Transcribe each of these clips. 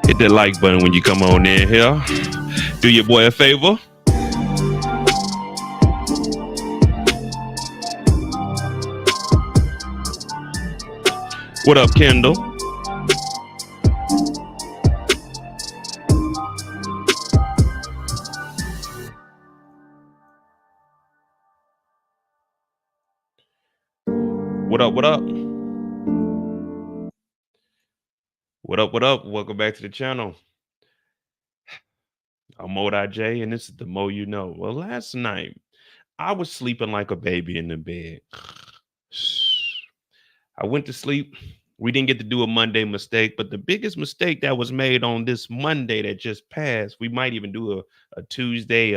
Hit that like button when you come on in here. Do your boy a favor. What up, Kendall? What up, what up? What up, what up? Welcome back to the channel. I'm Mo.J, and this is the Mo You Know. Well, last night, I was sleeping like a baby in the bed. I went to sleep. We didn't get to do a Monday mistake, but the biggest mistake that was made on this Monday that just passed, we might even do a Tuesday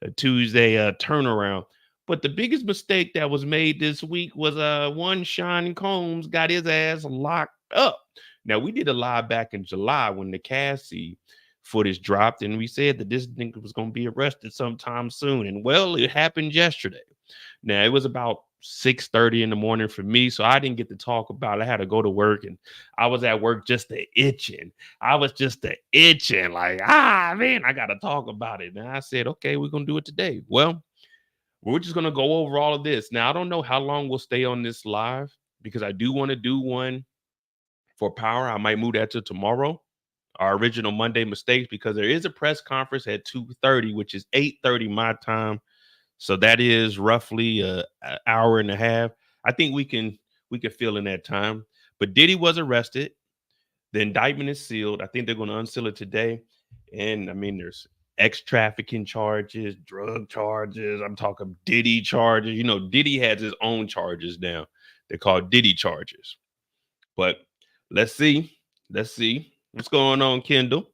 turnaround. But the biggest mistake that was made this week was one Sean Combs got his ass locked up. Now, we did a live back in July when the Cassie footage dropped, and we said that this nigga was going to be arrested sometime soon. And well, it happened yesterday. Now, it was about 6:30 in the morning for me, so I didn't get to talk about it. I had to go to work, and I was at work just itching. I was just itching, like, man, I got to talk about it. And I said, okay, we're going to do it today. Well, we're just going to go over all of this. Now, I don't know how long we'll stay on this live because I do want to do one for Power. I might move that to tomorrow, our original Monday mistakes, because there is a press conference at 2:30, which is 8:30 my time. So that is roughly an hour and a half. I think we can fill in that time. But Diddy was arrested. The indictment is sealed. I think they're going to unseal it today. And I mean, there's trafficking charges, drug charges. I'm talking Diddy charges. You know, Diddy has his own charges now. They're called Diddy charges. But let's see. Let's see what's going on, Kendall.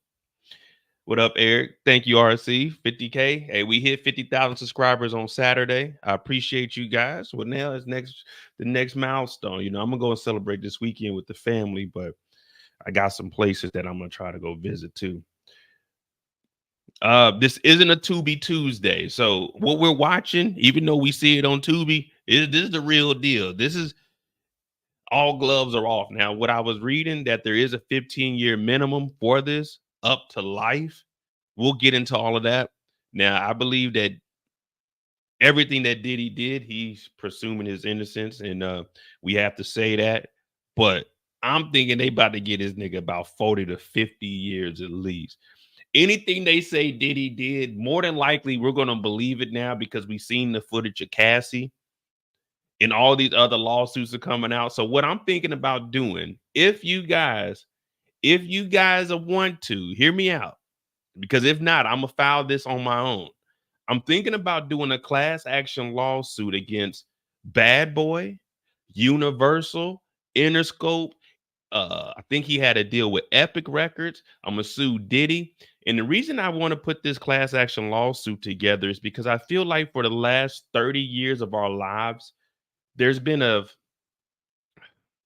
What up, Eric? Thank you, RC. 50K. Hey, we hit 50,000 subscribers on Saturday. I appreciate you guys. Well, now is the next milestone. You know, I'm gonna go and celebrate this weekend with the family, but I got some places that I'm gonna try to go visit too. This isn't a Tubi Tuesday. So what we're watching, even though we see it on Tubi, this is the real deal. This is all gloves are off. Now, what I was reading that there is a 15-year minimum for this, up to life. We'll get into all of that. Now, I believe that everything that Diddy did, he's presuming his innocence, and we have to say that. But I'm thinking they about to get this nigga about 40 to 50 years at least. Anything they say Diddy did, more than likely we're gonna believe it now because we've seen the footage of Cassie and all these other lawsuits are coming out. So what I'm thinking about doing, if you guys want to hear me out, because if not, I'm gonna file this on my own. I'm thinking about doing a class action lawsuit against Bad Boy, Universal, Interscope. I think he had a deal with Epic Records. I'm gonna sue Diddy. And the reason I want to put this class action lawsuit together is because I feel like for the last 30 years of our lives, there's been a,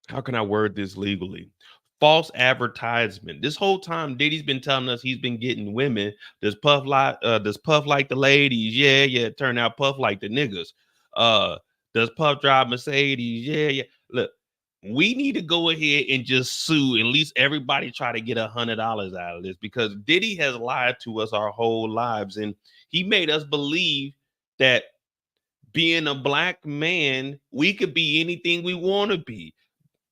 how can I word this legally? False advertisement. This whole time, Diddy's been telling us he's been getting women. Does Puff like the ladies? Yeah, yeah. Turn out Puff like the niggas. Uh, does Puff drive Mercedes? Yeah, yeah. Look, we need to go ahead and just sue. At least everybody try to get $100 out of this because Diddy has lied to us our whole lives, and he made us believe that being a black man, we could be anything we want to be.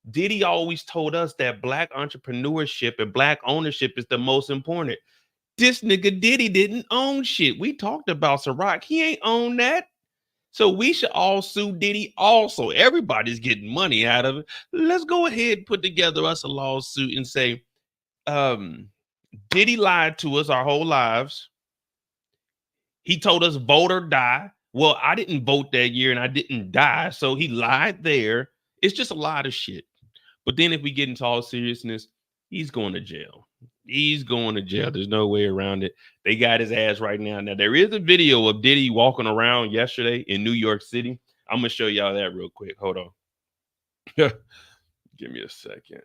Diddy always told us that black entrepreneurship and black ownership is the most important. This nigga Diddy didn't own shit. We talked about Ciroc. He ain't own that. So we should all sue Diddy also. Everybody's getting money out of it. Let's go ahead and put together us a lawsuit and say, Diddy lied to us our whole lives. He told us vote or die. Well, I didn't vote that year and I didn't die. So he lied there. It's just a lot of shit. But then if we get into all seriousness, he's going to jail. He's going to jail. There's no way around it. They got his ass right now. Now, there is a video of Diddy walking around yesterday in New York City. I'm going to show y'all that real quick. Hold on. Give me a second.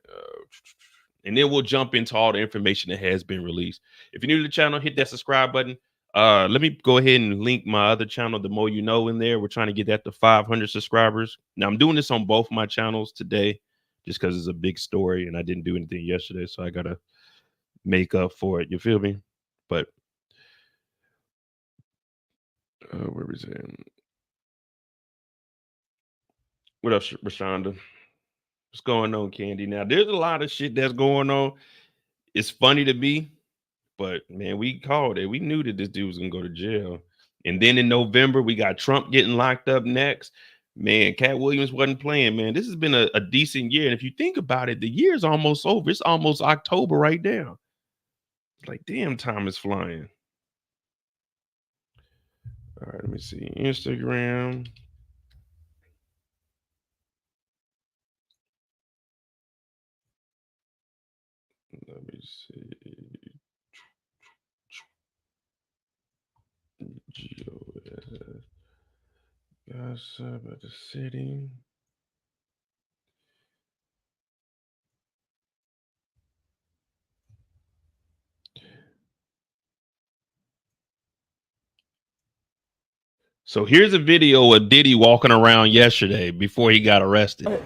And then we'll jump into all the information that has been released. If you're new to the channel, hit that subscribe button. Let me go ahead and link my other channel, The More You Know, in there. We're trying to get that to 500 subscribers. Now, I'm doing this on both my channels today just because it's a big story and I didn't do anything yesterday. So I got to make up for it. You feel me? But where is it? What up, Rashonda? What's going on, Candy? Now, there's a lot of shit that's going on. It's funny to me, but man, we called it. We knew that this dude was gonna go to jail. And then in November, we got Trump getting locked up next. Man, Cat Williams wasn't playing, man. This has been a decent year. And if you think about it, the year's almost over. It's almost October right now. It's like, damn, time is flying. All right, let me see. Instagram. Let me see. Gossip at the city. So here's a video of Diddy walking around yesterday before he got arrested. You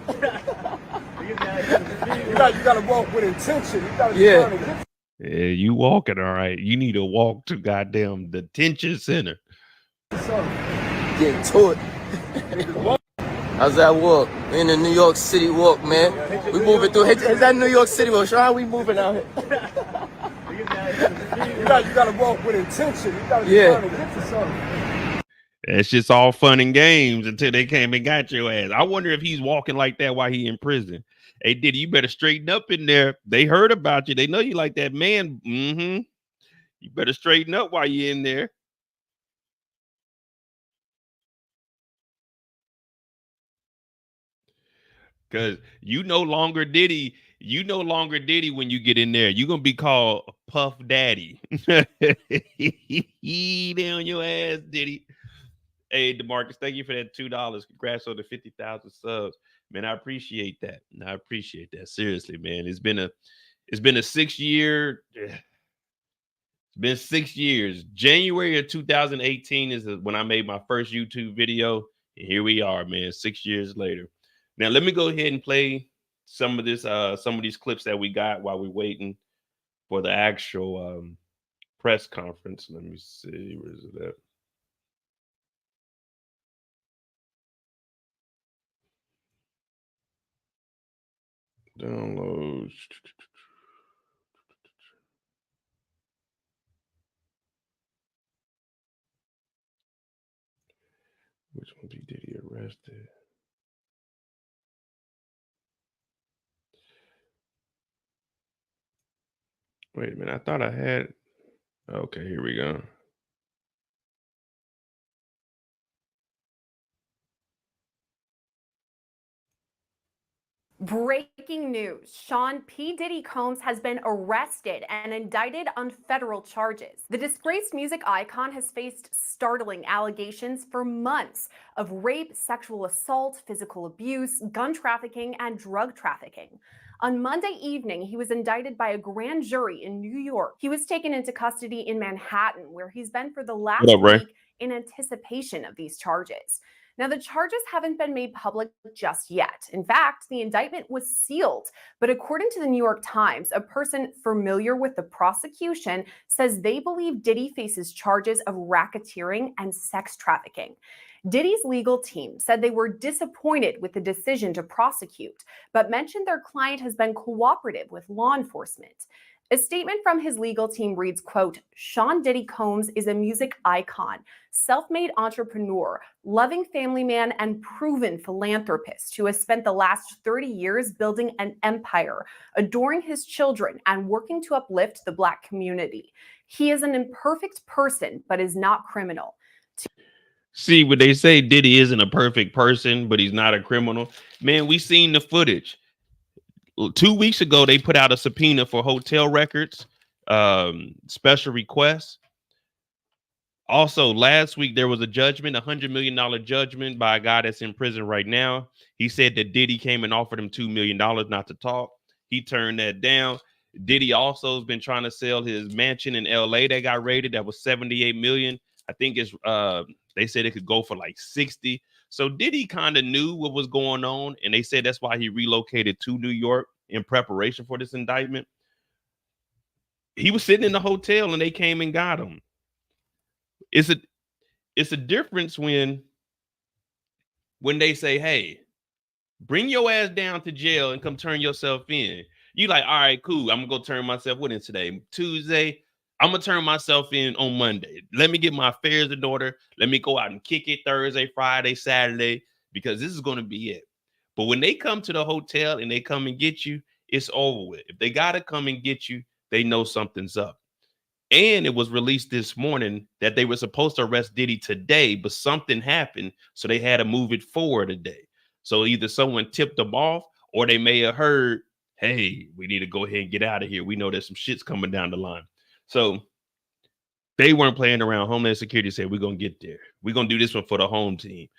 gotta walk with intention. You gotta Yeah, you walking all right. You need to walk to goddamn detention center. Getting to it. How's that walk? We in the New York City walk, man. We moving through. Is that New York City walk? How we moving out here? You gotta walk with intention. You gotta trying to get to something. It's just all fun and games until they came and got your ass. I wonder if he's walking like that while he in prison. Hey, Diddy, you better straighten up in there. They heard about you. They know you like that man. You better straighten up while you're in there. Because you no longer Diddy. You no longer Diddy when you get in there. You're going to be called Puff Daddy. Down your ass, Diddy. Hey, DeMarcus, thank you for that $2. Congrats on the 50,000 subs. Man, I appreciate that. I appreciate that. Seriously, man. It's been a 6 year. It's been 6 years. January of 2018 is when I made my first YouTube video. And here we are, man, 6 years later. Now, let me go ahead and play some of these clips that we got while we're waiting for the actual press conference. Let me see. Where is it at? Downloads. Which one P. Diddy arrested? Wait a minute. I thought I had. Okay, here we go. Breaking news. Sean P. Diddy Combs has been arrested and indicted on federal charges. The disgraced music icon has faced startling allegations for months of rape, sexual assault, physical abuse, gun trafficking, and drug trafficking. On Monday evening, he was indicted by a grand jury in New York. He was taken into custody in Manhattan, where he's been for the last week in anticipation of these charges. Now, the charges haven't been made public just yet. In fact, the indictment was sealed. But according to the New York Times, a person familiar with the prosecution says they believe Diddy faces charges of racketeering and sex trafficking. Diddy's legal team said they were disappointed with the decision to prosecute, but mentioned their client has been cooperative with law enforcement. A statement from his legal team reads, quote, Sean Diddy Combs is a music icon, self-made entrepreneur, loving family man, and proven philanthropist who has spent the last 30 years building an empire, adoring his children, and working to uplift the Black community. He is an imperfect person, but is not criminal. See, what they say, Diddy isn't a perfect person, but he's not a criminal. Man, we seen the footage. 2 weeks ago, they put out a subpoena for hotel records, special requests. Also, last week, there was a judgment, $100 million judgment by a guy that's in prison right now. He said that Diddy came and offered him $2 million not to talk. He turned that down. Diddy also has been trying to sell his mansion in LA that got raided. That was $78 million. I think it's they said it could go for like 60. So Diddy kind of knew what was going on, and they said that's why he relocated to New York in preparation for this indictment. He was sitting in the hotel and they came and got him. It's a difference when they say, hey, bring your ass down to jail and come turn yourself in. You like, all right, cool. I'm gonna go turn myself. What is today? Tuesday. I'm gonna turn myself in on Monday. Let me get my affairs in order. Let me go out and kick it Thursday, Friday, Saturday, because this is gonna be it. But when they come to the hotel and they come and get you, it's over with. If they gotta come and get you, they know something's up. And it was released this morning that they were supposed to arrest Diddy today, but something happened, so they had to move it forward a day. So either someone tipped them off, or they may have heard, hey, we need to go ahead and get out of here. We know there's some shit's coming down the line. So they weren't playing around. Homeland Security said, we're going to get there. We're going to do this one for the home team.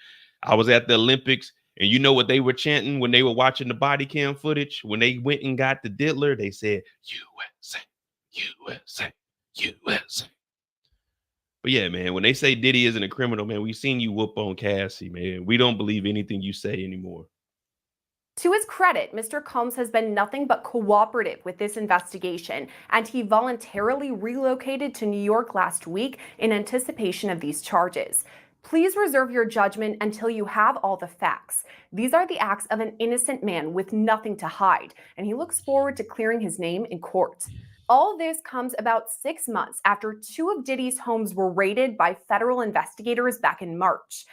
I was at the Olympics, and you know what they were chanting when they were watching the body cam footage? When they went and got the diddler, they said, USA, USA, USA. But yeah, man, when they say Diddy isn't a criminal, man, we've seen you whoop on Cassie, man. We don't believe anything you say anymore. To his credit, Mr. Combs has been nothing but cooperative with this investigation, and he voluntarily relocated to New York last week in anticipation of these charges. Please reserve your judgment until you have all the facts. These are the acts of an innocent man with nothing to hide, and he looks forward to clearing his name in court. All this comes about 6 months after 2 of Diddy's homes were raided by federal investigators back in March.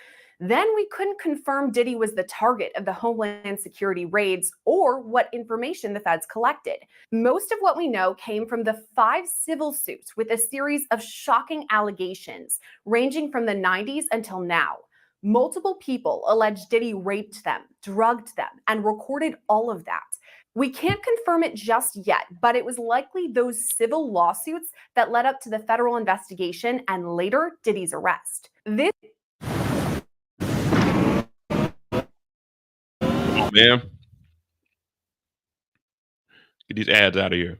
Then we couldn't confirm Diddy was the target of the Homeland Security raids or what information the feds collected. Most of what we know came from the 5 civil suits with a series of shocking allegations ranging from the 90s until now. Multiple people alleged Diddy raped them, drugged them, and recorded all of that. We can't confirm it just yet, but it was likely those civil lawsuits that led up to the federal investigation and later Diddy's arrest. Man, get these ads out of here.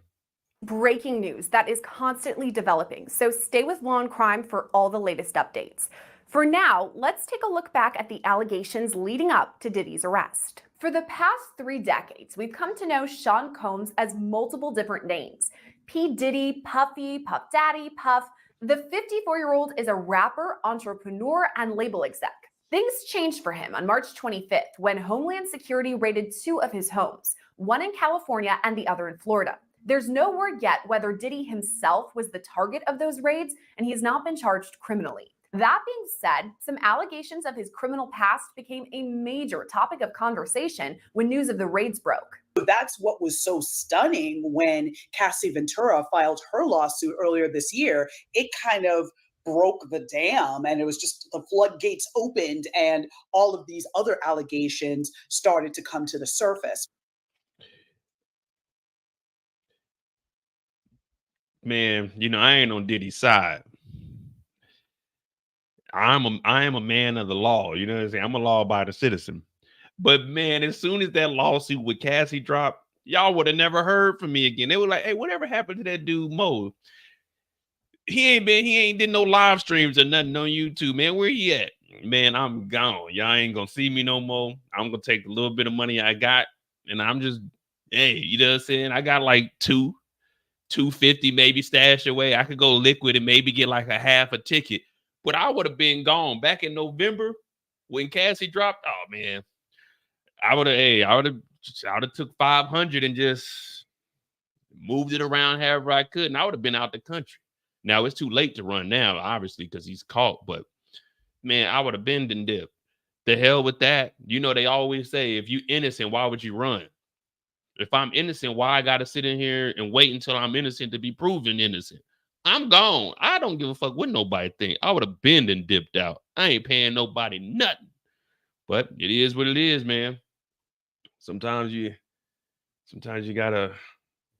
Breaking news that is constantly developing, so stay with Law and Crime for all the latest updates. For now, let's take a look back at the allegations leading up to Diddy's arrest. For the past 3 decades, we've come to know Sean Combs as multiple different names. P. Diddy, Puffy, Puff Daddy, Puff. The 54-year-old is a rapper, entrepreneur, and label exec. Things changed for him on March 25th when Homeland Security raided 2 of his homes, one in California and the other in Florida. There's no word yet whether Diddy himself was the target of those raids, and he has not been charged criminally. That being said, some allegations of his criminal past became a major topic of conversation when news of the raids broke. That's what was so stunning when Cassie Ventura filed her lawsuit earlier this year. It kind of broke the dam, and it was just the floodgates opened and all of these other allegations started to come to the surface. Man, you know, I ain't on Diddy's side. I am a man of the law. You know what I'm saying? I'm a law-abiding citizen. But man, as soon as that lawsuit with Cassie dropped, y'all would have never heard from me again. They were like, hey, whatever happened to that dude Mo? He ain't did no live streams or nothing on YouTube, man. Where he at? Man, I'm gone. Y'all ain't gonna see me no more. I'm gonna take a little bit of money I got, and I'm just, hey, you know what I'm saying? I got like $250 maybe stashed away. I could go liquid and maybe get like a half a ticket. But I would have been gone back in November when Cassie dropped. Oh man, I would have took 500 and just moved it around however I could, and I would have been out the country. Now it's too late to run now, obviously, because he's caught. But man, I would have been and dipped. The hell with that. You know, they always say, if you innocent, why would you run? If I'm innocent, why I gotta sit in here and wait until I'm innocent to be proven innocent? I'm gone. I don't give a fuck what nobody think. I would have been and dipped out. I ain't paying nobody nothing. But it is what it is, man. Sometimes you gotta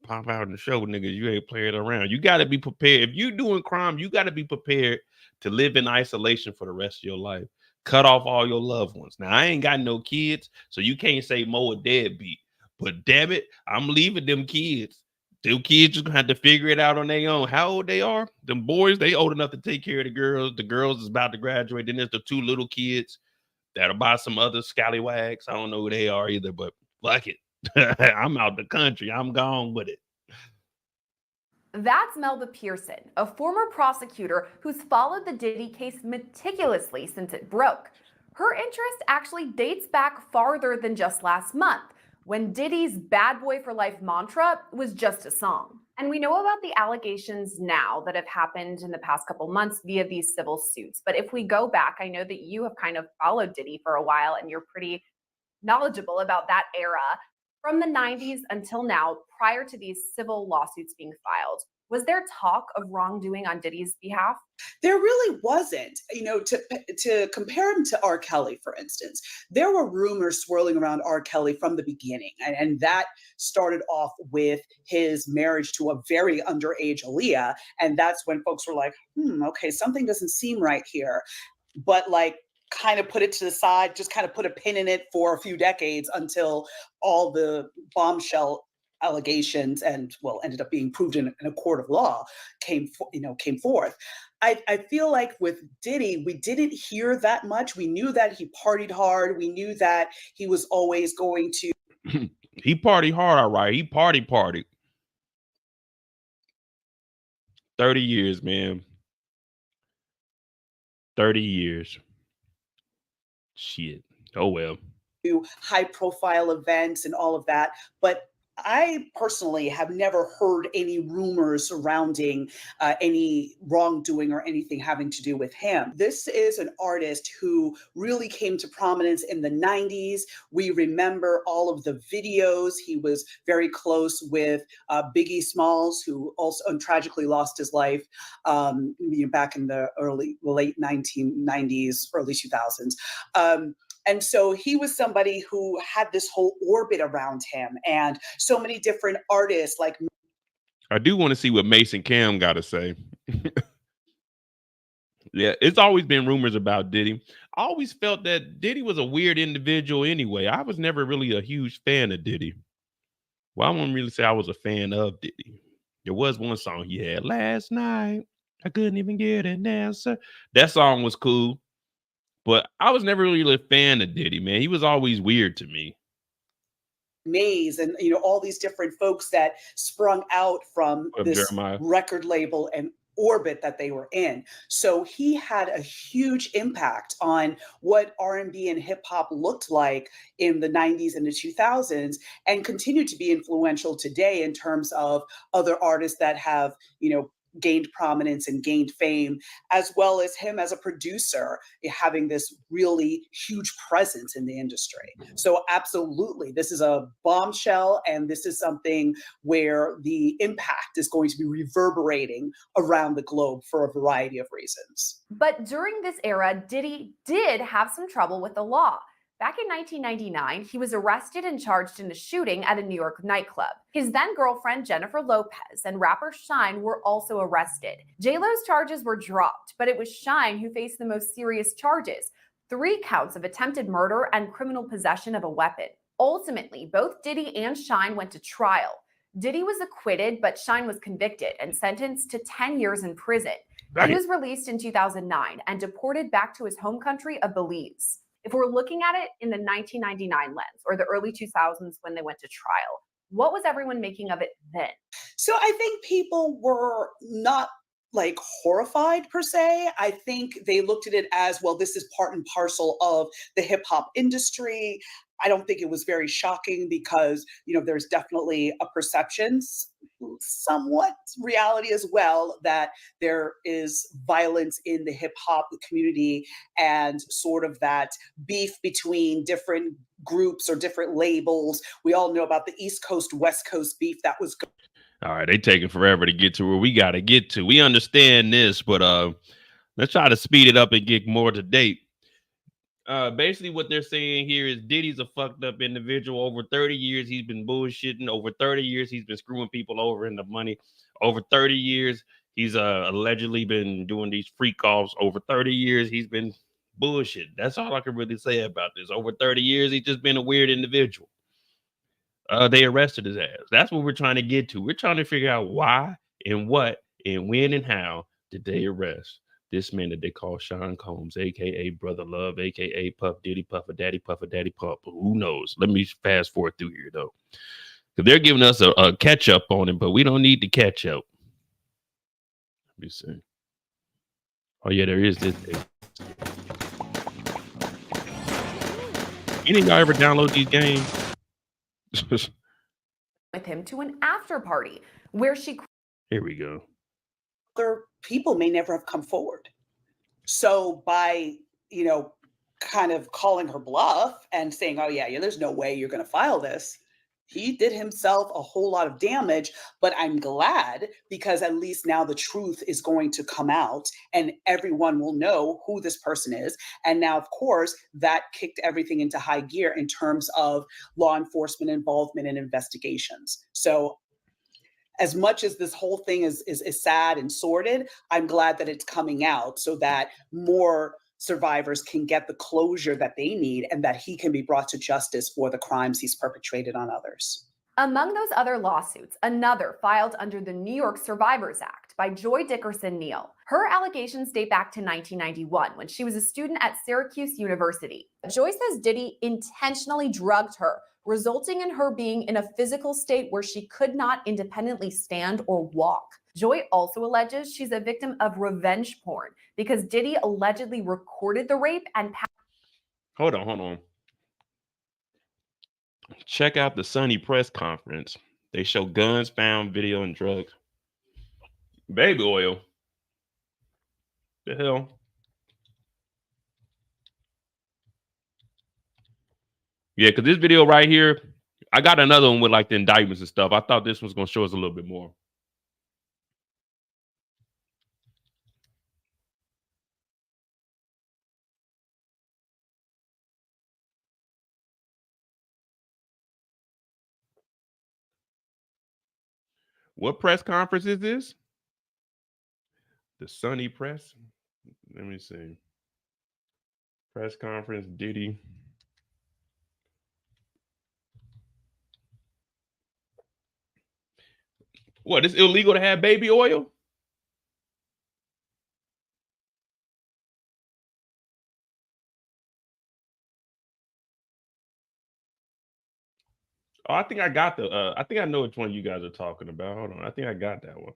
pop out and show niggas you ain't playing around. You gotta be prepared. If you doing crime, you gotta be prepared to live in isolation for the rest of your life. Cut off all your loved ones. Now, I ain't got no kids, so you can't say Mo a deadbeat. But damn it, I'm leaving them kids. Them kids just gonna have to figure it out on their own. How old they are? Them boys, they old enough to take care of the girls. The girls is about to graduate. Then there's the two little kids that'll buy some other scallywags. I don't know who they are either, but fuck it. I'm out the country. I'm gone with it. That's Melba Pearson, a former prosecutor who's followed the Diddy case meticulously since it broke. Her interest actually dates back farther than just last month, when Diddy's bad boy for life mantra was just a song. And we know about the allegations now that have happened in the past couple months via these civil suits. But if we go back, I know that you have kind of followed Diddy for a while and you're pretty knowledgeable about that era. From the 90s until now, prior to these civil lawsuits being filed, was there talk of wrongdoing on Diddy's behalf? There really wasn't. You know, to compare him to R. Kelly, for instance, there were rumors swirling around R. Kelly from the beginning. And that started off with his marriage to a very underage Aaliyah. And that's when folks were like, okay, something doesn't seem right here. But like, kind of put it to the side, just kind of put a pin in it for a few decades until all the bombshell allegations and, well, ended up being proved in a court of law came forth. I feel like with Diddy, we didn't hear that much. We knew that he partied hard. We knew that he was always going to. He partied hard, all right. He partied. 30 years, man. 30 years. Shit. Oh, well. High profile events and all of that. But I personally have never heard any rumors surrounding any wrongdoing or anything having to do with him. This is an artist who really came to prominence in the 90s. We remember all of the videos. He was very close with Biggie Smalls, who also tragically lost his life back in the late 1990s, early 2000s. And so he was somebody who had this whole orbit around him and so many different artists like. I do want to see what Mason Cam got to say. Yeah, it's always been rumors about Diddy. I always felt that Diddy was a weird individual anyway. I was never really a huge fan of Diddy. Well, I wouldn't really say I was a fan of Diddy. There was one song he had, Last Night, I couldn't even get an answer. That song was cool. But I was never really a fan of Diddy, man. He was always weird to me. Maze and, all these different folks that sprung out from this Jeremiah record label and orbit that they were in. So he had a huge impact on what R&B and hip hop looked like in the 90s and the 2000s, and continued to be influential today in terms of other artists that have, gained prominence and gained fame, as well as him as a producer having this really huge presence in the industry. So absolutely, this is a bombshell, and this is something where the impact is going to be reverberating around the globe for a variety of reasons. But during this era, Diddy did have some trouble with the law. Back in 1999, he was arrested and charged in a shooting at a New York nightclub. His then-girlfriend, Jennifer Lopez, and rapper Shyne were also arrested. J-Lo's charges were dropped, but it was Shyne who faced the most serious charges: 3 counts of attempted murder and criminal possession of a weapon. Ultimately, both Diddy and Shyne went to trial. Diddy was acquitted, but Shyne was convicted and sentenced to 10 years in prison. He was released in 2009 and deported back to his home country of Belize. If we're looking at it in the 1999 lens, or the early 2000s when they went to trial, what was everyone making of it then? So I think people were not like horrified per se. I think they looked at it as, well, this is part and parcel of the hip hop industry. I don't think it was very shocking because, there's definitely a perception, somewhat reality as well, that there is violence in the hip hop community and sort of that beef between different groups or different labels. We all know about the East Coast, West Coast beef that was going. All right, they taking forever to get to where we got to get to. We understand this, but let's try to speed it up and get more to date. Basically what they're saying here is Diddy's a fucked up individual. Over 30 years, he's been bullshitting. Over 30 years, he's been screwing people over in the money. Over 30 years, he's allegedly been doing these freak offs. Over 30 years, he's been bullshit. That's all I can really say about this. Over 30 years, he's just been a weird individual. They arrested his ass. That's what we're trying to get to. We're trying to figure out why and what and when and how did they arrest this man that they call Sean Combs, a.k.a. Brother Love, a.k.a. Puff Diddy, Puffer Daddy Puff. Who knows? Let me fast forward through here, though. Because they're giving us a catch-up on him, but we don't need to catch up. Let me see. Oh, yeah, there is this thing. Any of y'all ever download these games? With him to an after party where she... Here we go. Other people may never have come forward. So by, kind of calling her bluff and saying, oh, yeah, there's no way you're going to file this, he did himself a whole lot of damage. But I'm glad, because at least now the truth is going to come out and everyone will know who this person is. And now, of course, that kicked everything into high gear in terms of law enforcement involvement in investigations. So as much as this whole thing is sad and sordid, I'm glad that it's coming out so that more survivors can get the closure that they need and that he can be brought to justice for the crimes he's perpetrated on others. Among those other lawsuits, another filed under the New York Survivors Act by Joy Dickerson Neal. Her allegations date back to 1991 when she was a student at Syracuse University. Joy says Diddy intentionally drugged her, resulting in her being in a physical state where she could not independently stand or walk. Joy also alleges she's a victim of revenge porn because Diddy allegedly recorded the rape and... Hold on. Check out the Sunny press conference. They show guns found, video, and drugs. Baby oil. The hell? Yeah, because this video right here, I got another one with like the indictments and stuff. I thought this was going to show us a little bit more. What press conference is this? The Sunny press? Let me see. Press conference, Diddy. What, it's illegal to have baby oil? Oh, I think I got I think I know which one you guys are talking about. Hold on. I think I got that one.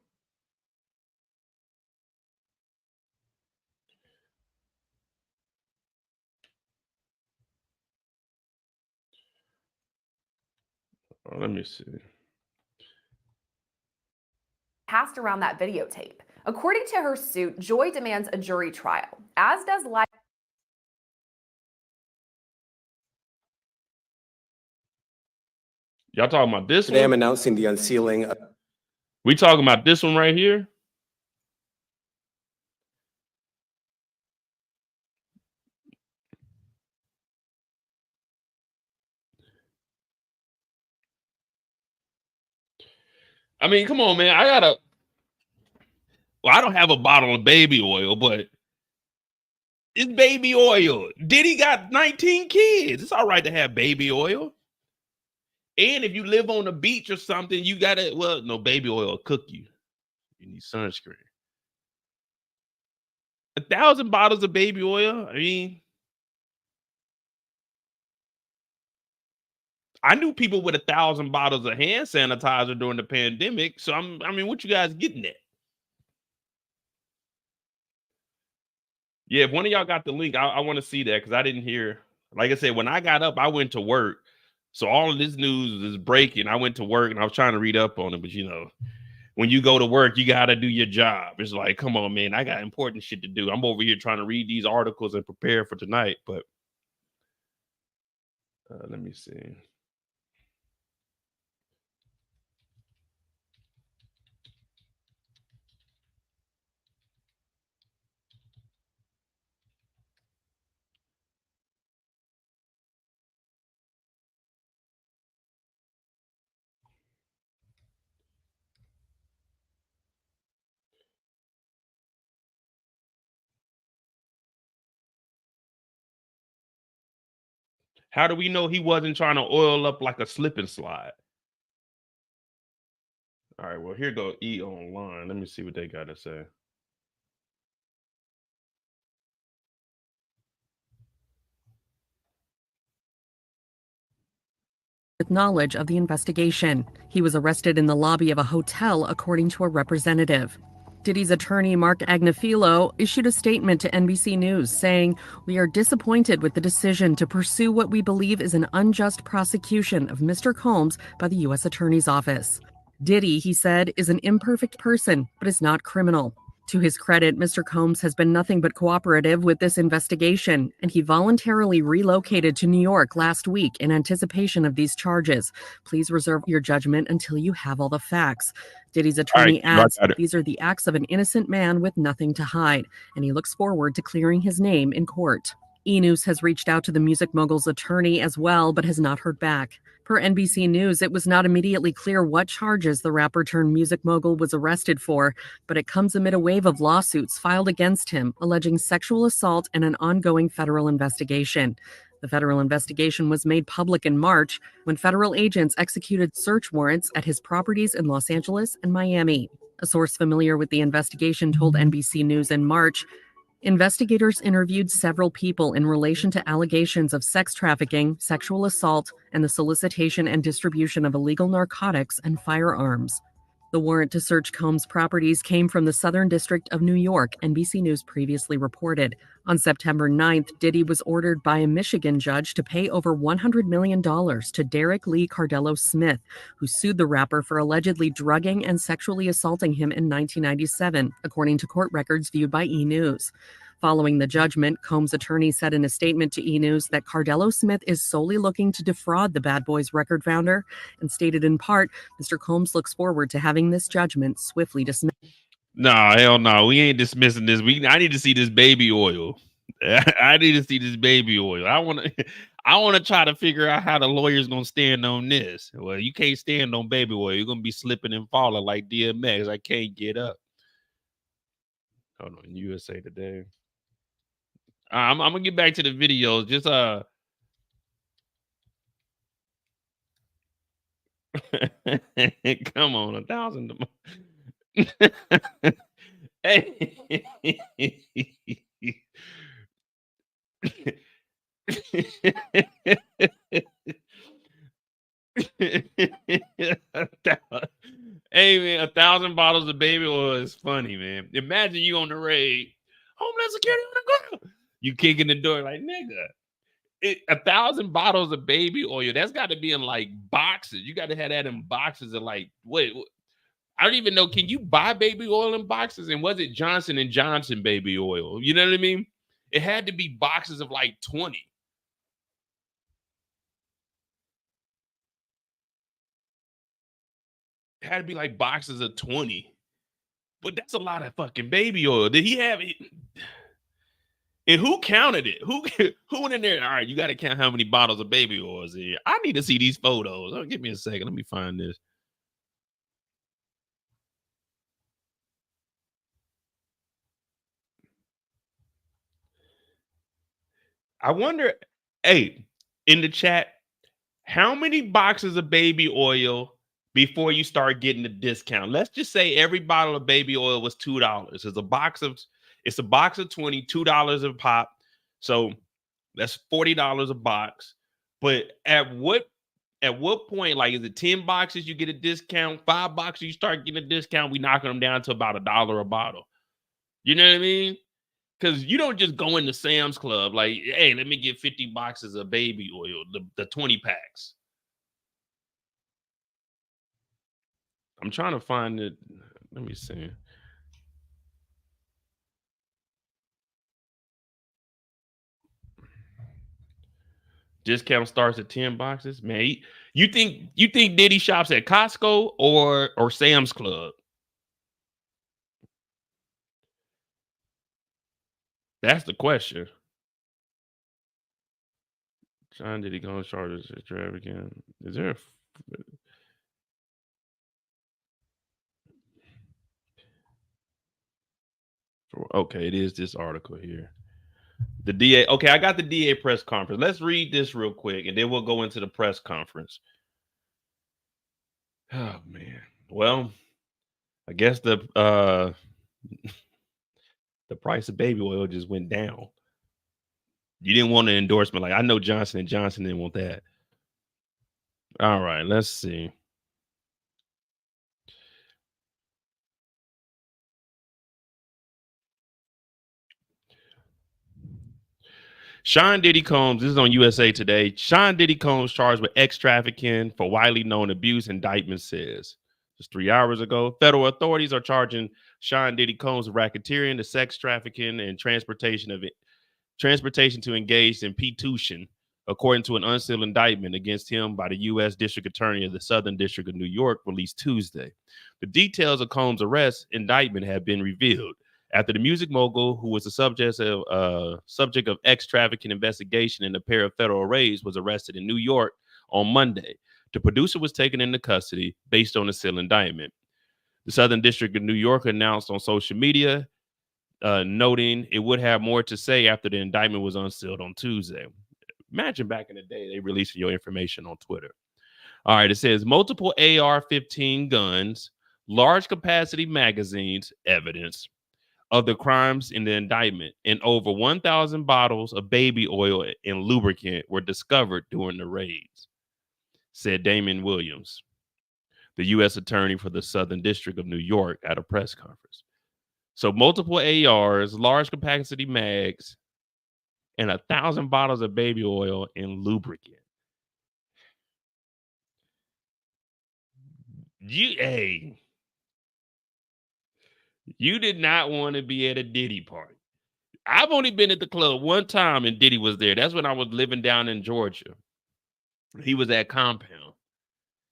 Oh, let me see. Passed around that videotape. According to her suit, Joy demands a jury trial, as does live. Y'all talking about this Today one? I'm announcing the unsealing. We talking about this one right here? I mean, come on, man. Well, I don't have a bottle of baby oil, but it's baby oil. Diddy got 19 kids. It's all right to have baby oil. And if you live on the beach or something, you gotta, well, no, baby oil will cook you. You need sunscreen. 1,000 bottles of baby oil. I mean, I knew people with 1,000 bottles of hand sanitizer during the pandemic. So I mean, what you guys getting at? Yeah, if one of y'all got the link, I want to see that because I didn't hear. Like I said, when I got up, I went to work. So all of this news is breaking. I went to work and I was trying to read up on it. But, you know, when you go to work, you got to do your job. It's like, come on, man, I got important shit to do. I'm over here trying to read these articles and prepare for tonight. But let me see. How do we know he wasn't trying to oil up like a slip and slide? All right, well, here go E Online. Let me see what they got to say. With knowledge of the investigation. He was arrested in the lobby of a hotel, according to a representative. Diddy's attorney, Mark Agnafilo, issued a statement to NBC News saying, "We are disappointed with the decision to pursue what we believe is an unjust prosecution of Mr. Combs by the U.S. Attorney's Office. Diddy," he said, "is an imperfect person, but is not criminal." To his credit, Mr. Combs has been nothing but cooperative with this investigation, and he voluntarily relocated to New York last week in anticipation of these charges. Please reserve your judgment until you have all the facts. Diddy's attorney adds, "These are the acts of an innocent man with nothing to hide," and he looks forward to clearing his name in court. E! News has reached out to the music mogul's attorney as well, but has not heard back. Per NBC News, it was not immediately clear what charges the rapper turned music mogul was arrested for, but it comes amid a wave of lawsuits filed against him, alleging sexual assault and an ongoing federal investigation. The federal investigation was made public in March when federal agents executed search warrants at his properties in Los Angeles and Miami. A source familiar with the investigation told NBC News in March, investigators interviewed several people in relation to allegations of sex trafficking, sexual assault, and the solicitation and distribution of illegal narcotics and firearms. The warrant to search Combs' properties came from the Southern District of New York, NBC News previously reported. On September 9th, Diddy was ordered by a Michigan judge to pay over $100 million to Derek Lee Cardello Smith, who sued the rapper for allegedly drugging and sexually assaulting him in 1997, according to court records viewed by E! News. Following the judgment, Combs' attorney said in a statement to E! News that Cardello Smith is solely looking to defraud the Bad Boys record founder, and stated in part, Mr. Combs looks forward to having this judgment swiftly dismissed. Nah, hell no. We ain't dismissing this. I need to see this baby oil. I need to see this baby oil. I want to try to figure out how the lawyer's gonna stand on this. Well, you can't stand on baby oil. You're gonna be slipping and falling like DMX. I can't get up. Hold on, USA Today. I'm gonna get back to the videos. Just come on, 1,000. Hey. 1,000. Hey man, 1,000 bottles of baby oil is funny, man. Imagine you on the raid, Homeland Security on the ground. You kicking the door like, nigga, 1,000 bottles of baby oil. That's got to be in like boxes. You got to have that in boxes of like, wait, I don't even know. Can you buy baby oil in boxes? And was it Johnson and Johnson baby oil? You know what I mean? It had to be boxes of like 20. It had to be like boxes of 20. But that's a lot of fucking baby oil. Did he have it? And who counted it? Who went in there? All right, you got to count how many bottles of baby oil is in here. I need to see these photos. Oh, give me a second. Let me find this. I wonder, hey, in the chat, how many boxes of baby oil before you start getting the discount? Let's just say every bottle of baby oil was $2. It's a box of 20, $2 a pop. So that's $40 a box. But at what point, like, is it 10 boxes you get a discount? 5 boxes you start getting a discount? We knocking them down to about $1 a bottle. You know what I mean? Because you don't just go into Sam's Club like, hey, let me get 50 boxes of baby oil, the 20 packs. I'm trying to find it. Let me see. Discount starts at 10 boxes. Man, you think Diddy shops at Costco or Sam's Club? That's the question. John Diddy going to charge this trafficking. Is there okay, it is this article here. The DA. Okay, I got the DA press conference. Let's read this real quick, and then we'll go into the press conference. Oh man. Well, I guess the price of baby oil just went down. You didn't want an endorsement. Like, I know Johnson & Johnson didn't want that. All right, let's see. Sean Diddy Combs, this is on USA Today. Sean Diddy Combs charged with trafficking for widely known abuse, indictment says. Just 3 hours ago, federal authorities are charging Sean Diddy Combs with racketeering, the sex trafficking, and transportation to engage in prostitution, according to an unsealed indictment against him by the U.S. District Attorney of the Southern District of New York, released Tuesday. The details of Combs' arrest indictment have been revealed after the music mogul, who was the subject of trafficking investigation in a pair of federal raids, was arrested in New York on Monday. The producer was taken into custody based on a sealed indictment. The Southern District of New York announced on social media, noting it would have more to say after the indictment was unsealed on Tuesday. Imagine back in the day, they releasing your information on Twitter. All right, it says multiple AR-15 guns, large capacity magazines, evidence of the crimes in the indictment, and over 1,000 bottles of baby oil and lubricant were discovered during the raids, said Damon Williams, the U.S. attorney for the Southern District of New York, at a press conference. So multiple ARs, large capacity mags, and 1,000 bottles of baby oil and lubricant. You did not want to be at a Diddy party. I've only been at the club one time and Diddy was there. That's when I was living down in Georgia. He was at Compound.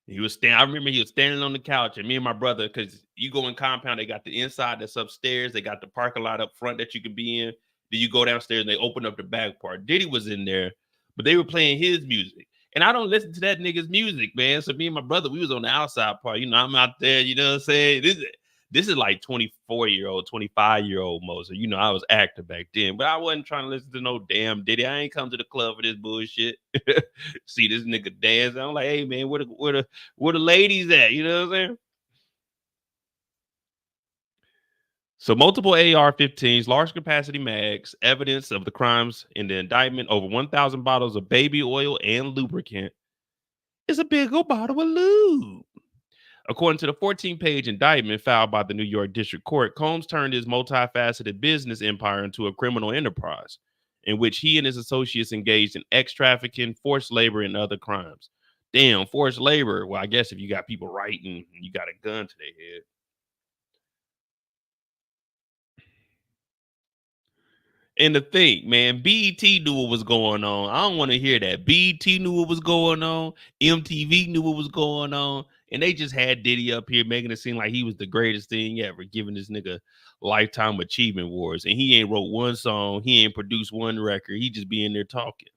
I remember he was standing on the couch, and me and my brother, because you go in Compound, they got the inside that's upstairs. They got the parking lot up front that you can be in. Then you go downstairs and they open up the back part. Diddy was in there, but they were playing his music. And I don't listen to that nigga's music, man. So me and my brother, we was on the outside part. You know, I'm out there, you know what I'm saying? This is like 24-year-old, 25-year-old Moser. You know, I was active back then, but I wasn't trying to listen to no damn Diddy. I ain't come to the club for this bullshit. See this nigga dance. I'm like, hey man, where the ladies at? You know what I'm saying? So multiple AR-15s, large capacity mags, evidence of the crimes in the indictment, over 1,000 bottles of baby oil and lubricant. Is a big old bottle of lube. According to the 14-page indictment filed by the New York District Court, Combs turned his multifaceted business empire into a criminal enterprise. in which he and his associates engaged in trafficking, forced labor, and other crimes. Damn, forced labor. Well, I guess if you got people writing, you got a gun to their head. And the thing, man, BET knew what was going on. I don't want to hear that. BET knew what was going on. MTV knew what was going on. And they just had Diddy up here making it seem like he was the greatest thing ever, giving this nigga Lifetime Achievement Awards. And he ain't wrote one song. He ain't produced one record. He just be in there talking.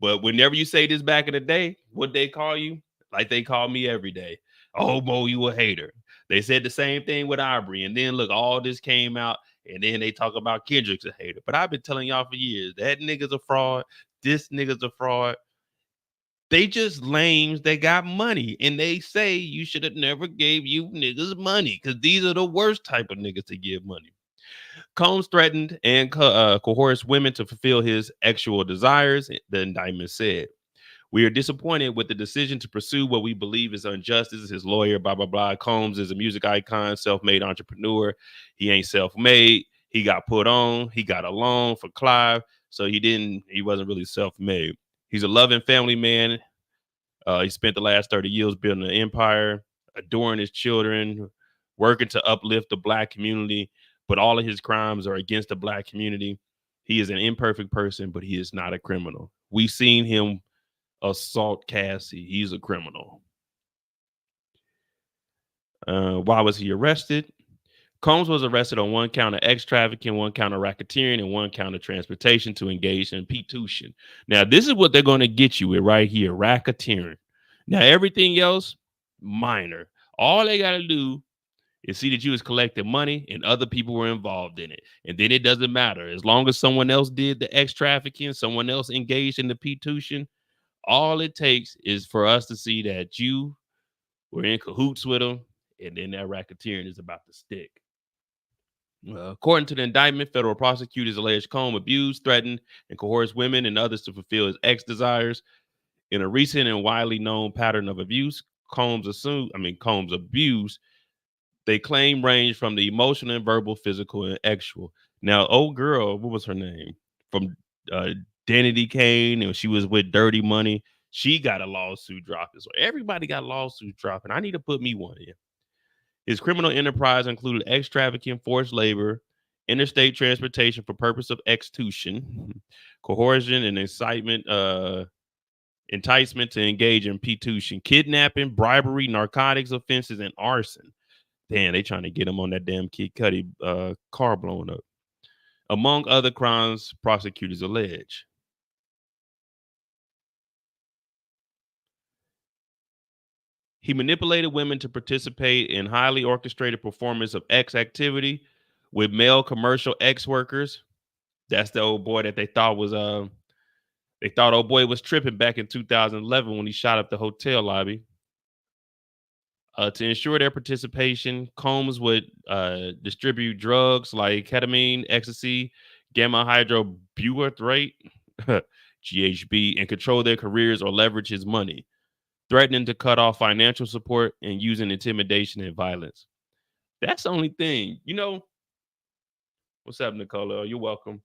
But whenever you say this back in the day, what they call you? Like they call me every day. Oh, Mo, you a hater. They said the same thing with Aubrey. And then look, all this came out. And then they talk about Kendrick's a hater. But I've been telling y'all for years, that nigga's a fraud. This nigga's a fraud. They just lames. They got money. And they say you should have never gave you niggas money. Because these are the worst type of niggas to give money. Combs threatened and coerced women to fulfill his sexual desires, the indictment said. We are disappointed with the decision to pursue what we believe is injustice. His lawyer, blah, blah, blah. Combs is a music icon, self-made entrepreneur. He ain't self-made. He got put on. He got a loan for Clive. So he wasn't really self-made. He's a loving family man. He spent the last 30 years building an empire, adoring his children, working to uplift the Black community. But all of his crimes are against the Black community. He is an imperfect person, but he is not a criminal. We've seen him assault Cassie. He's a criminal. Why was he arrested? Combs was arrested on one count of trafficking, one count of racketeering, and one count of transportation to engage in prostitution. Now, this is what they're going to get you with right here, racketeering. Now, everything else, minor. All they got to do is see that you was collecting money and other people were involved in it. And then it doesn't matter. As long as someone else did the trafficking, someone else engaged in the prostitution, all it takes is for us to see that you were in cahoots with them, and then that racketeering is about to stick. According to the indictment, federal prosecutors alleged Combs abused, threatened, and coerced women and others to fulfill his desires. In a recent and widely known pattern of abuse, Combs abuse, they claim range from the emotional and verbal, physical, and sexual. Now, old girl, what was her name? From Danity Kane, and she was with Dirty Money. She got a lawsuit dropping. So everybody got lawsuits dropping. I need to put me one in. His criminal enterprise included trafficking, forced labor, interstate transportation for purpose of extortion, coercion, and enticement to engage in prostitution, kidnapping, bribery, narcotics offenses, and arson. Damn, they trying to get him on that damn Kid Cudi car blowing up. Among other crimes, prosecutors allege. He manipulated women to participate in highly orchestrated performance of activity with male commercial workers. That's the old boy that they thought was they thought old boy was tripping back in 2011 when he shot up the hotel lobby. To ensure their participation, Combs would distribute drugs like ketamine, ecstasy, gamma hydroxybutyrate, GHB, and control their careers or leverage his money, threatening to cut off financial support and using intimidation and violence. That's the only thing. You know, what's up, Nicola? You're welcome.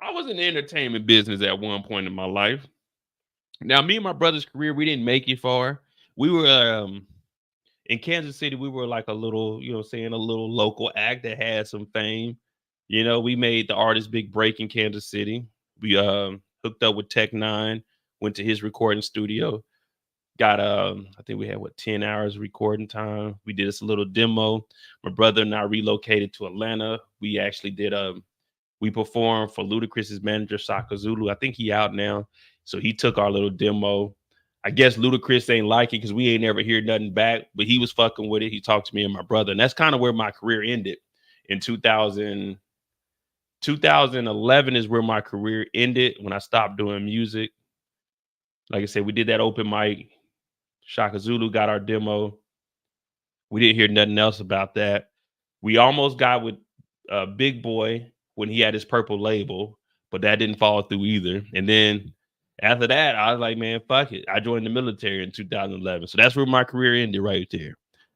I was in the entertainment business at one point in my life. Now, me and my brother's career, we didn't make it far. We were in Kansas City. We were like a little, a little local act that had some fame. You know, we made the artist big break in Kansas City. We hooked up with Tech Nine, went to his recording studio. Got I think we had 10 hours recording time. We did this little demo. My brother and I relocated to Atlanta. We actually did we performed for Ludacris's manager, Shaka Zulu. I think he out now. So he took our little demo. I guess Ludacris ain't like it because we ain't never hear nothing back, but he was fucking with it. He talked to me and my brother. And that's kind of where my career ended in 2011 is where my career ended when I stopped doing music. Like I said, we did that open mic. Shaka Zulu got our demo. We didn't hear nothing else about that. We almost got with Big Boy when he had his purple label, but that didn't fall through either. And then after that, I was like, man, fuck it. I joined the military in 2011. So that's where my career ended right there.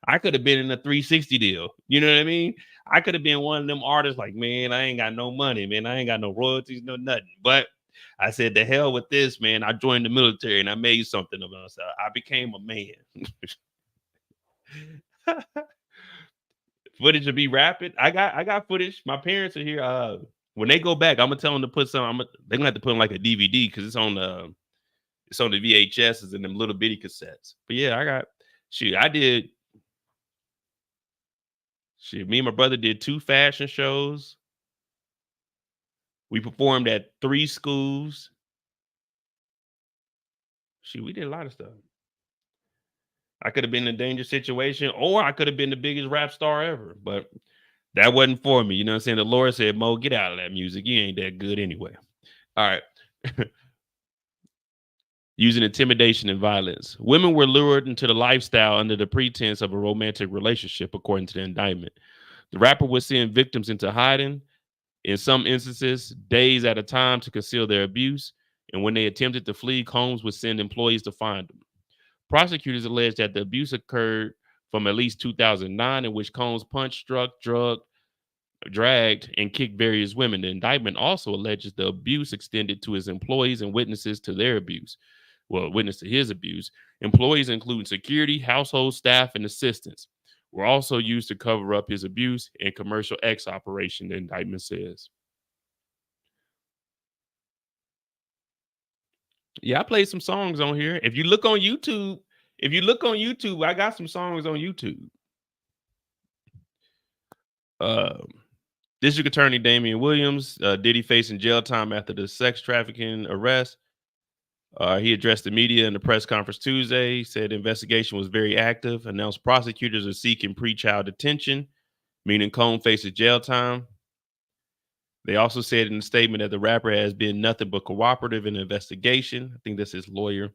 I could have been in a 360 deal. You know what I mean? I could have been one of them artists like, man, I ain't got no money, man. I ain't got no royalties, no nothing. But I said, the hell with this, man. I joined the military and I made something of myself. I became a man. Footage will be rapid. I got footage. My parents are here. When they go back, I'm gonna tell them to put some. They're gonna have to put on like a DVD because it's on the VHSs and them little bitty cassettes. But yeah, I did. Shit, me and my brother did 2 fashion shows. We performed at 3 schools. Shit, we did a lot of stuff. I could have been in a dangerous situation, or I could have been the biggest rap star ever, but that wasn't for me. You know what I'm saying? The Lord said, Mo, get out of that music. You ain't that good anyway. All right. Using intimidation and violence. Women were lured into the lifestyle under the pretense of a romantic relationship, according to the indictment. The rapper would send victims into hiding, in some instances, days at a time to conceal their abuse. And when they attempted to flee, Combs would send employees to find them. Prosecutors alleged that the abuse occurred from at least 2009, in which Combs punched, struck, drugged, dragged, and kicked various women. The indictment also alleges the abuse extended to his employees and witnesses to their abuse. Well, witness to his abuse. Employees, including security, household staff, and assistants, were also used to cover up his abuse and commercial X operation, the indictment says. Yeah, I played some songs on here. If you look on YouTube, I got some songs on YouTube. District Attorney Damian Williams, Diddy facing jail time after the sex trafficking arrest. He addressed the media in the press conference Tuesday. He said the investigation was very active, announced prosecutors are seeking pretrial detention, meaning Combs faces jail time. They also said in the statement that the rapper has been nothing but cooperative in the investigation. I think that's his lawyer.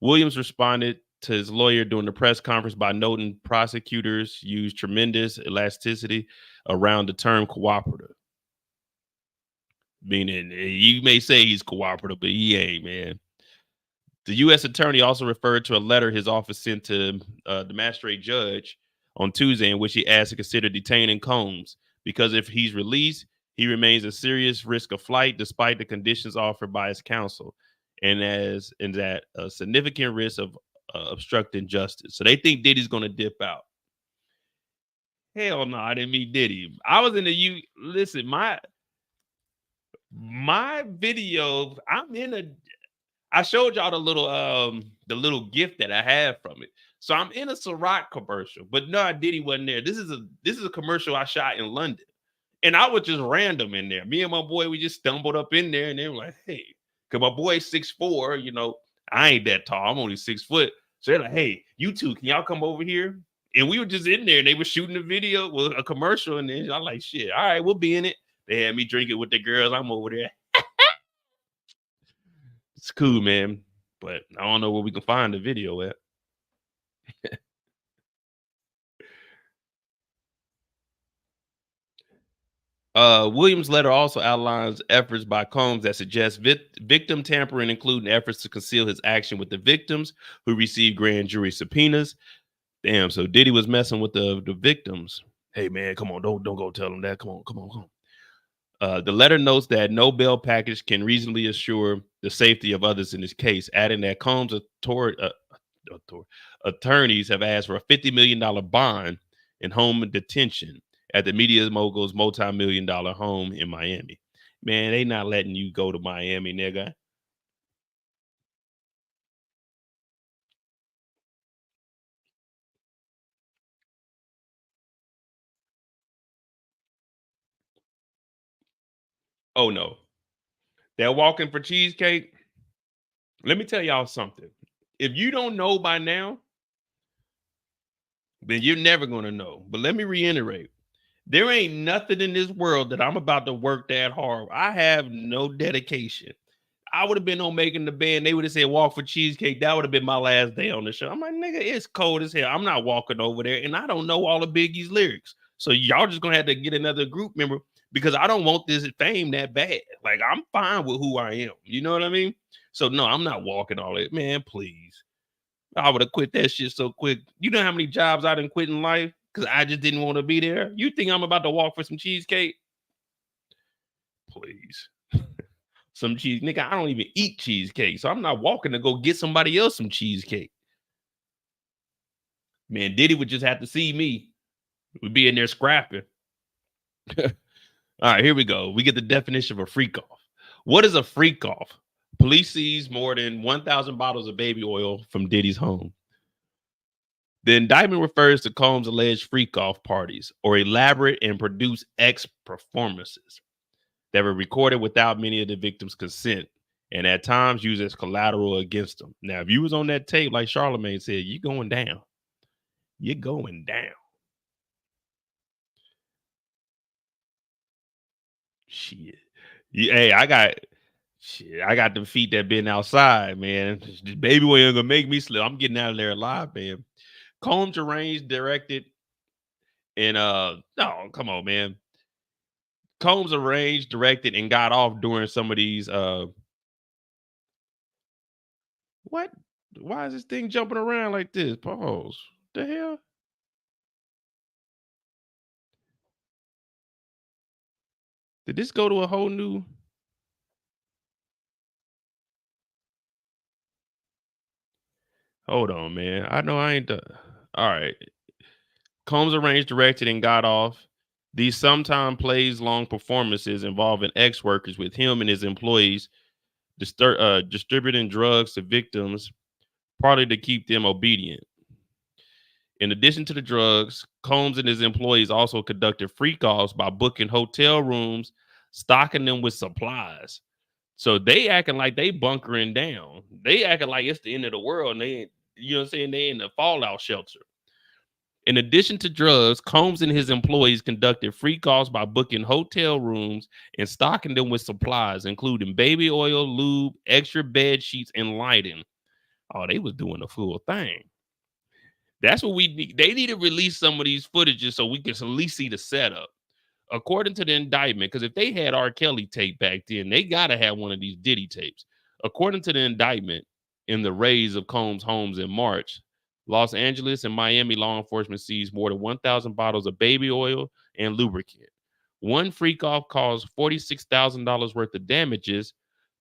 Williams responded to his lawyer during the press conference by noting prosecutors use tremendous elasticity around the term cooperative. Meaning, you may say he's cooperative, but he ain't, man. The U.S. attorney also referred to a letter his office sent to the magistrate judge on Tuesday, in which he asked to consider detaining Combs because if he's released, he remains a serious risk of flight despite the conditions offered by his counsel, and that a significant risk of obstructing justice. So they think Diddy's going to dip out. Hell no, I didn't meet Diddy. I was in the listen, my video, I showed y'all the little gift that I had from it. So I'm in a Ciroc commercial, but no, Diddy wasn't there. This is a commercial I shot in London. And I was just random in there. Me and my boy, we just stumbled up in there and they were like, hey, because my boy's 6'4", you know, I ain't that tall. I'm only 6 foot. So they're like, hey, you two, can y'all come over here? And we were just in there and they were shooting a video with a commercial. And then I'm like, shit, all right, we'll be in it. They had me drink it with the girls. I'm over there. It's cool, man. But I don't know where we can find the video at. Williams' letter also outlines efforts by Combs that suggest victim tampering, including efforts to conceal his action with the victims who received grand jury subpoenas. Damn, so Diddy was messing with the victims. Hey, man, come on, don't go tell them that. Come on. The letter notes that no bail package can reasonably assure the safety of others in this case, adding that Combs' attorneys have asked for a $50 million bond and home detention at the media mogul's multi-million-dollar home in Miami. Man, they not letting you go to Miami, nigga. Oh, no. They're walking for cheesecake. Let me tell y'all something. If you don't know by now, then you're never going to know. But let me reiterate. There ain't nothing in this world that I'm about to work that hard. I have no dedication. I would have been on Making the Band. They would have said walk for cheesecake. That would have been my last day on the show. I'm like, nigga, it's cold as hell. I'm not walking over there. And I don't know all of Biggie's lyrics. So y'all just going to have to get another group member because I don't want this fame that bad. Like, I'm fine with who I am. You know what I mean? So, no, I'm not walking all that. Man, please. I would have quit that shit so quick. You know how many jobs I done quit in life because I just didn't want to be there? You think I'm about to walk for some cheesecake? Please. Some cheese. Nigga, I don't even eat cheesecake, so I'm not walking to go get somebody else some cheesecake. Man, Diddy would just have to see me. We'd be in there scrapping. All right, here we go. We get the definition of a freak off. What is a freak off? Police seize more than 1,000 bottles of baby oil from Diddy's home. The indictment refers to Combs' alleged freak-off parties or elaborate and produced performances that were recorded without many of the victims' consent and at times used as collateral against them. Now, if you was on that tape, like Charlamagne said, you're going down. You're going down. Shit. Hey, I got the feet that been outside, man. This baby oil gonna make me slip. I'm getting out of there alive, man. Combs arranged, directed, and no, come on, man. Combs arranged, directed, and got off during some of these what? Why is this thing jumping around like this? Pause. The hell? Did this go to a whole new? Hold on, man. I know I ain't done. All right. Combs arranged, directed, and got off. These sometimes plays long performances involving ex-workers with him and his employees distributing drugs to victims, partly to keep them obedient. In addition to the drugs, Combs and his employees also conducted freak-offs by booking hotel rooms, stocking them with supplies. So they acting like they bunkering down. They acting like it's the end of the world, and they, you know what I'm saying, they in the fallout shelter. In addition to drugs, Combs and his employees conducted freak-offs by booking hotel rooms and stocking them with supplies, including baby oil, lube, extra bed sheets, and lighting. Oh, they was doing the full thing. That's what we need. They need to release some of these footages so we can at least see the setup. According to the indictment, because if they had R. Kelly tape back then, they got to have one of these Diddy tapes. According to the indictment, in the raids of Combs' homes in March, Los Angeles and Miami law enforcement seized more than 1,000 bottles of baby oil and lubricant. One freak-off caused $46,000 worth of damages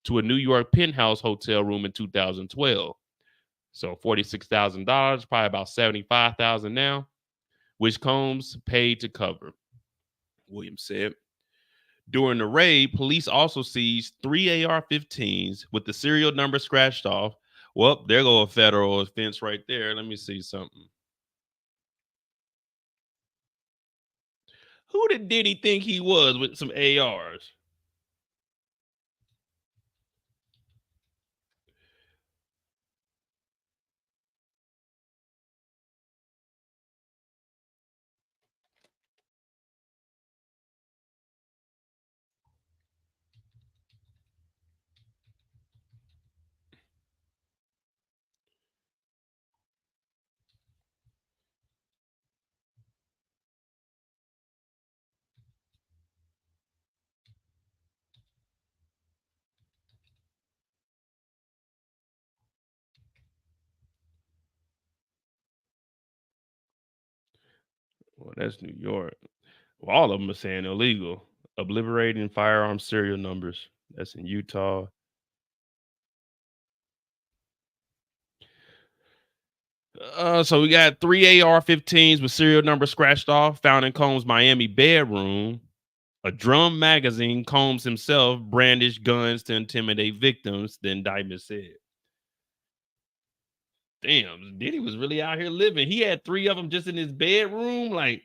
to a New York penthouse hotel room in 2012. So $46,000, probably about $75,000 now, which Combs paid to cover. Williams said. During the raid, police also seized 3 AR-15s with the serial number scratched off. Well, there go a federal offense right there. Let me see something. Who did Diddy think he was with some ARs? Well, that's New York. Well, all of them are saying illegal. Obliterating firearm serial numbers. That's in Utah. So we got 3 AR-15s with serial number scratched off, found in Combs' Miami bedroom. A drum magazine. Combs himself brandished guns to intimidate victims, the indictment said. Damn, Diddy was really out here living. He had 3 of them just in his bedroom. Like,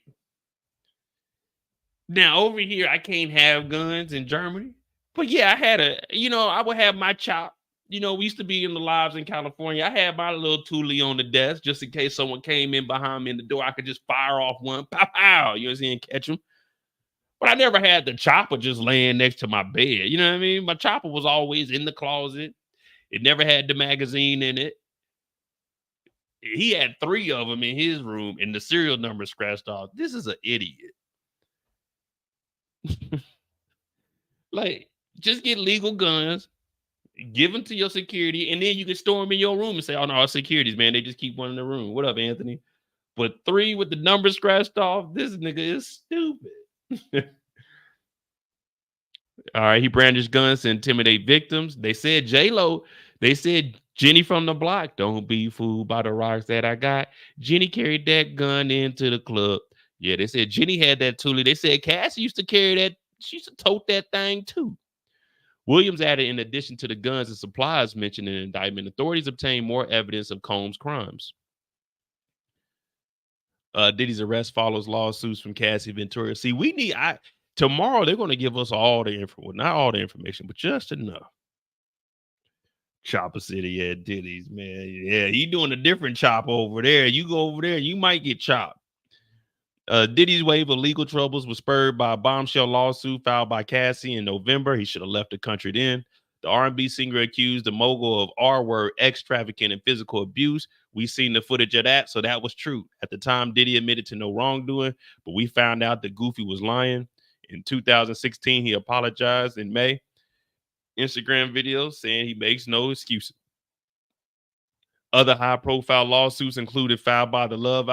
now over here, I can't have guns in Germany. But yeah, I would have my chop. We used to be in the lives in California. I had my little toolie on the desk just in case someone came in behind me in the door. I could just fire off one, pow, pow, you know what I'm saying, catch them. But I never had the chopper just laying next to my bed. You know what I mean? My chopper was always in the closet. It never had the magazine in it. He had 3 of them in his room and the serial number scratched off. This is an idiot. Like, just get legal guns. Give them to your security, and then you can store them in your room and say, "Oh no, our securities, man, they just keep one in the room." What up, Anthony? But 3 with the number scratched off, this nigga is stupid. All right, he brandished guns to intimidate victims. They said J-Lo, they said Jenny from the block, don't be fooled by the rocks that I got. Jenny carried that gun into the club. Yeah, they said Jenny had that toolie. They said Cassie used to carry that. She used to tote that thing too. Williams added, in addition to the guns and supplies mentioned in the indictment, authorities obtained more evidence of Combs' crimes. Diddy's arrest follows lawsuits from Cassie Ventura. See, tomorrow they're going to give us all the info, not all the information, but just enough. Chopper City at Diddy's, man. Yeah, he doing a different chop over there. You go over there, you might get chopped. Diddy's wave of legal troubles was spurred by a bombshell lawsuit filed by Cassie in November. He should have left the country then. The R&B singer accused the mogul of R-word, trafficking, and physical abuse. We seen the footage of that, so that was true. At the time, Diddy admitted to no wrongdoing, but we found out that Goofy was lying. In 2016, he apologized in May. Instagram videos saying he makes no excuses. Other high-profile lawsuits included filed by the Love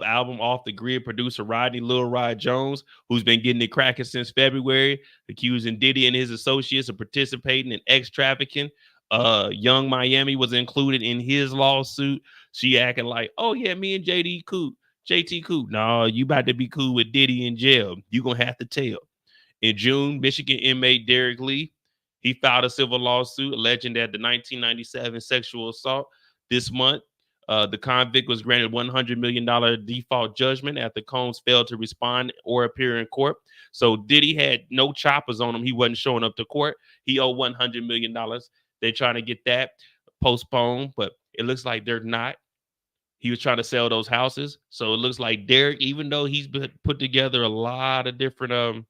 album off the grid producer Rodney Lil Rod Jones, who's been getting it cracking since February, accusing Diddy and his associates of participating in trafficking. Young Miami was included in his lawsuit. She acting like, oh yeah, me and JT cool. No, you about to be cool with Diddy in jail. You gonna have to tell. In June, Michigan inmate Derek Lee, he filed a civil lawsuit alleging that the 1997 sexual assault. This month, the convict was granted $100 million default judgment after Combs failed to respond or appear in court. So Diddy had no choppers on him. He wasn't showing up to court. He owed $100 million. They're trying to get that postponed, but it looks like they're not. He was trying to sell those houses. So it looks like Derek, even though he's put together a lot of different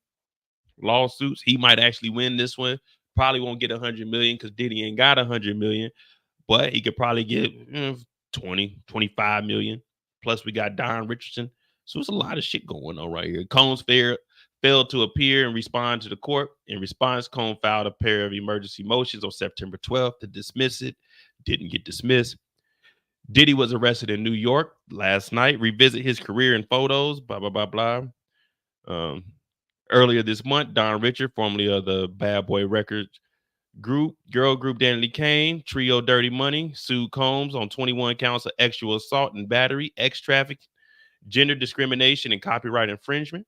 lawsuits, he might actually win this one. Probably won't get 100 million because Diddy ain't got 100 million, but he could probably get 20, 25 million. Plus we got Don Richardson. So it's a lot of shit going on right here. Combs failed to appear and respond to the court. In response, Combs filed a pair of emergency motions on September 12th to dismiss it. Didn't get dismissed. Diddy was arrested in New York last night. Revisit his career in photos, blah, blah, blah, blah. Earlier this month, Don Richard, formerly of the Bad Boy Records girl group Danny Kane, Trio Dirty Money, sued Combs on 21 counts of sexual assault and battery, trafficking, gender discrimination, and copyright infringement.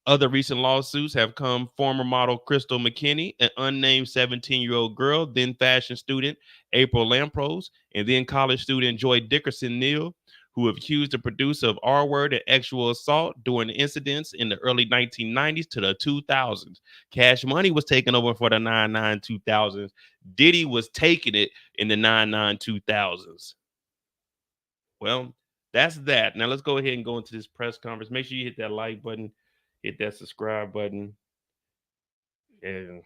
Other recent lawsuits have come former model Crystal McKinney, an unnamed 17-year-old girl, then fashion student April Lampros, and then college student Joy Dickerson Neal, who accused the producer of R-word and sexual assault during the incidents in the early 1990s to the 2000s. Cash Money was taking over for the 99 2000s. Diddy was taking it in the 99 2000s. Well, that's that. Now let's go ahead and go into this press conference. Make sure you hit that like button, hit that subscribe button. And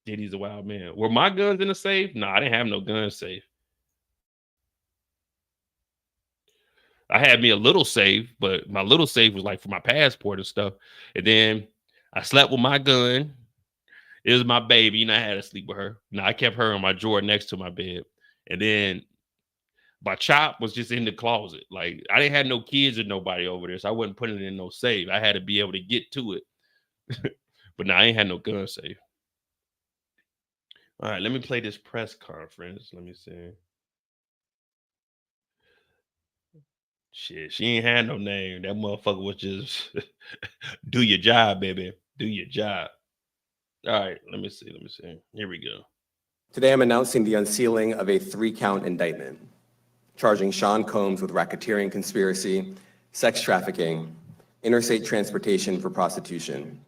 Diddy's a wild man. Were my guns in the safe? No, I didn't have no gun safe. I had me a little safe, but my little safe was like for my passport and stuff. And then I slept with my gun. It was my baby, and I had to sleep with her. No, I kept her in my drawer next to my bed. And then my chop was just in the closet. Like, I didn't have no kids or nobody over there, so I wasn't putting it in no safe. I had to be able to get to it. But no, I ain't had no gun safe. All right, let me play this press conference. Let me see. Shit, she ain't had no name. That motherfucker was just do your job, baby. Do your job. All right, let me see. Here we go. Today, I'm announcing the unsealing of a 3-count indictment, charging Sean Combs with racketeering conspiracy, sex trafficking, interstate transportation for prostitution.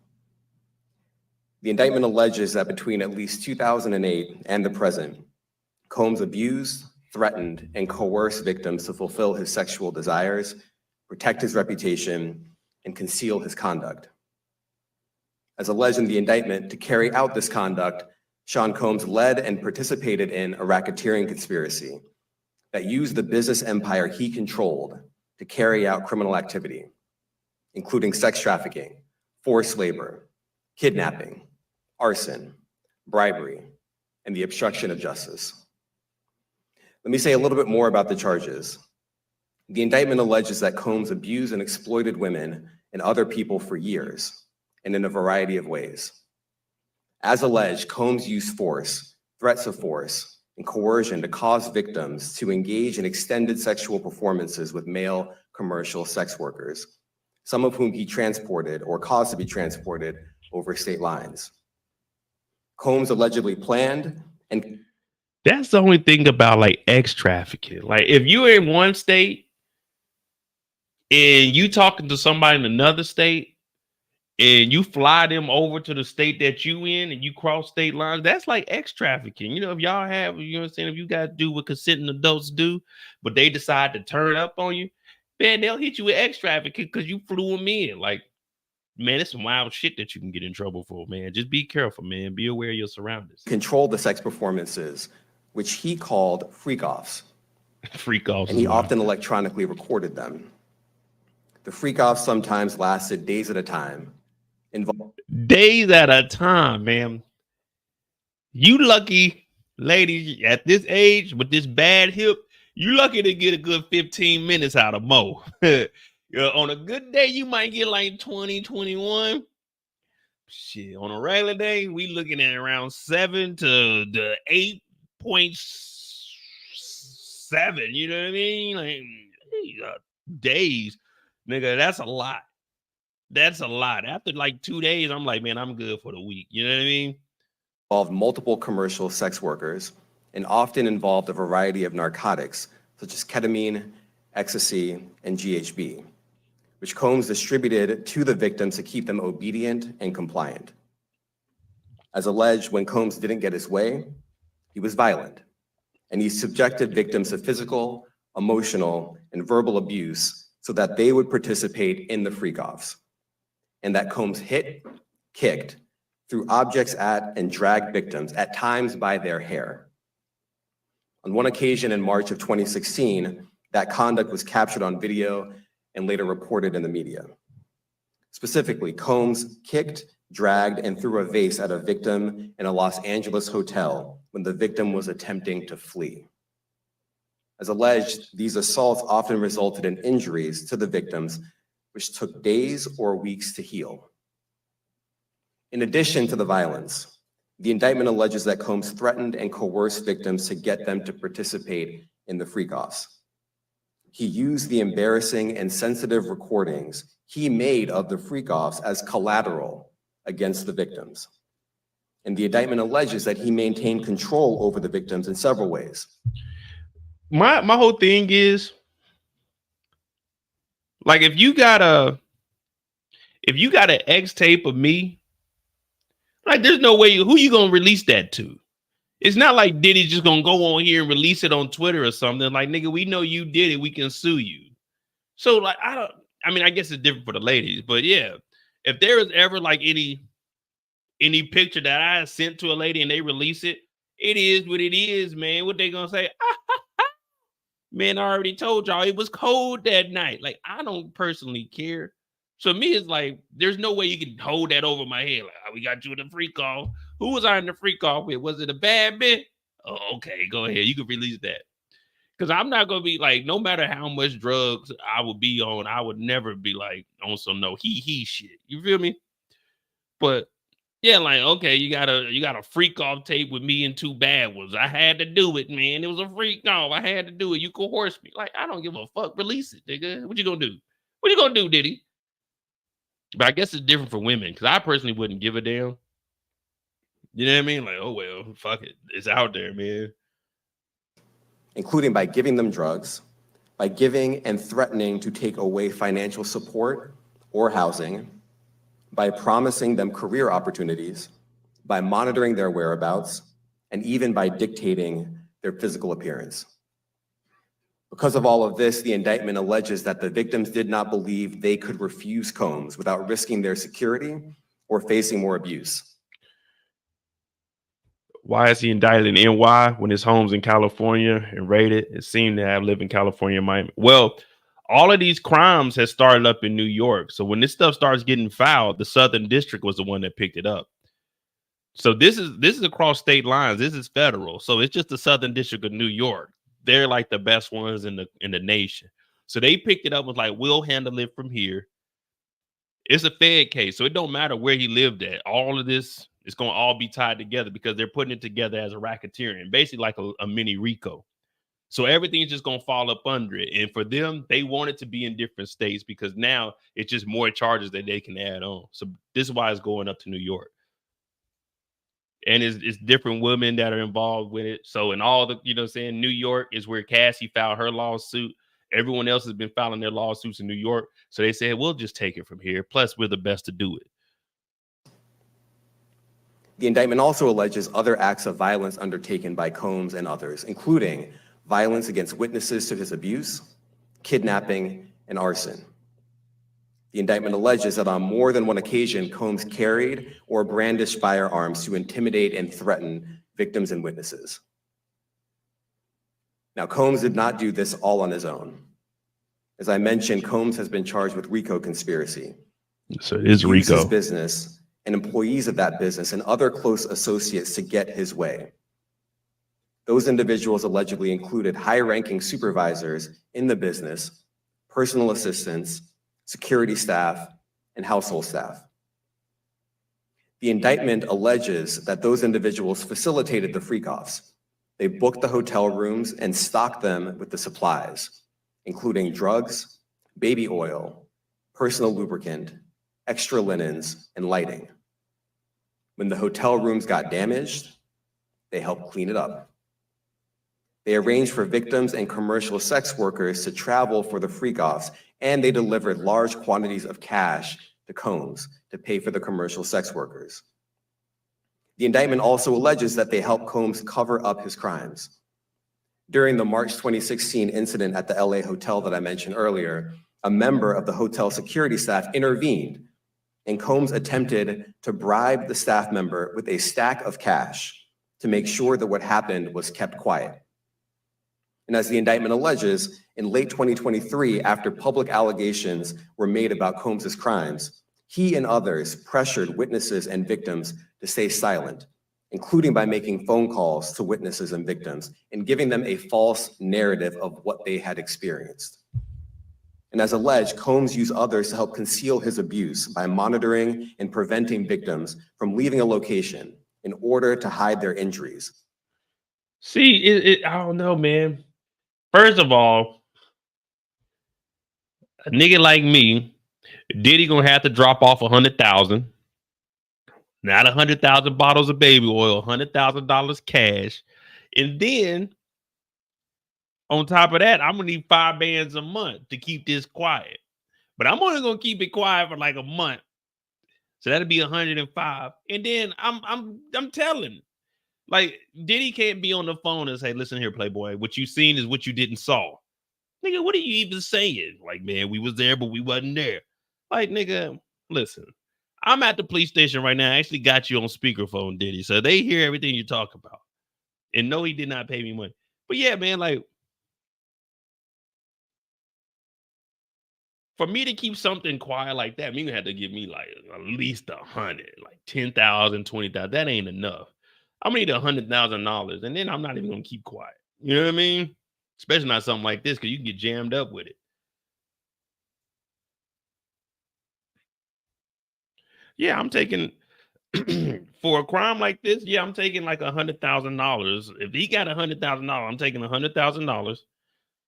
The indictment alleges that between at least 2008 and the present, Combs abused, threatened, and coerced victims to fulfill his sexual desires, protect his reputation, and conceal his conduct. As alleged in the indictment, to carry out this conduct, Sean Combs led and participated in a racketeering conspiracy that used the business empire he controlled to carry out criminal activity, including sex trafficking, forced labor, kidnapping, arson, bribery, and the obstruction of justice. Let me say a little bit more about the charges. The indictment alleges that Combs abused and exploited women and other people for years, and in a variety of ways. As alleged, Combs used force, threats of force, and coercion to cause victims to engage in extended sexual performances with male commercial sex workers, some of whom he transported or caused to be transported over state lines. Combs allegedly planned and That's the only thing about like ex trafficking. Like if you're in one state and you talking to somebody in another state and you fly them over to the state that you in and you cross state lines, that's like ex trafficking. You know, if y'all have, you know what I'm saying, if you guys do what consenting adults do, but they decide to turn up on you, man, they'll hit you with ex trafficking because you flew them in. Like, man, it's some wild shit that you can get in trouble for, man. Just be careful, man. Be aware of your surroundings. controlled the sex performances, which he called freak-offs. Freak-offs. And he often electronically recorded them. The freak-offs sometimes lasted days at a time. Days at a time, man. You lucky, ladies, at this age with this bad hip, you lucky to get a good 15 minutes out of Mo. On a good day, you might get like 20, 21. Shit, on a regular day, we looking at around 7 to the 8.7. You know what I mean? Like days, nigga. That's a lot. That's a lot. After like 2 days, I'm like, man, I'm good for the week. You know what I mean? Involved multiple commercial sex workers and often involved a variety of narcotics, such as ketamine, ecstasy, and GHB, which Combs distributed to the victims to keep them obedient and compliant. As alleged, when Combs didn't get his way, he was violent, and he subjected victims to physical, emotional, and verbal abuse so that they would participate in the freak-offs, and that Combs hit, kicked, threw objects at, and dragged victims, at times by their hair. On one occasion in March of 2016, that conduct was captured on video and later reported in the media. Specifically, Combs kicked, dragged, and threw a vase at a victim in a Los Angeles hotel when the victim was attempting to flee. As alleged, these assaults often resulted in injuries to the victims, which took days or weeks to heal. In addition to the violence, the indictment alleges that Combs threatened and coerced victims to get them to participate in the freak-offs. He used the embarrassing and sensitive recordings he made of the freak-offs as collateral against the victims. And the indictment alleges that he maintained control over the victims in several ways. My whole thing is, like, if you got an X tape of me, like, there's no way who you gonna release that to. It's not like Diddy just gonna go on here and release it on Twitter or something. Like, nigga, we know you did it. We can sue you. So, like, I guess it's different for the ladies, but yeah, if there is ever like any picture that I sent to a lady and they release it, it is what it is, man. What they gonna say? Man, I already told y'all it was cold that night. Like, I don't personally care. So me, it's like, there's no way you can hold that over my head. Like, we got you in the freak off. Who was I in the freak off with? Was it a bad bit? Oh, okay, go ahead. You can release that. Because I'm not going to be like, no matter how much drugs I would be on, I would never be like on some no he shit. You feel me? But yeah, like, okay, you got a freak off tape with me and two bad ones. I had to do it, man. It was a freak off. I had to do it. You coerced me. Like, I don't give a fuck. Release it, nigga. What you gonna do? What you gonna do, Diddy? But I guess it's different for women, because I personally wouldn't give a damn. You know what I mean? Like, oh, well, fuck it. It's out there, man. Including by giving them drugs, by giving and threatening to take away financial support or housing, by promising them career opportunities, by monitoring their whereabouts, and even by dictating their physical appearance. Because of all of this, the indictment alleges that the victims did not believe they could refuse Combs without risking their security or facing more abuse. Why is he indicted in NY when his home's in California and raided? It seemed to have lived in California and Miami. Well, all of these crimes has started up in New York. So when this stuff starts getting filed, the Southern District was the one that picked it up. So this is across state lines. This is federal. So it's just the Southern District of New York. They're like the best ones in the nation. So they picked it up and was like, we'll handle it from here. It's a Fed case, so it don't matter where he lived at. All of this is going to all be tied together because they're putting it together as a racketeering, basically like a mini RICO. So everything's just going to fall up under it. And for them, they want it to be in different states because now it's just more charges that they can add on. So this is why it's going up to New York. And it's different women that are involved with it. So in all the, you know what I'm saying, New York is where Cassie filed her lawsuit. Everyone else has been filing their lawsuits in New York. So they said, we'll just take it from here. Plus, we're the best to do it. The indictment also alleges other acts of violence undertaken by Combs and others, including violence against witnesses to his abuse, kidnapping, and arson. The indictment alleges that on more than one occasion, Combs carried or brandished firearms to intimidate and threaten victims and witnesses. Now, Combs did not do this all on his own. As I mentioned, Combs has been charged with RICO conspiracy. So it is He used RICO. his business and employees of that business and other close associates to get his way. Those individuals allegedly included high-ranking supervisors in the business, personal assistants, security staff, and household staff. The indictment alleges that those individuals facilitated the freak-offs. They booked the hotel rooms and stocked them with the supplies, including drugs, baby oil, personal lubricant, extra linens, and lighting. When the hotel rooms got damaged, they helped clean it up. They arranged for victims and commercial sex workers to travel for the freak-offs, and they delivered large quantities of cash to Combs to pay for the commercial sex workers. The indictment also alleges that they helped Combs cover up his crimes. During the March 2016 incident at the LA hotel that I mentioned earlier, a member of the hotel security staff intervened, and Combs attempted to bribe the staff member with a stack of cash to make sure that what happened was kept quiet. And as the indictment alleges, in late 2023, after public allegations were made about Combs's crimes, he and others pressured witnesses and victims to stay silent, including by making phone calls to witnesses and victims and giving them a false narrative of what they had experienced. And as alleged, Combs used others to help conceal his abuse by monitoring and preventing victims from leaving a location in order to hide their injuries. See, I don't know, man. First of all, a nigga like me, Diddy gonna have to drop off 100,000, not 100,000 bottles of baby oil, $100,000 cash, and then on top of that, I'm gonna need 5 bands a month to keep this quiet. But I'm only gonna keep it quiet for like a month, so that'll be 105. And then I'm telling, like, Diddy can't be on the phone and say, "Listen here, Playboy, what you seen is what you didn't saw." Nigga, what are you even saying? Like, man, we was there, but we wasn't there. Like, nigga, listen, I'm at the police station right now. I actually got you on speakerphone, Diddy, so they hear everything you talk about. And no, he did not pay me money. But yeah, man, like, for me to keep something quiet like that, you had to give me like at least 100, like 10,000, 20,000. That ain't enough. I'm gonna need $100,000, and then I'm not even gonna keep quiet. You know what I mean? Especially not something like this, because you can get jammed up with it. Yeah, I'm taking for a crime like this. Yeah, I'm taking like $100,000. If he got $100,000, I'm taking $100,000,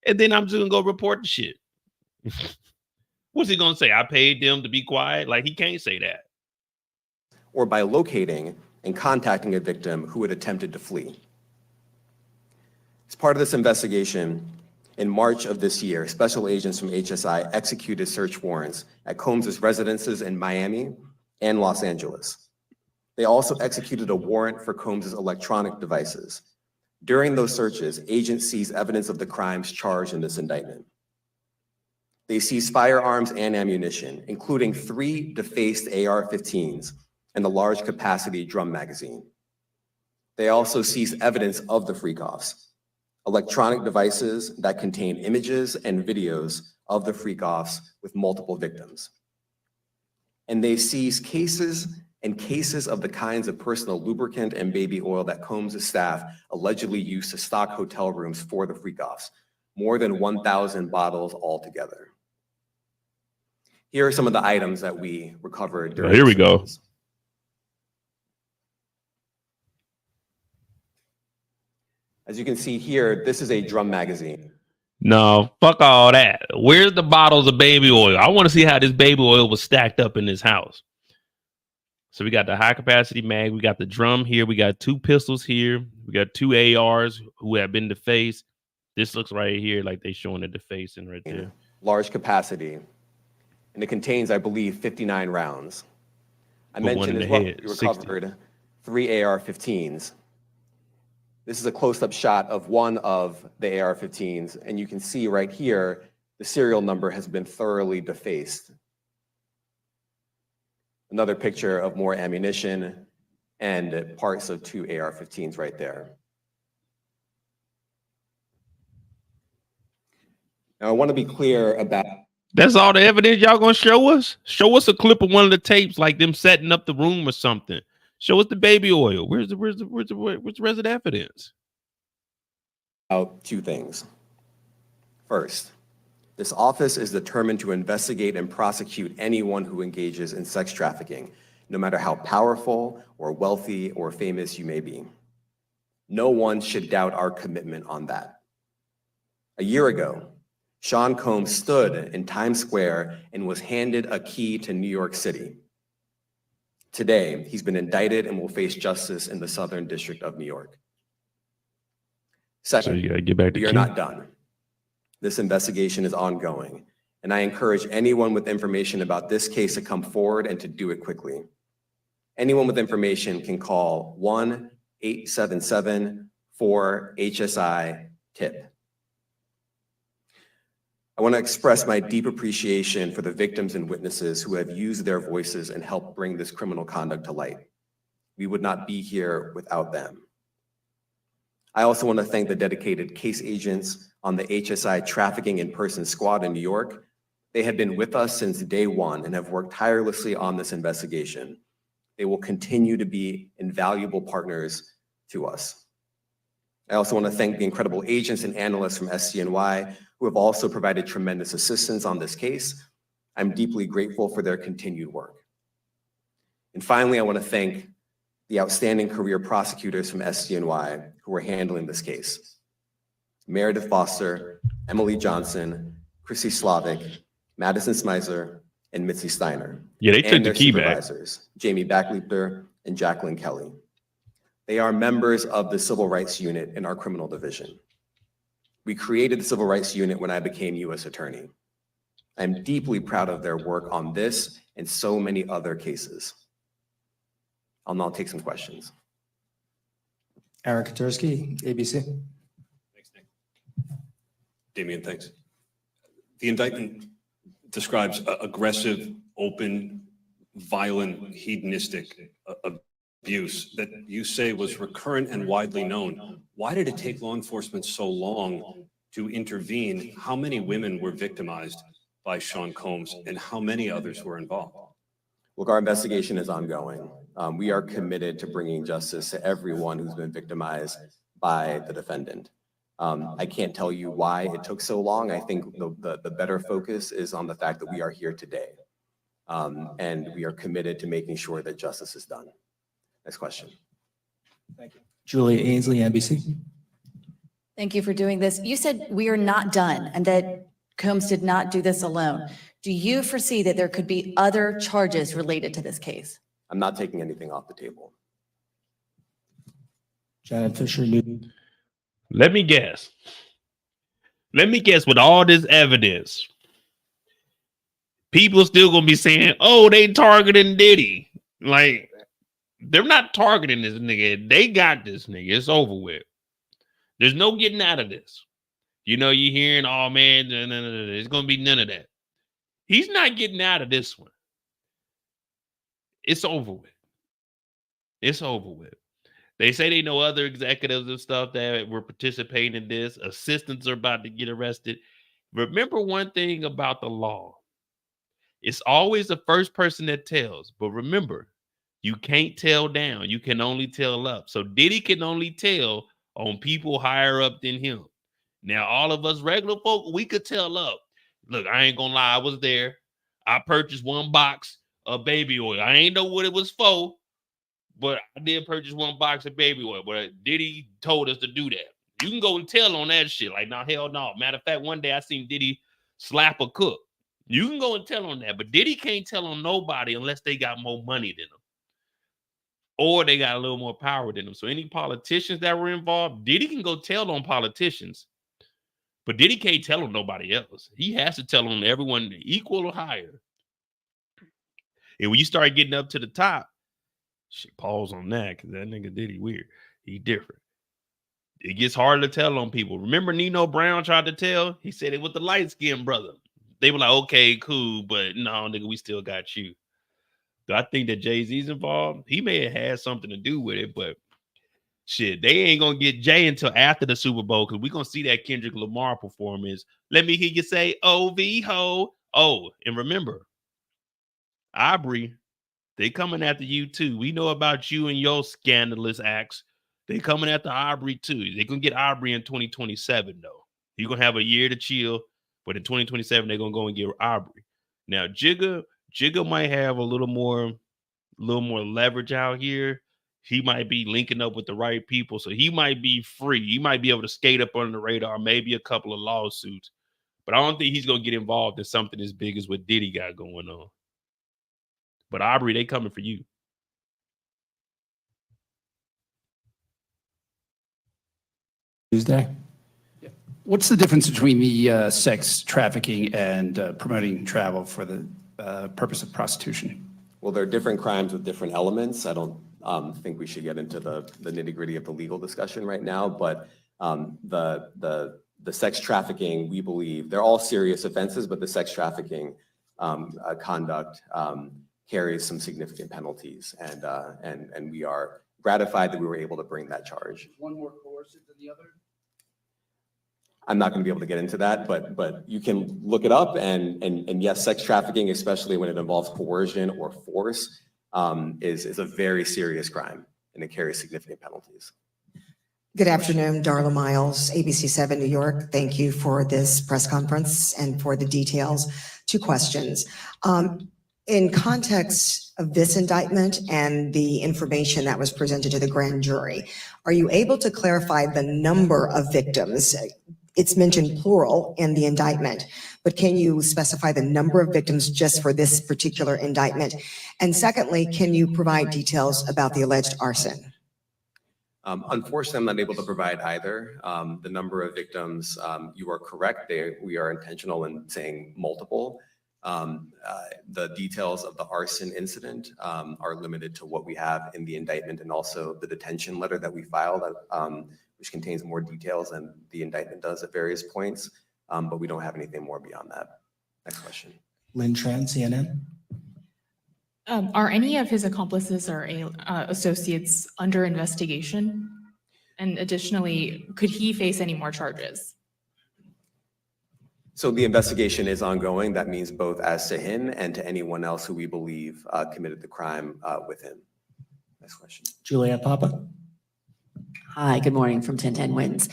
and then I'm just gonna go report the shit. What's he gonna say? I paid them to be quiet? Like, he can't say that. Or by locating and contacting a victim who had attempted to flee. As part of this investigation, in March of this year, special agents from HSI executed search warrants at Combs' residences in Miami and Los Angeles. They also executed a warrant for Combs' electronic devices. During those searches, agents seized evidence of the crimes charged in this indictment. They seized firearms and ammunition, including 3 defaced AR-15s and a large capacity drum magazine. They also seized evidence of the freak-offs, electronic devices that contain images and videos of the freak-offs with multiple victims. And they seized cases and cases of the kinds of personal lubricant and baby oil that Combs' staff allegedly used to stock hotel rooms for the freak-offs, more than 1,000 bottles altogether. Here are some of the items that we recovered during Here the we go. searches. As you can see here, this is a drum magazine. No, fuck all that. Where's the bottles of baby oil? I want to see how this baby oil was stacked up in this house. So we got the high capacity mag. We got the drum here. We got 2 pistols here. We got 2 ARs who have been defaced. This looks right here like they showing the defacing right there. Large capacity. And it contains, I believe, 59 rounds. I mentioned as well, we recovered 3 AR-15s. This is a close-up shot of one of the AR-15s, and you can see right here, the serial number has been thoroughly defaced. Another picture of more ammunition and parts of 2 AR-15s right there. Now, I want to be clear about... That's all the evidence y'all gonna show us? Show us a clip of one of the tapes, like them setting up the room or something. Show us the baby oil. Where's the rest of the evidence? 2 things. First, this office is determined to investigate and prosecute anyone who engages in sex trafficking, no matter how powerful or wealthy or famous you may be. No one should doubt our commitment on that. A year ago, Sean Combs stood in Times Square and was handed a key to New York City. Today, he's been indicted and will face justice in the Southern District of New York. Second, So you gotta get back to we are King. not done. This investigation is ongoing, and I encourage anyone with information about this case to come forward and to do it quickly. Anyone with information can call 1-877-4-HSI-TIP. I want to express my deep appreciation for the victims and witnesses who have used their voices and helped bring this criminal conduct to light. We would not be here without them. I also want to thank the dedicated case agents on the HSI Trafficking in Person Squad in New York. They have been with us since day one and have worked tirelessly on this investigation. They will continue to be invaluable partners to us. I also want to thank the incredible agents and analysts from SCNY who have also provided tremendous assistance on this case. I'm deeply grateful for their continued work. And finally, I want to thank the outstanding career prosecutors from SCNY who are handling this case. Meredith Foster, Emily Johnson, Chrissy Slavic, Madison Smizer, and Mitzi Steiner. Yeah, they took and the their key back. supervisors, Jamie Backleiter and Jacqueline Kelly. They are members of the Civil Rights Unit in our criminal division. We created the Civil Rights Unit when I became U.S. Attorney. I'm deeply proud of their work on this and so many other cases. I'll now take some questions. Aaron Katursky, ABC. Thanks, Nick. Damian, thanks. The indictment describes aggressive, open, violent, hedonistic abuse that you say was recurrent and widely known. Why did it take law enforcement so long to intervene? How many women were victimized by Sean Combs and how many others were involved? Look, our investigation is ongoing. We are committed to bringing justice to everyone who's been victimized by the defendant. I can't tell you why it took so long. I think the better focus is on the fact that we are here today. And we are committed to making sure that justice is done. Next question. Thank you. Julia Ainsley, NBC. Thank you for doing this. You said we are not done and that Combs did not do this alone. Do you foresee that there could be other charges related to this case? I'm not taking anything off the table. Janet Fisher, Newton. Let me guess. Let me guess with all this evidence, people still gonna be saying, oh, they targeting Diddy. Like, they're not targeting this nigga. They got this nigga. It's over with. There's no getting out of this. You know, you're hearing, oh man, there's gonna be none of that. He's not getting out of this one. It's over with. It's over with. They say they know other executives and stuff that were participating in this. Assistants are about to get arrested. Remember one thing about the law. It's always the first person that tells. But remember, You can't tell down. You can only tell up. So Diddy can only tell on people higher up than him. Now, all of us regular folk, we could tell up. Look, I ain't gonna lie, I was there. I purchased 1 box of baby oil. I ain't know what it was for, but I did purchase 1 box of baby oil. But Diddy told us to do that. You can go and tell on that shit. Like, nah, hell no. Matter of fact, one day I seen Diddy slap a cook. You can go and tell on that, but Diddy can't tell on nobody unless they got more money than him, or they got a little more power than them. So any politicians that were involved, Diddy can go tell on politicians, but Diddy can't tell on nobody else. He has to tell on everyone equal or higher. And when you start getting up to the top, shit, pause on that, because that nigga Diddy weird. He different. It gets harder to tell on people. Remember Nino Brown tried to tell? He said it was the light-skinned brother. They were like, okay, cool, but no, nigga, we still got you. Do I think that Jay-Z's involved? He may have had something to do with it, but shit, they ain't gonna get Jay until after the Super Bowl, because we're gonna see that Kendrick Lamar performance. Let me hear you say, "O.V. ho." Oh, and remember, Aubrey, they coming after you too. We know about you and your scandalous acts. They coming after Aubrey too. They gonna get Aubrey in 2027 though. You're gonna have a year to chill, but in 2027 they're gonna go and get Aubrey. Now Jigga might have a little more leverage out here. He might be linking up with the right people, so he might be free. He might be able to skate up under the radar, maybe a couple of lawsuits, but I don't think he's gonna get involved in something as big as what Diddy got going on. But Aubrey, they coming for you. Tuesday. What's the difference between the sex trafficking and promoting travel for the purpose of prostitution? Well, there are different crimes with different elements. I don't think we should get into the nitty-gritty of the legal discussion right now, but the sex trafficking, we believe, they're all serious offenses, but the sex trafficking conduct carries some significant penalties, and we are gratified that we were able to bring that charge. One more coercive than the other? I'm not going to be able to get into that, but you can look it up, and yes, sex trafficking, especially when it involves coercion or force, is a very serious crime, and it carries significant penalties. Good afternoon, Darla Miles, ABC 7 New York. Thank you for this press conference and for the details. 2 questions. In context of this indictment and the information that was presented to the grand jury, are you able to clarify the number of victims? It's mentioned plural in the indictment, but can you specify the number of victims just for this particular indictment? And secondly, can you provide details about the alleged arson? Unfortunately, I'm not able to provide either. The number of victims, you are correct. We are intentional in saying multiple. The details of the arson incident are limited to what we have in the indictment, and also the detention letter that we filed, which contains more details than the indictment does at various points, but we don't have anything more beyond that. Next question. Lynn Tran, CNN. Are any of his accomplices or associates under investigation? And additionally, could he face any more charges? So the investigation is ongoing. That means both as to him and to anyone else who we believe committed the crime with him. Next question. Juliet Papa. Hi, good morning from 1010 Wins.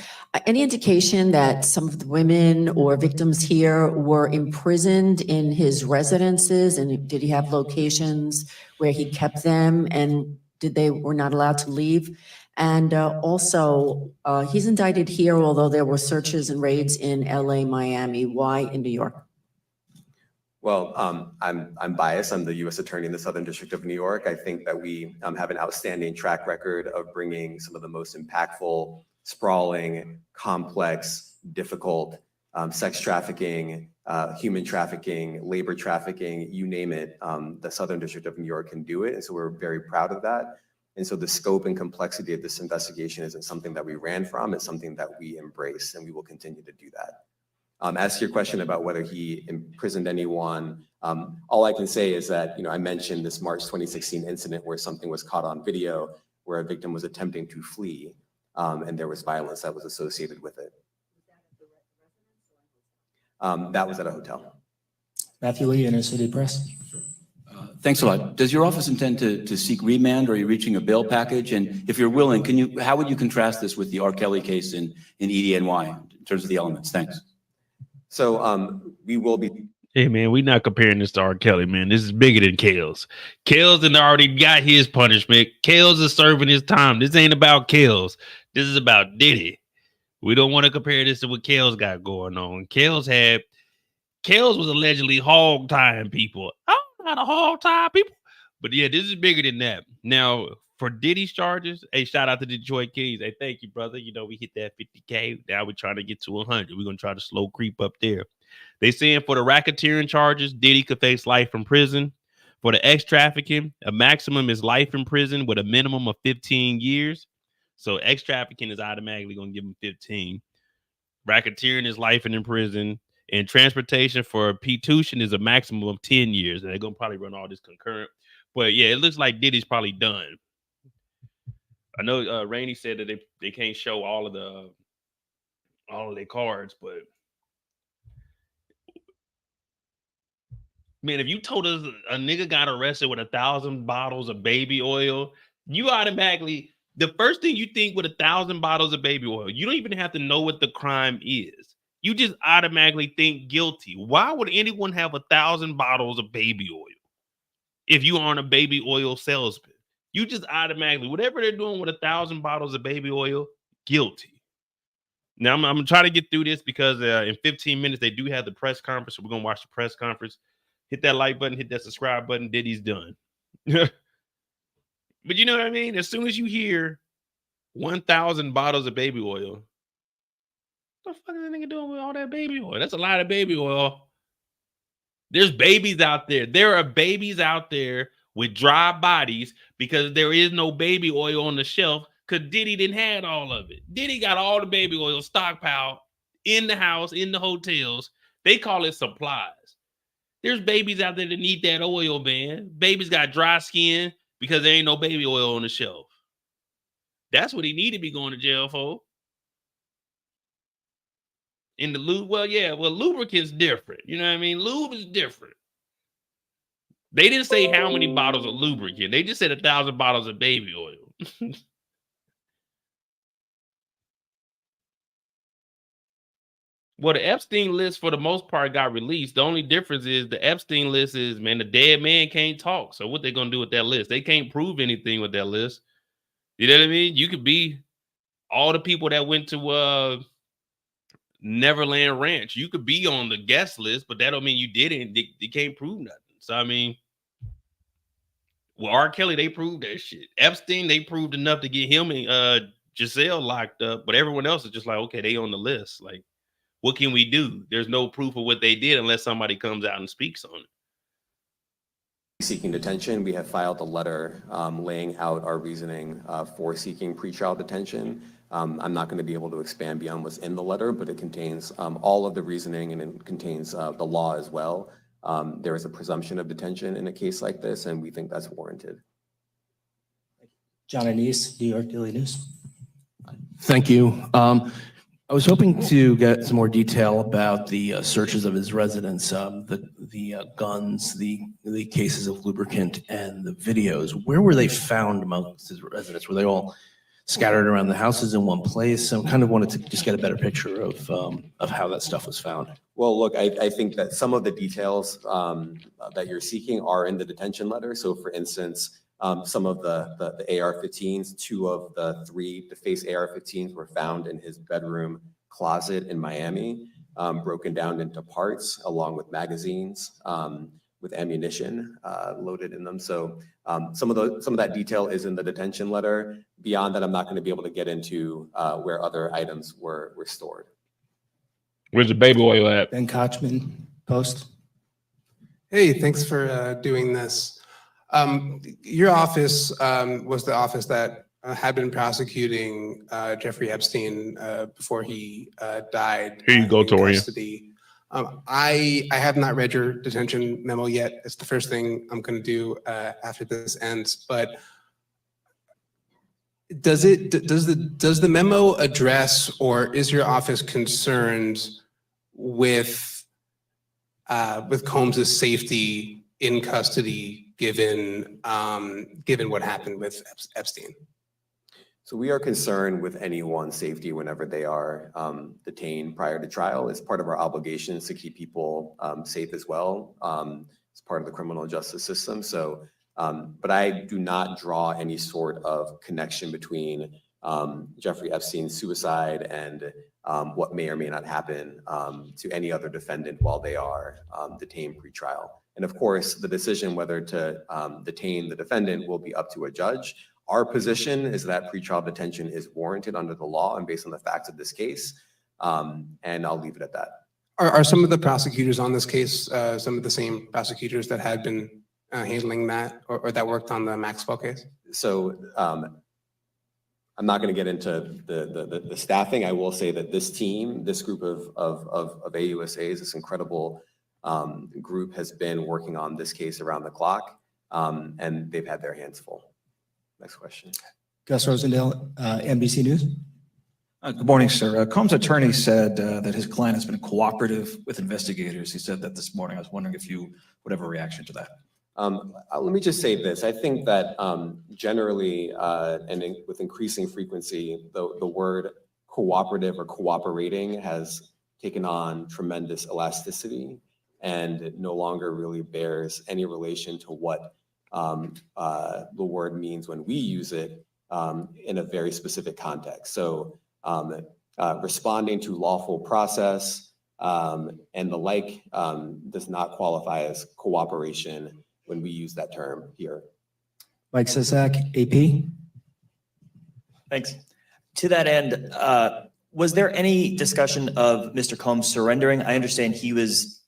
Any indication that some of the women or victims here were imprisoned in his residences, and did he have locations where he kept them, and they were not allowed to leave? And also, he's indicted here, although there were searches and raids in LA, Miami. Why in New York? Well, I'm biased. I'm the U.S. Attorney in the Southern District of New York. I think that we have an outstanding track record of bringing some of the most impactful, sprawling, complex, difficult sex trafficking, human trafficking, labor trafficking, you name it. The Southern District of New York can do it, and so we're very proud of that. And so the scope and complexity of this investigation isn't something that we ran from. It's something that we embrace, and we will continue to do that. As to your question about whether he imprisoned anyone, all I can say is that, I mentioned this March 2016 incident where something was caught on video where a victim was attempting to flee, and there was violence that was associated with it. That was at a hotel. Matthew Lee, Inner City Press. Thanks a lot. Does your office intend to seek remand, or are you reaching a bail package? And if you're willing, how would you contrast this with the R. Kelly case in EDNY in terms of the elements? Thanks. So we will be. Hey man, we not comparing this to R. Kelly, man. This is bigger than Kels. Kels and already got his punishment. Kels is serving his time. This ain't about Kels. This is about Diddy. We don't want to compare this to what Kels got going on. Kels was allegedly hog tying people. I don't know how to hog tie people. But yeah, this is bigger than that. Now, for Diddy's charges, hey, shout out to Detroit Kings. Hey, thank you, brother. You know, we hit that 50K. Now we're trying to get to 100. We're going to try to slow creep up there. They saying for the racketeering charges, Diddy could face life in prison. For the trafficking, a maximum is life in prison with a minimum of 15 years. So trafficking is automatically going to give him 15. Racketeering is life in prison. And transportation for P-Tuition is a maximum of 10 years. And they're going to probably run all this concurrent. But yeah, it looks like Diddy's probably done. I know Rainey said that they can't show all of their cards, but man, if you told us a nigga got arrested with 1,000 bottles of baby oil, you automatically, the first thing you think with 1,000 bottles of baby oil, you don't even have to know what the crime is. You just automatically think guilty. Why would anyone have 1,000 bottles of baby oil if you aren't a baby oil salesman? You just automatically, whatever they're doing with 1,000 bottles of baby oil, guilty. Now, I'm going to try to get through this because in 15 minutes, they do have the press conference. So we're going to watch the press conference. Hit that like button, hit that subscribe button. Diddy's done. But you know what I mean? As soon as you hear 1,000 bottles of baby oil, what the fuck is that nigga doing with all that baby oil? That's a lot of baby oil. There's babies out there. There are babies out there with dry bodies because there is no baby oil on the shelf because Diddy didn't have all of it. Diddy got all the baby oil stockpiled in the house, in the hotels. They call it supplies. There's babies out there that need that oil, man. Babies got dry skin because there ain't no baby oil on the shelf. That's what he need to be going to jail for. In the lube, lubricant's different. You know what I mean? Lube is different. They didn't say how many bottles of lubricant. They just said 1,000 bottles of baby oil. Well, the Epstein list, for the most part, got released. The only difference is the Epstein list is, man, the dead man can't talk. So what they going to do with that list? They can't prove anything with that list. You know what I mean? You could be all the people that went to Neverland Ranch. You could be on the guest list, but that don't mean you didn't. They can't prove nothing. So, I mean, well, R. Kelly, they proved that shit. Epstein, they proved enough to get him and Giselle locked up. But everyone else is just like, okay, they on the list. Like, what can we do? There's no proof of what they did unless somebody comes out and speaks on it. Seeking detention, we have filed a letter laying out our reasoning for seeking pretrial detention. I'm not going to be able to expand beyond what's in the letter, but it contains all of the reasoning and it contains the law as well. There is a presumption of detention in a case like this, and we think that's warranted. John Anise, New York Daily News. Thank you. I was hoping to get some more detail about the searches of his residence, the guns, the cases of lubricant, and the videos. Where were they found amongst his residence? Were they all scattered around the houses in one place? I kind of wanted to just get a better picture of how that stuff was found. Well, look, I think that some of the details that you're seeking are in the detention letter. So, for instance, some of the AR-15s, 2 of the 3 defaced AR-15s were found in his bedroom closet in Miami, broken down into parts along with magazines with ammunition loaded in them. So some of that detail is in the detention letter. Beyond that, I'm not going to be able to get into where other items were stored. Where's the baby oil at? Ben Kochman, Post. Hey, thanks for doing this. Your office was the office that had been prosecuting Jeffrey Epstein before he died. Here you go, Torian. Custody. I have not read your detention memo yet. It's the first thing I'm going to do after this ends. But does the memo address, or is your office concerned with Combs's safety in custody given what happened with Epstein? So we are concerned with anyone's safety whenever they are detained prior to trial. It's part of our obligations to keep people safe as well. It's part of the criminal justice system. So, but I do not draw any sort of connection between Jeffrey Epstein's suicide and what may or may not happen to any other defendant while they are detained pre-trial. And of course, the decision whether to detain the defendant will be up to a judge. Our position is that pretrial detention is warranted under the law and based on the facts of this case. And I'll leave it at that. Are some of the prosecutors on this case some of the same prosecutors that had been handling that or that worked on the Maxwell case? So I'm not going to get into the staffing. I will say that this team, this group of AUSAs, this incredible group has been working on this case around the clock, and they've had their hands full. Next question. Gus Rosendale, NBC News. Good morning, sir. Combs' attorney said that his client has been cooperative with investigators. He said that this morning. I was wondering if you would have a reaction to that. Let me just say this. I think that generally with increasing frequency, the word cooperative or cooperating has taken on tremendous elasticity and it no longer really bears any relation to what the word means when we use it in a very specific context. So responding to lawful process and the like does not qualify as cooperation when we use that term here. Mike Sisak, AP. Thanks. To that end, was there any discussion of Mr. Combs surrendering? I understand he was.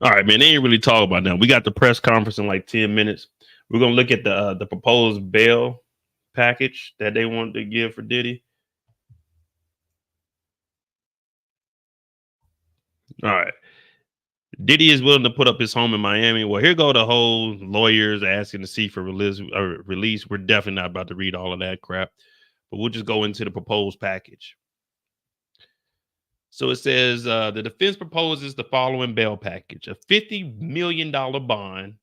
All right, man, they ain't really talk about that. We got the press conference in like 10 minutes. We're going to look at the proposed bail package that they want to give for Diddy. All right. Diddy is willing to put up his home in Miami. Well, here go the whole lawyers asking to see for release. We're definitely not about to read all of that crap, but we'll just go into the proposed package. So it says the defense proposes the following bail package: a $50 million bond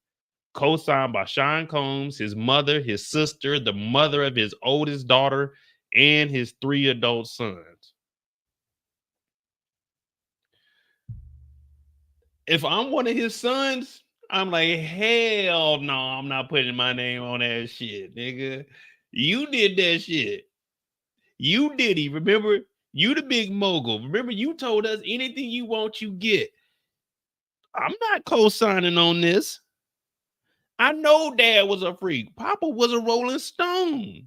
co-signed by Sean Combs, his mother, his sister, the mother of his oldest daughter, and his 3 adult sons. If I'm one of his sons, I'm like, hell no, I'm not putting my name on that shit, nigga. You did that shit. You Diddy, remember? You the big mogul. Remember, you told us anything you want, you get. I'm not co-signing on this. I know Dad was a freak. Papa was a Rolling Stone.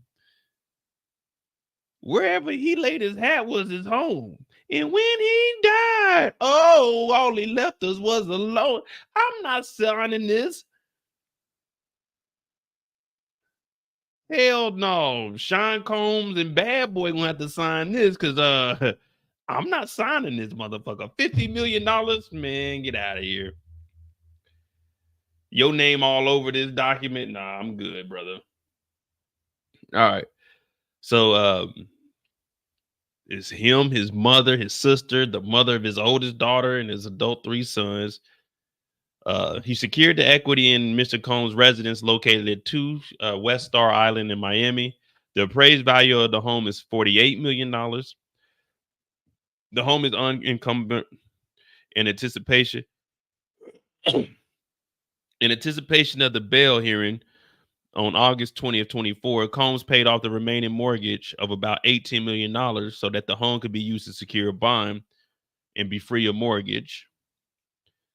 Wherever he laid his hat was his home. And when he died, all he left us was alone. I'm not signing this. Hell no. Sean Combs and Bad Boy gonna have to sign this because I'm not signing this motherfucker. $50 million, man, get out of here. Your name all over this document? Nah, I'm good, brother. All right. So it's him, his mother, his sister, the mother of his oldest daughter, and his adult 3 sons. He secured the equity in Mr. Combs' residence located at 2 West Star Island in Miami. The appraised value of the home is $48 million. The home is unencumbered in anticipation. In anticipation of the bail hearing on August 20th, 24, Combs paid off the remaining mortgage of about $18 million so that the home could be used to secure a bond and be free of mortgage.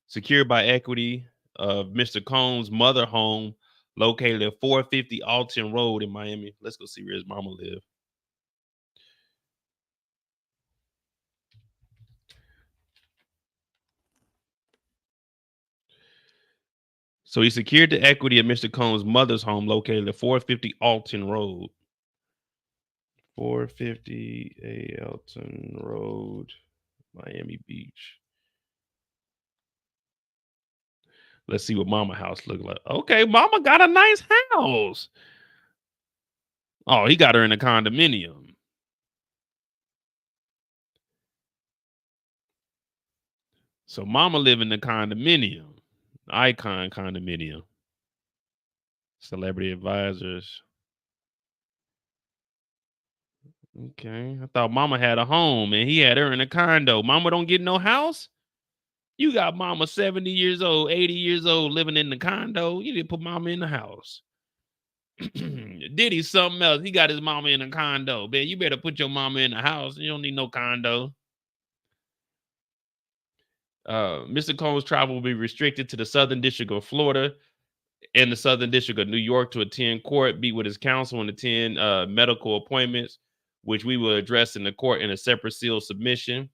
Secured by equity of Mr. Combs' mother home located at 450 Alton Road in Miami. Let's go see where his mama live. So he secured the equity of Mr. Combs' mother's home located at 450 Alton Road. 450 Alton Road, Miami Beach. Let's see what mama house look like. Okay, mama got a nice house. Oh, he got her in a condominium. So mama live in the condominium. Icon condominium. Celebrity advisors. Okay. I thought mama had a home and he had her in a condo. Mama don't get no house? You got mama 70 years old, 80 years old living in the condo. You didn't put mama in the house. Diddy something else. He got his mama in a condo. Man, you better put your mama in the house. You don't need no condo. Mr. Combs' travel will be restricted to the Southern District of Florida and the Southern District of New York to attend court, meet with his counsel, and attend medical appointments, which we will address in the court in a separate sealed submission,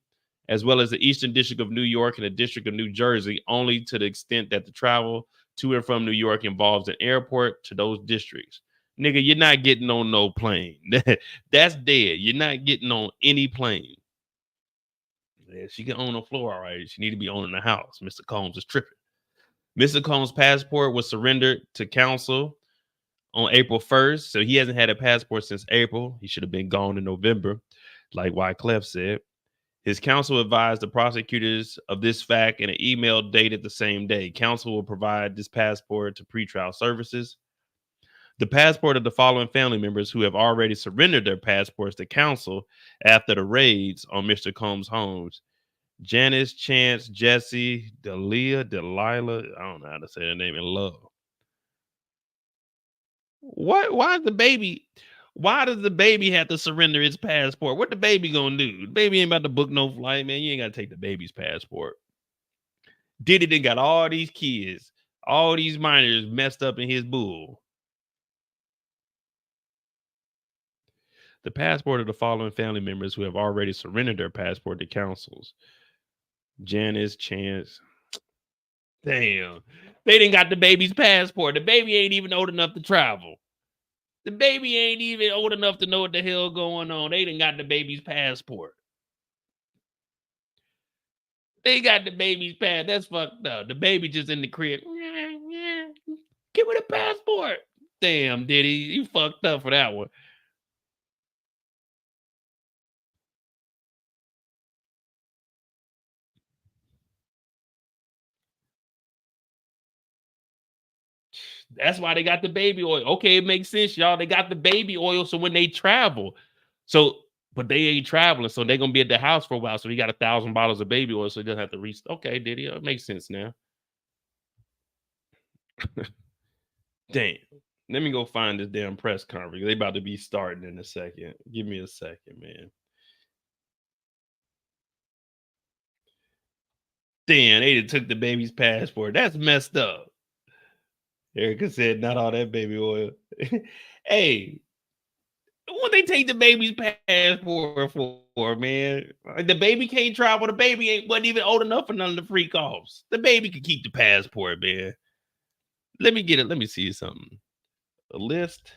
as well as the Eastern District of New York and the District of New Jersey, only to the extent that the travel to and from New York involves an airport to those districts. Nigga, you're not getting on no plane. That's dead. You're not getting on any plane. Yeah, she can own a floor, all right. She need to be owning a house. Mr. Combs is tripping. Mr. Combs' passport was surrendered to counsel on April 1st. So he hasn't had a passport since April. He should have been gone in November, like Wyclef said. His counsel advised the prosecutors of this fact in an email dated the same day. Counsel will provide this passport to pretrial services. The passport of the following family members who have already surrendered their passports to counsel after the raids on Mr. Combs' homes: Janice, Chance, Jesse, Delilah. I don't know how to say her name in love. What? Why does the baby have to surrender its passport? What the baby gonna do? The baby ain't about to book no flight, man. You ain't gotta take the baby's passport. Diddy done got all these kids, all these minors messed up in his bull. The passport of the following family members who have already surrendered their passport to counsels: Janice, Chance. Damn. They didn't got the baby's passport. The baby ain't even old enough to travel. The baby ain't even old enough to know what the hell going on. They done got the baby's passport. They got the baby's passport. That's fucked up. The baby just in the crib. Give me the passport. Damn, Diddy. You fucked up for that one. That's why they got the baby oil. Okay, it makes sense, y'all. They got the baby oil so when they travel. But they ain't traveling, so they're gonna be at the house for a while. So he got 1,000 bottles of baby oil, so he doesn't have to reach. Okay, Diddy, it makes sense now. Damn. Let me go find this damn press conference. They about to be starting in a second. Give me a second, man. Damn, they done took the baby's passport. That's messed up. Erica said, not all that baby oil. Hey, what they take the baby's passport for, man? The baby can't travel. The baby wasn't even old enough for none of the freak offs. The baby could keep the passport, man. Let me get it. Let me see something. A list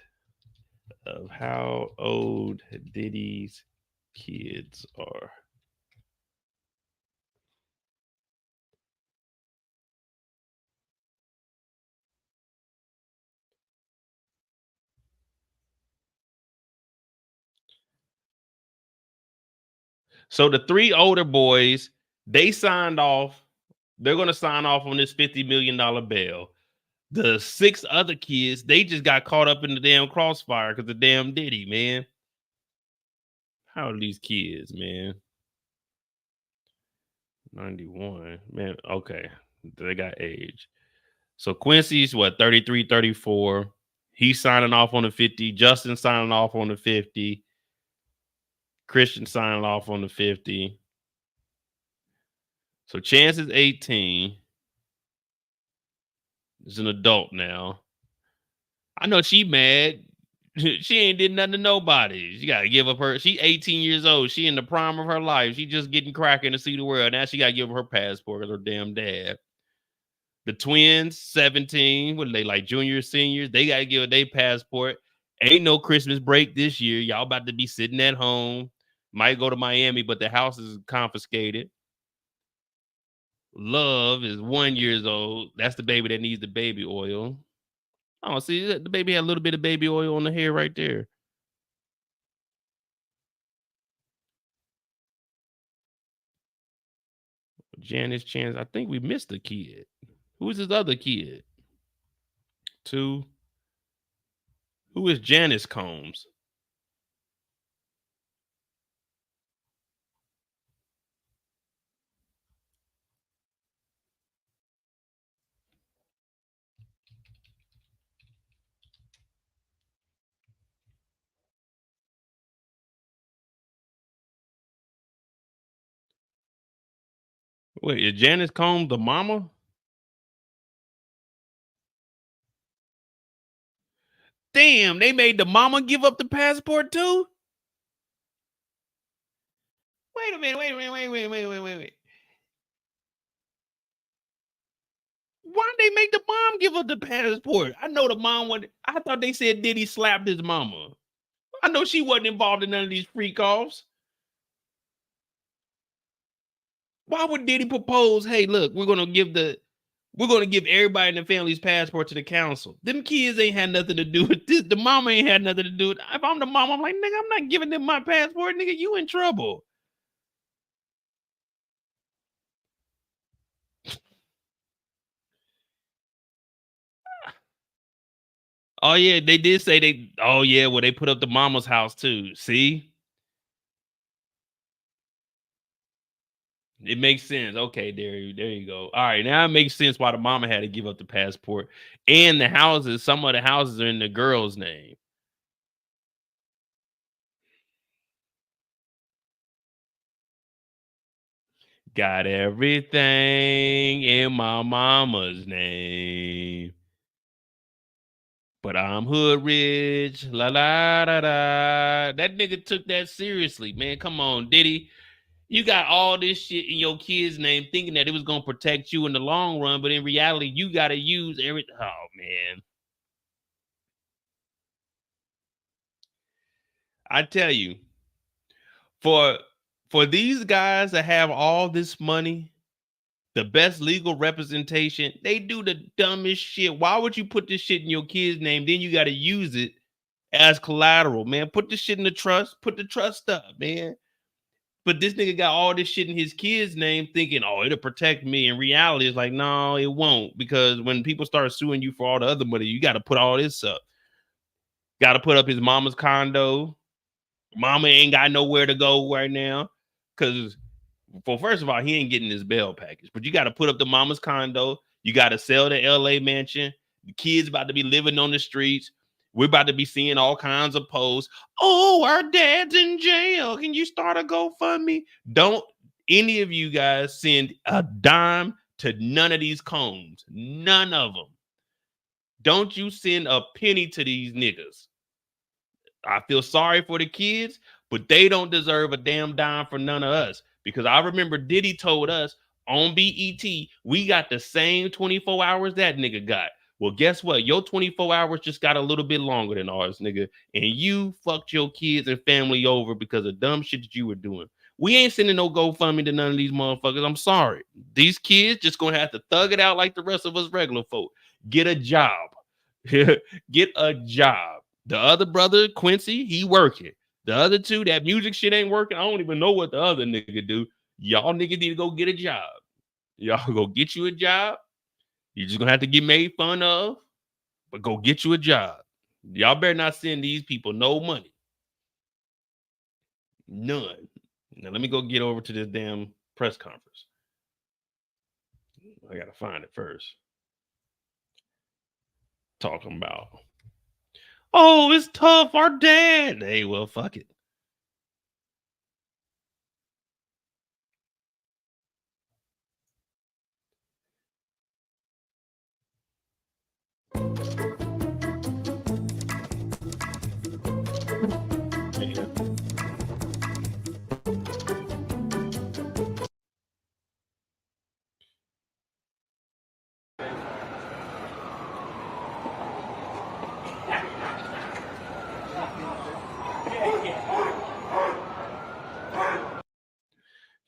of how old Diddy's kids are. So the 3 older boys, they signed off. They're going to sign off on this $50 million bail. The 6 other kids, they just got caught up in the damn crossfire because of damn Diddy, man. How are these kids, man? 91, man. Okay, they got age. So Quincy's what, 33, 34. He's signing off on the 50. Justin signing off on the 50. Christian signing off on the 50. So Chance is 18. He's an adult now. I know she mad. She ain't did nothing to nobody. She gotta give up her. She 18 years old. She in the prime of her life. She just getting cracking to see the world. Now she gotta give up her passport because her damn dad. The twins, 17. What are they, like juniors, seniors? They gotta give their passport. Ain't no Christmas break this year. Y'all about to be sitting at home. Might go to Miami, but the house is confiscated. Love is 1 year old. That's the baby that needs the baby oil. Oh, see, the baby had a little bit of baby oil on the hair right there. Janice Chance. I think we missed a kid. Who's his other kid? 2. Who is Janice Combs? Wait, is Janice Combs the mama? Damn, they made the mama give up the passport too? Wait a minute, wait. Why'd they make the mom give up the passport? I know the mom wanted, I thought they said Diddy slapped his mama. I know she wasn't involved in none of these freak offs. Why would Diddy propose, hey, look, we're gonna give everybody in the family's passport to the council? Them kids ain't had nothing to do with this. The mama ain't had nothing to do with it. If I'm the mom, I'm like, nigga, I'm not giving them my passport, nigga. You in trouble. Oh yeah, they did say they. Oh yeah, well they put up the mama's house too. See, it makes sense. Okay, there you go. All right, now it makes sense why the mama had to give up the passport and the houses. Some of the houses are in the girl's name. Got everything in my mama's name. But I'm hood rich. La la da da. That nigga took that seriously, man. Come on, Diddy. You got all this shit in your kid's name thinking that it was gonna protect you in the long run, but in reality, you gotta use everything. Oh man. I tell you, for these guys that have all this money, the best legal representation, they do the dumbest shit. Why would you put this shit in your kid's name? Then you got to use it as collateral, man. Put this shit in the trust. Put the trust up, man. But this nigga got all this shit in his kid's name thinking, oh, it'll protect me. In reality, it's like, no, it won't. Because when people start suing you for all the other money, you got to put all this up. Got to put up his mama's condo. Mama ain't got nowhere to go right now. Because, well, first of all, he ain't getting his bail package. But you got to put up the mama's condo. You got to sell the LA mansion. The kids about to be living on the streets. We're about to be seeing all kinds of posts. Oh, our dad's in jail. Can you start a GoFundMe? Don't any of you guys send a dime to none of these Combs. None of them. Don't you send a penny to these niggas. I feel sorry for the kids, but they don't deserve a damn dime for none of us. Because I remember Diddy told us on BET, we got the same 24 hours that nigga got. Well, guess what? Your 24 hours just got a little bit longer than ours, nigga. And you fucked your kids and family over because of dumb shit that you were doing. We ain't sending no GoFundMe to none of these motherfuckers. I'm sorry. These kids just gonna have to thug it out like the rest of us regular folk. Get a job. Get a job. The other brother, Quincy, he working. The other two, that music shit ain't working. I don't even know what the other nigga do. Y'all niggas need to go get a job. Y'all go get you a job. You're just gonna have to get made fun of, but go get you a job. Y'all better not send these people no money. None. Now let me go get over to this damn press conference. I gotta find it first. Talking about, oh, it's tough. Our dad. Hey, well, fuck it.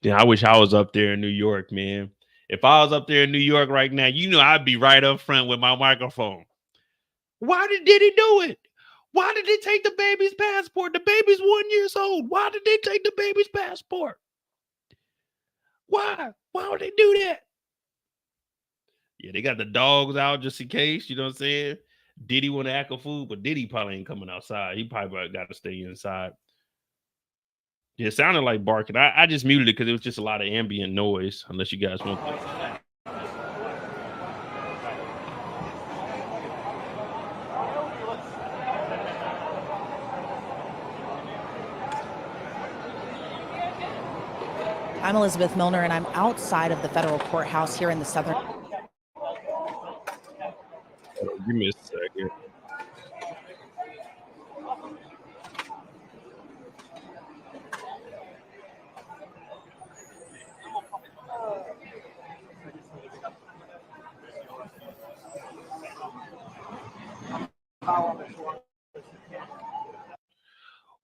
Yeah, I wish I was up there in New York, man. If I was up there in New York right now, you know I'd be right up front with my microphone. Why did Diddy do it? Why did they take the baby's passport? The baby's 1 year old. Why did they take the baby's passport? Why? Why would they do that? Yeah, they got the dogs out just in case, you know what I'm saying? Diddy want to act a fool, but Diddy probably ain't coming outside. He probably got to stay inside. Yeah, it sounded like barking. I just muted it because it was just a lot of ambient noise. Unless you guys want to. I'm Elizabeth Milner, and I'm outside of the federal courthouse here in the southern. Give me a second.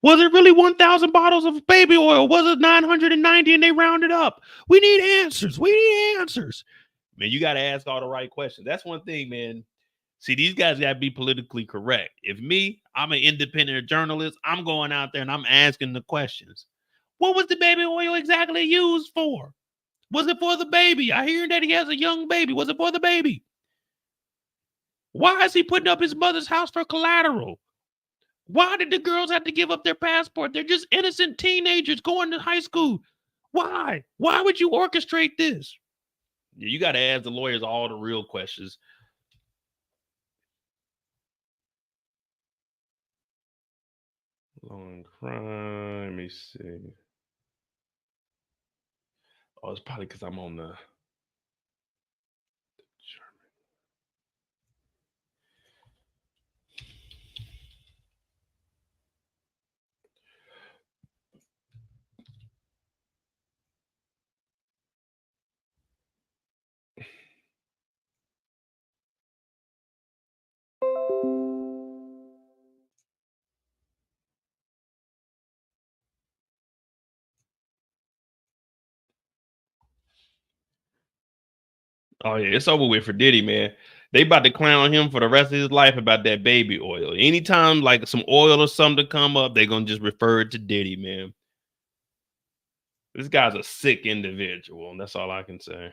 Was it really 1,000 bottles of baby oil? Was it 990 and they rounded up? We need answers. We need answers. Man, you got to ask all the right questions. That's one thing, man. See, these guys got to be politically correct. If me, I'm an independent journalist, I'm going out there and I'm asking the questions. What was the baby oil exactly used for? Was it for the baby? I hear that he has a young baby. Was it for the baby? Why is he putting up his mother's house for collateral? Why did the girls have to give up their passport? They're just innocent teenagers going to high school. Why? Why would you orchestrate this? You got to ask the lawyers all the real questions. Long crime. Let me see. Oh, it's probably because I'm on the Oh, yeah, it's over with for Diddy, man. They about to clown him for the rest of his life about that baby oil. Anytime like some oil or something to come up, they're going to just refer it to Diddy, man. This guy's a sick individual, and that's all I can say.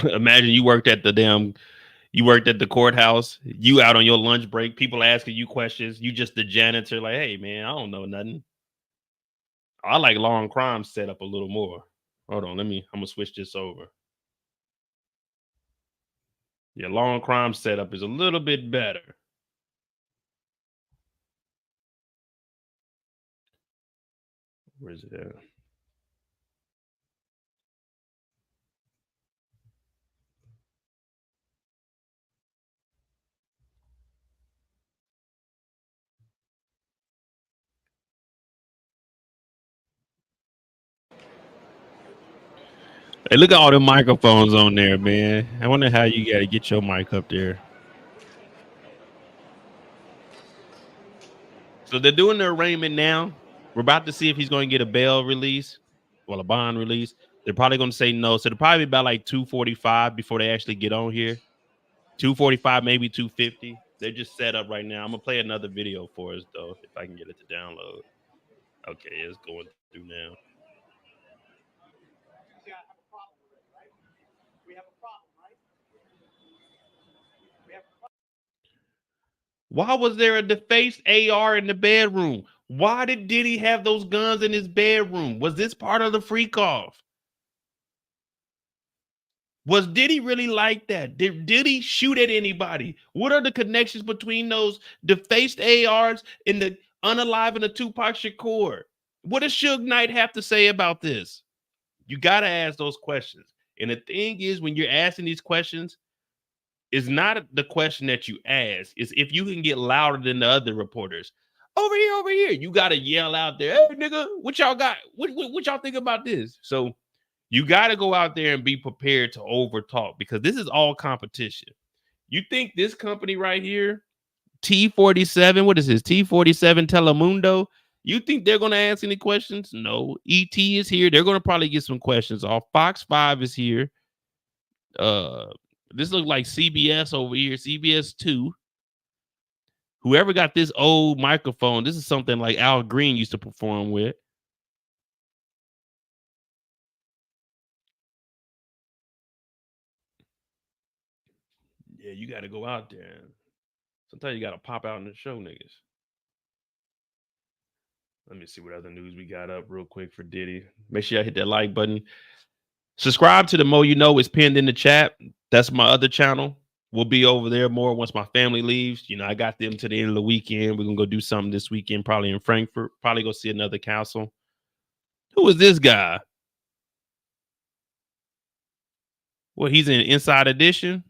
Imagine you worked at the courthouse, you out on your lunch break, people asking you questions, you just the janitor, like, hey man, I don't know nothing. I like long crime setup a little more. Hold on, I'm gonna switch this over. Yeah, long crime setup is a little bit better. Where's it at? Hey, look at all the microphones on there, man. I wonder how you got to get your mic up there. So they're doing the arraignment now. We're about to see if he's going to get a bail release, well, a bond release. They're probably going to say no. So they'll probably be about like 2:45 before they actually get on here. 2:45, maybe 2:50. They're just set up right now. I'm going to play another video for us, though, if I can get it to download. Okay, it's going through now. Why was there a defaced AR in the bedroom? Why did Diddy have those guns in his bedroom? Was this part of the freak off? Was Diddy really like that? Did Diddy shoot at anybody? What are the connections between those defaced ARs and the unalive and the Tupac Shakur? What does Suge Knight have to say about this? You got to ask those questions. And the thing is, when you're asking these questions, it's not the question that you ask. It's if you can get louder than the other reporters. Over here. You got to yell out there, hey, nigga, what y'all got? What y'all think about this? So you got to go out there and be prepared to overtalk because this is all competition. You think this company right here, T47, what is this? T47 Telemundo? You think they're going to ask any questions? No. ET is here. They're going to probably get some questions off. Fox 5 is here. This looks like CBS over here, CBS 2. Whoever got this old microphone, this is something like Al Green used to perform with. you got to go out there. Sometimes you got to pop out in the show, niggas. Let me see what other news we got up real quick for Diddy. Make sure y'all hit that like button. Subscribe to the Mo You Know. It's pinned in the chat. That's my other channel. We'll be over there more once my family leaves. You know, I got them to the end of the weekend. We're going to go do something this weekend, probably in Frankfurt. Probably go see another castle. Who is this guy? Well, he's in Inside Edition.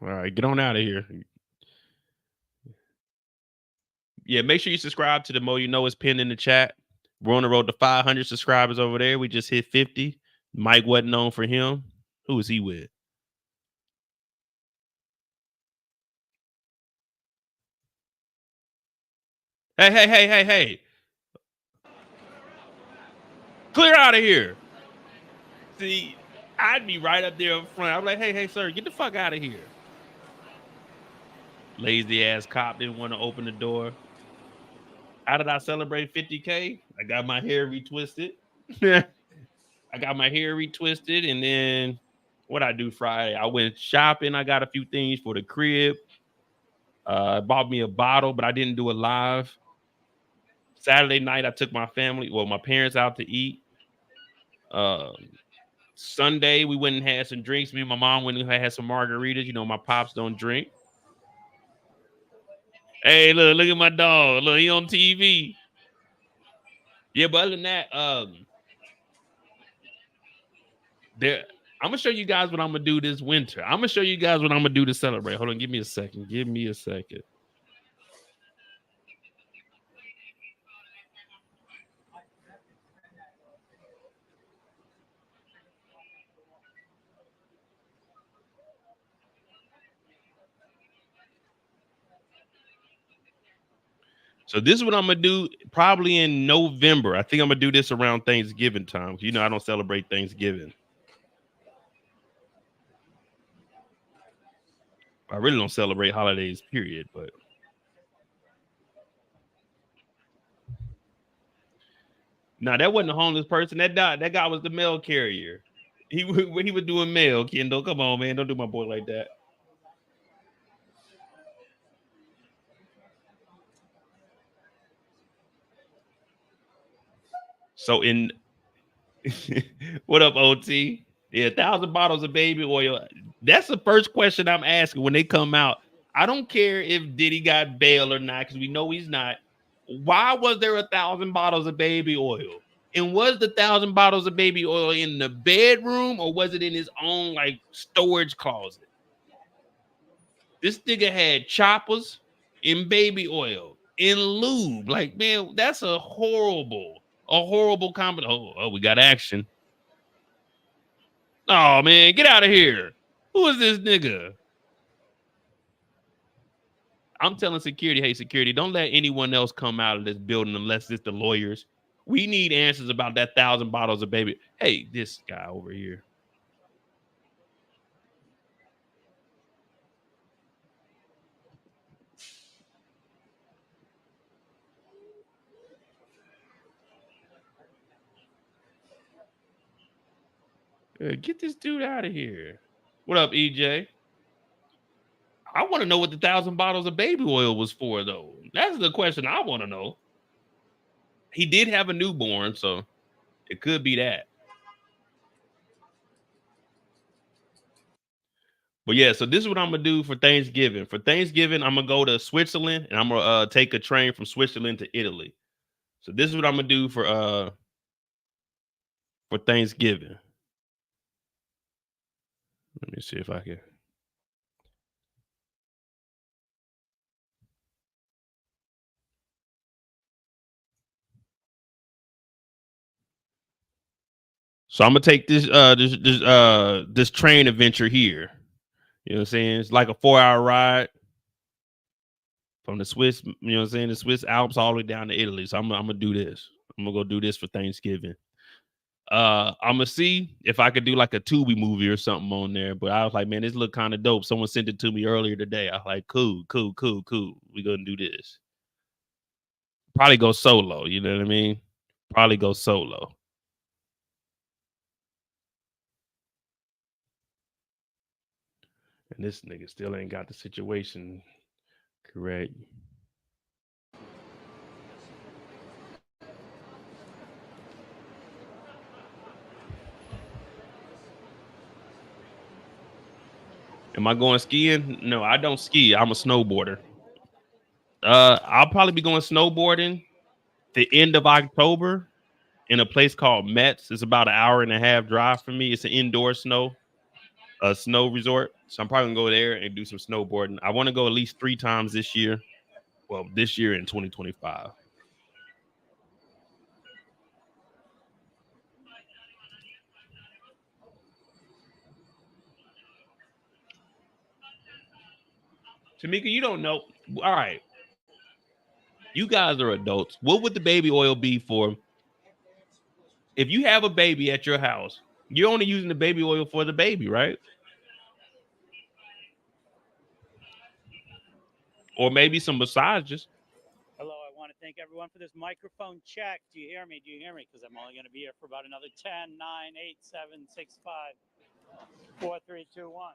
All right, get on out of here. Yeah, make sure you subscribe to the Mo You Know. It's pinned in the chat. We're on the road to 500 subscribers over there. We just hit 50. Mike wasn't known for him. Who is he with? Hey. Clear out of here. See, I'd be right up there up front. I'm like, hey, sir, get the fuck out of here. Lazy ass cop didn't want to open the door. How did I celebrate 50K? I got my hair retwisted. I got my hair retwisted. And then what I do Friday? I went shopping. I got a few things for the crib. Bought me a bottle, but I didn't do it live. Saturday night, I took my parents out to eat. Sunday, we went and had some drinks. Me and my mom went and had some margaritas. You know, my pops don't drink. Hey, look at my dog. Look, he on TV. Yeah, but other than that, I'm gonna show you guys what I'm gonna do this winter. I'm gonna show you guys what I'm gonna do to celebrate. Hold on, give me a second. So this is what I'm gonna do probably in November. I think I'm gonna do this around Thanksgiving time. You know, I don't celebrate Thanksgiving. I really don't celebrate holidays, period. But no, that wasn't a homeless person. That guy was the mail carrier. He was doing mail. Kendall, come on, man, don't do my boy like that. So what up, OT? Yeah, 1,000 bottles of baby oil. That's the first question I'm asking when they come out. I don't care if Diddy got bail or not, because we know he's not. Why was there 1,000 bottles of baby oil? And was the 1,000 bottles of baby oil in the bedroom, or was it in his own like storage closet? This nigga had choppers in baby oil, in lube. Like, man, that's a horrible combination. Oh, we got action. Oh, man, get out of here. Who is this nigga? I'm telling security, hey, security, don't let anyone else come out of this building unless it's the lawyers. We need answers about that 1,000 bottles of baby. Hey, this guy over here. Get this dude out of here. What up, EJ? I want to know what the 1,000 bottles of baby oil was for, though. That's the question I want to know. He did have a newborn, so it could be that. But yeah, so this is what I'm gonna do for Thanksgiving. For Thanksgiving, I'm gonna go to Switzerland and I'm gonna take a train from Switzerland to Italy. So this is what I'm gonna do for Thanksgiving. Let me see if I can. So I'm gonna take this train adventure here. You know what I'm saying? It's like a 4-hour ride from the Swiss, you know what I'm saying, the Swiss Alps all the way down to Italy. So I'm gonna do this. I'm gonna go do this for Thanksgiving. I'm gonna see if I could do like a Tubi movie or something on there. But I was like, man, this look kind of dope. Someone sent it to me earlier today. I was like, cool. We're gonna do this. Probably go solo, you know what I mean? Probably go solo. And this nigga still ain't got the situation correct. Am I going skiing? No, I don't ski. I'm a snowboarder. I'll probably be going snowboarding the end of October in a place called Metz. It's about an hour and a half drive for me. It's an indoor snow resort. So I'm probably gonna go there and do some snowboarding. I want to go at least 3 times this year. Well, this year in 2025. Tamika, you don't know. All right. You guys are adults. What would the baby oil be for? If you have a baby at your house, you're only using the baby oil for the baby, right? Or maybe some massages. Hello, I want to thank everyone for this microphone check. Do you hear me? Do you hear me? Because I'm only going to be here for about another 10, 9, 8, 7, 6, 5, 4, 3, 2, 1.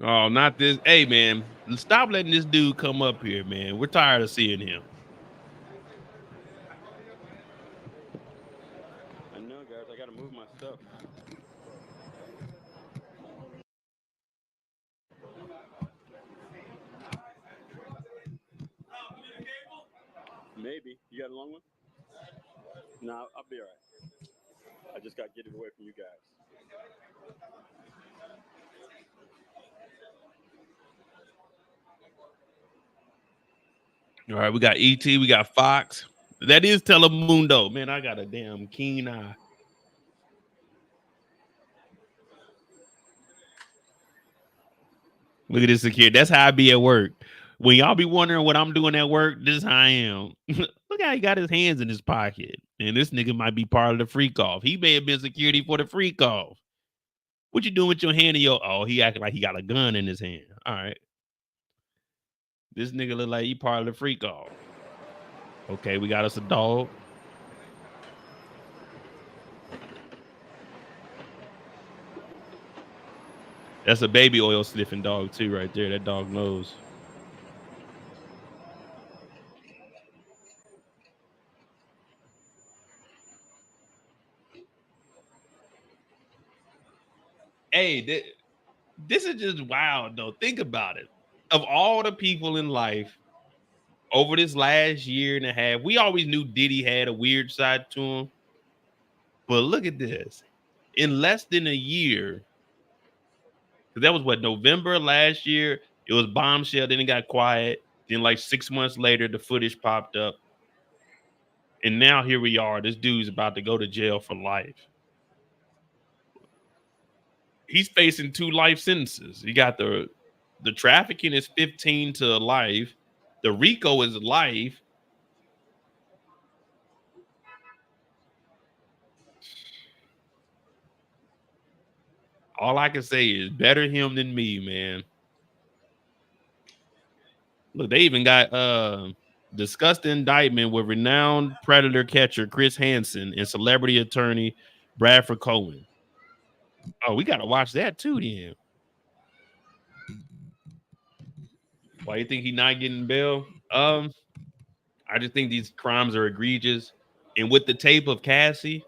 Oh, not this. Hey, man, stop letting this dude come up here, man. We're tired of seeing him. I know, guys. I got to move my stuff. Maybe. You got a long one? No, I'll be all right. I just got to get it away from you guys. All right, we got ET, we got Fox. That is Telemundo. Man, I got a damn keen eye. Look at this security. That's how I be at work. When y'all be wondering what I'm doing at work, this is how I am. Look how he got his hands in his pocket. And this nigga might be part of the freak off. He may have been security for the freak off. What you doing with your hand in your... Oh, he acting like he got a gun in his hand. All right. This nigga look like he part of the freak off. Okay, we got us a dog. That's a baby oil sniffing dog too right there. That dog knows. Hey, this is just wild though. Think about it. Of all the people in life over this last year and a half, we always knew Diddy had a weird side to him. But look at this. In less than a year, because that was what, November last year, it was bombshell, then it got quiet. Then like 6 months later, the footage popped up. And now here we are. This dude's about to go to jail for life. He's facing 2 life sentences. You got the trafficking is 15 to life. The RICO is life. All I can say is better him than me, man. Look, they even got discussed indictment with renowned predator catcher Chris Hansen and celebrity attorney Bradford Cohen. Oh, we got to watch that too then. Why you think he not getting bail? I just think these crimes are egregious. And with the tape of Cassie,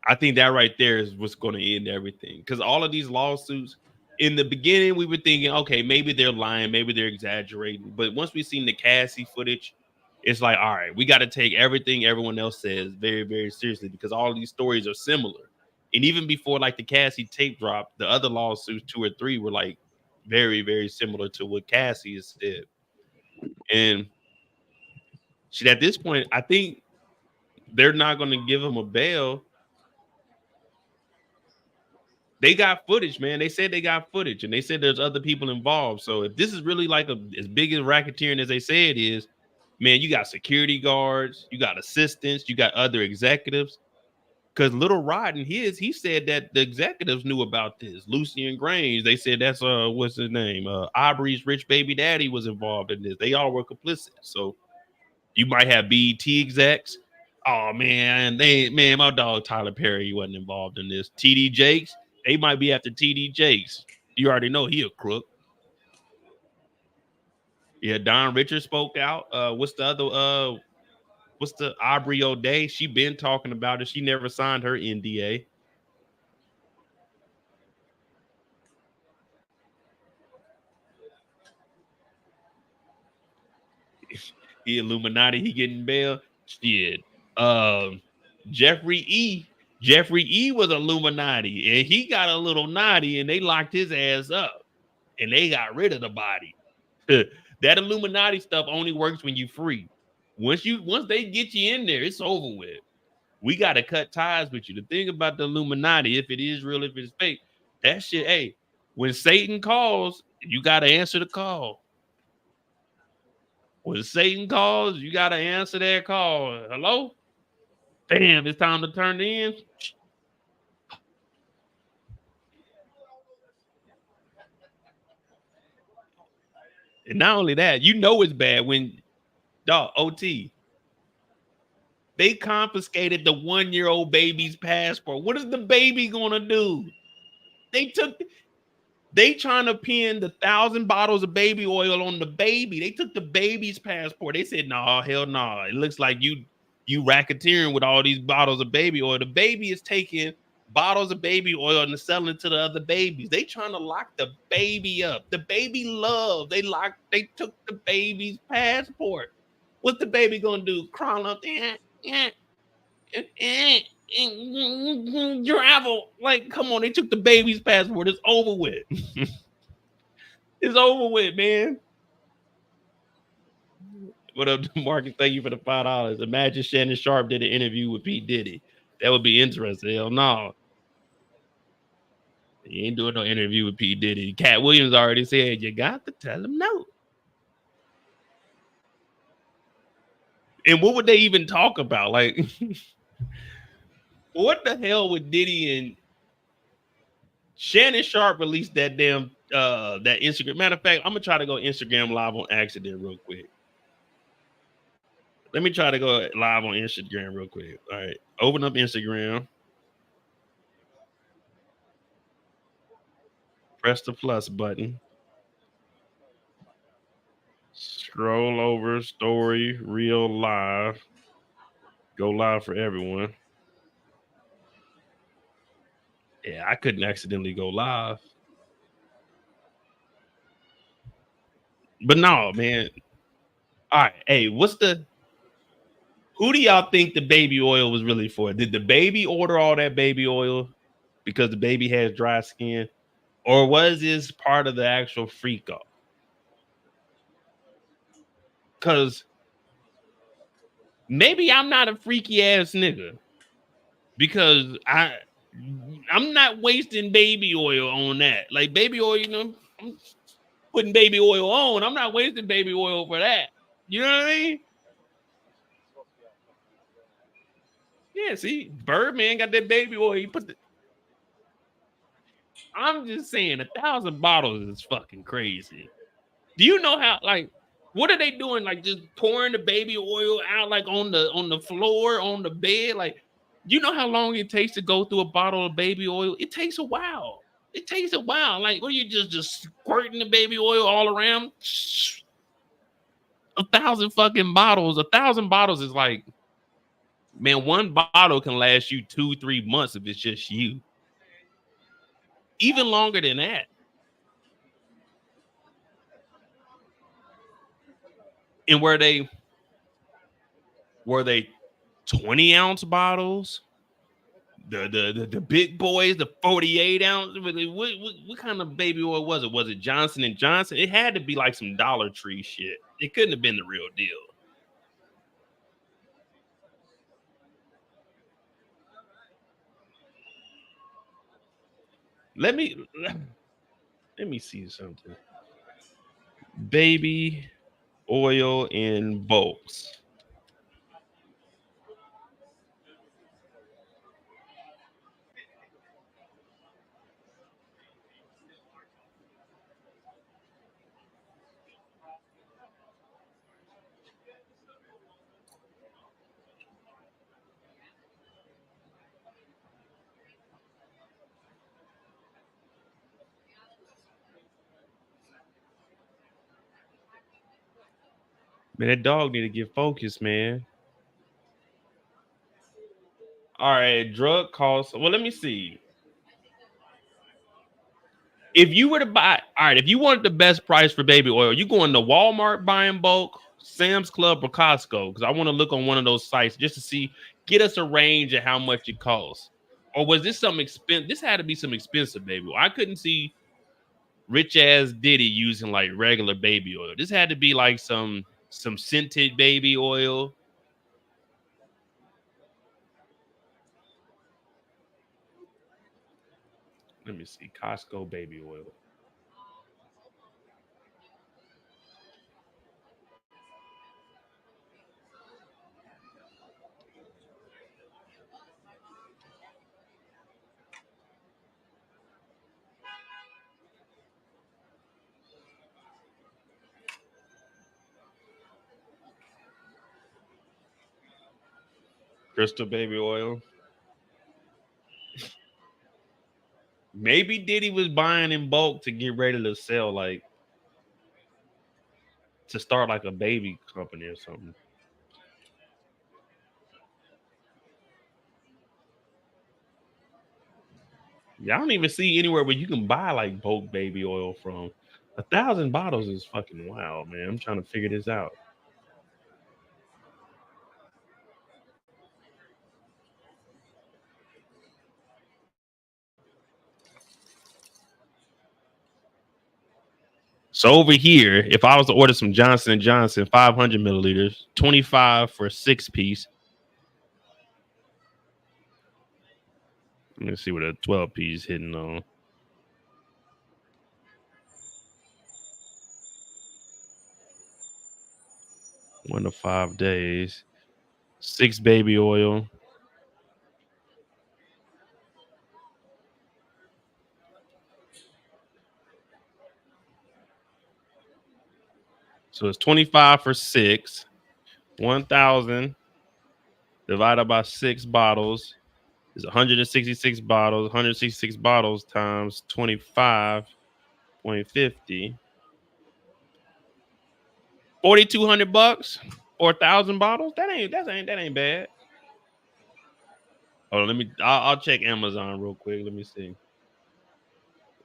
I think that right there is what's going to end everything. Because all of these lawsuits, in the beginning, we were thinking, okay, maybe they're lying, maybe they're exaggerating. But once we've seen the Cassie footage, it's like, all right, we got to take everything everyone else says very, very seriously because all of these stories are similar. And even before like the Cassie tape drop, the other lawsuits, 2 or 3, were like very, very similar to what Cassie has said. And shit, at this point, I think they're not going to give him a bail. They got footage, man. They said they got footage, and they said there's other people involved. So if this is really like as big as racketeering as they say it is, man, you got security guards, you got assistants, you got other executives. Because Little Rod and he said that the executives knew about this. Lucian Grange, they said that's what's his name? Aubrey's rich baby daddy was involved in this. They all were complicit. So you might have BET execs. Oh man, my dog Tyler Perry wasn't involved in this. TD Jakes, they might be after TD Jakes. You already know he a crook. Yeah, Don Richards spoke out. What's the Aubrey O'Day? She been talking about it. She never signed her NDA. He Illuminati, he getting bail. Shit. Jeffrey E was Illuminati, and he got a little naughty, and they locked his ass up, and they got rid of the body. That Illuminati stuff only works when you free. Once they get you in there, it's over with. We got to cut ties with you. The thing about the Illuminati, if it is real, if it's fake, that shit, hey, when Satan calls, you got to answer the call. When Satan calls, you got to answer that call. Hello? Damn, it's time to turn in. And not only that, you know it's bad when, dog, OT, they confiscated the 1-year-old baby's passport. What is the baby gonna do? They trying to pin the 1,000 bottles of baby oil on the baby. They took the baby's passport. They said, no, hell no. It looks like you racketeering with all these bottles of baby oil. The baby is taking bottles of baby oil and selling it to the other babies. They trying to lock the baby up. The baby love. They took the baby's passport. What's the baby gonna do? Crawl up there? Travel. Like, come on, they took the baby's passport. It's over with. It's over with, man. What up, Marcus? Thank you for the $5. Imagine Shannon Sharp did an interview with P. Diddy. That would be interesting. Hell no. He ain't doing no interview with P. Diddy. Cat Williams already said, you got to tell him no. And what would they even talk about? Like, what the hell would Diddy and Shannon Sharp released that damn that Instagram? Matter of fact, I'm gonna try to go Instagram live on accident real quick. Let me try to go live on Instagram real quick. All right, open up Instagram. Press the plus button. Scroll over, story, real live. Go live for everyone. Yeah, I couldn't accidentally go live. But no, man. All right, hey, who do y'all think the baby oil was really for? Did the baby order all that baby oil because the baby has dry skin? Or was this part of the actual freak off? Because maybe I'm not a freaky ass nigga. Because I'm not wasting baby oil on that. Like baby oil, you know, I'm putting baby oil on. I'm not wasting baby oil for that. You know what I mean? Yeah, see, Birdman got that baby oil. He put I'm just saying 1,000 bottles is fucking crazy. Do you know how, like, what are they doing? Like just pouring the baby oil out like on the floor, on the bed? Like, you know how long it takes to go through a bottle of baby oil? It takes a while. It takes a while. Like, what are you just squirting the baby oil all around? 1,000 fucking bottles. 1,000 bottles is like, man, one bottle can last you 2-3 months if it's just you. Even longer than that. And were they 20-ounce bottles? The big boys, the 48 ounce. What kind of baby oil was it? Was it Johnson and Johnson? It had to be like some Dollar Tree shit. It couldn't have been the real deal. Let me see something. Baby oil in bulks. Man, that dog need to get focused, man. All right, drug costs. Well, let me see. If you were to buy, all right, if you wanted the best price for baby oil, you going to Walmart buying bulk, Sam's Club, or Costco? Because I want to look on one of those sites just to see, get us a range of how much it costs. Or was this some expensive? This had to be some expensive baby oil. I couldn't see rich ass Diddy using like regular baby oil. This had to be like some scented baby oil. Let me see. Costco baby oil. Crystal baby oil. Maybe Diddy was buying in bulk to get ready to sell, like to start like a baby company or something. Yeah, I don't even see anywhere where you can buy like bulk baby oil from. 1,000 bottles is fucking wild, man. I'm trying to figure this out. So over here, if I was to order some Johnson & Johnson 500 milliliters, 25 for a 6-piece. Let me see what a 12-piece hitting on. One to 5 days. 6 baby oil. So it's 25 for 6. 1,000 divided by 6 bottles is 166 bottles. 166 bottles times 25.50. $4,200 or 1,000 bottles. That ain't bad. Oh, I'll check Amazon real quick. Let me see.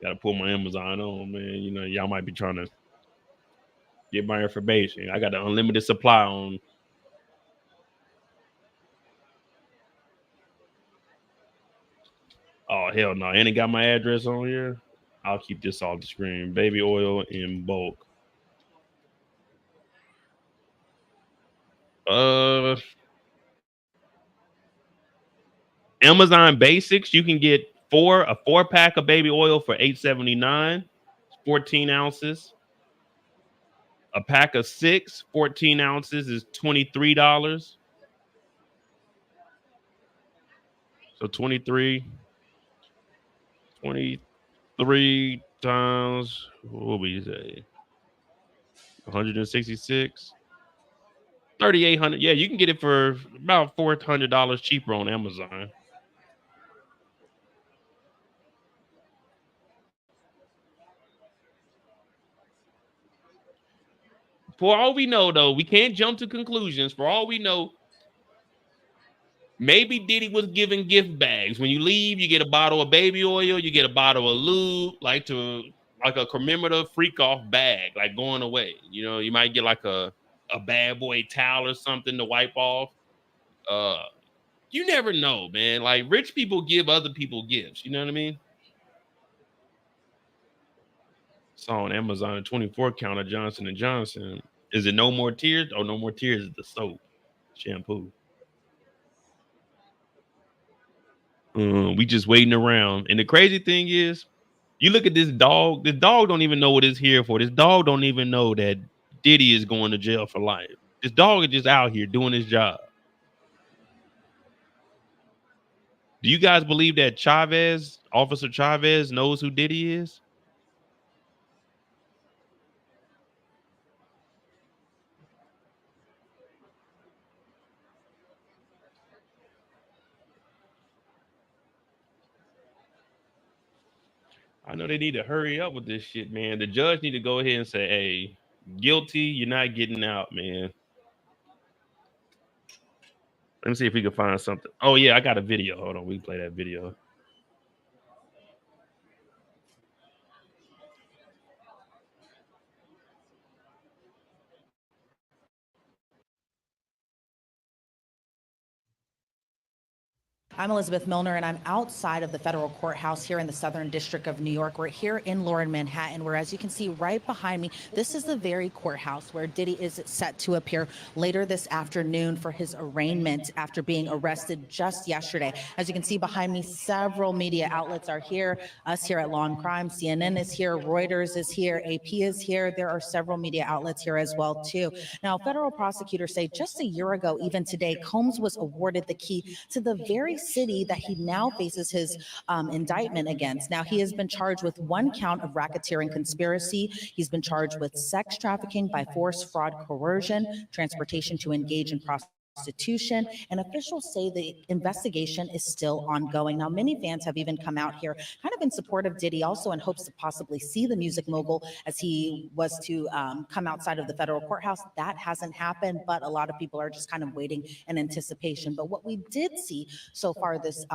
Gotta pull my Amazon on, man. You know, y'all might be trying to get my information. I got an unlimited supply on. Oh, hell no. And it got my address on here. I'll keep this off the screen. Baby oil in bulk. Amazon Basics, you can get a 4-pack of baby oil for $8.79, 14 ounces. A pack of 6, 14 ounces is $23. So 23 times, what would we say? 166. 3,800. Yeah, you can get it for about $400 cheaper on Amazon. For all we know, though, we can't jump to conclusions. For all we know, maybe Diddy was giving gift bags. When you leave, you get a bottle of baby oil, you get a bottle of lube, like a commemorative freak off bag, like going away. You know, you might get like a bad boy towel or something to wipe off. You never know, man. Like rich people give other people gifts. You know what I mean? Saw on Amazon a 24 count of Johnson & Johnson. Is it No More Tears? Oh, No More Tears is the soap, shampoo. We just waiting around. And the crazy thing is, you look at this dog. This dog don't even know what it's here for. This dog don't even know that Diddy is going to jail for life. This dog is just out here doing his job. Do you guys believe that Officer Chavez, knows who Diddy is? I know they need to hurry up with this shit, man. The judge need to go ahead and say, hey, guilty, you're not getting out, man. Let me see if we can find something. Oh yeah, I got a video. Hold on, we can play that video. I'm Elizabeth Milner, and I'm outside of the federal courthouse here in the Southern District of New York. We're here in Lower Manhattan, where, as you can see right behind me, this is the very courthouse where Diddy is set to appear later this afternoon for his arraignment after being arrested just yesterday. As you can see behind me, several media outlets are here. Us here at Law and Crime, CNN is here, Reuters is here, AP is here. There are several media outlets here as well, too. Now, federal prosecutors say just a year ago, even today, Combs was awarded the key to the very city that he now faces his indictment against. Now, he has been charged with 1 count of racketeering conspiracy. He's been charged with sex trafficking by force, fraud, coercion, transportation to engage in prostitution, and officials say the investigation is still ongoing. Now, many fans have even come out here kind of in support of Diddy, also in hopes to possibly see the music mogul as he was to come outside of the federal courthouse. That hasn't happened, but a lot of people are just kind of waiting in anticipation. But what we did see so far this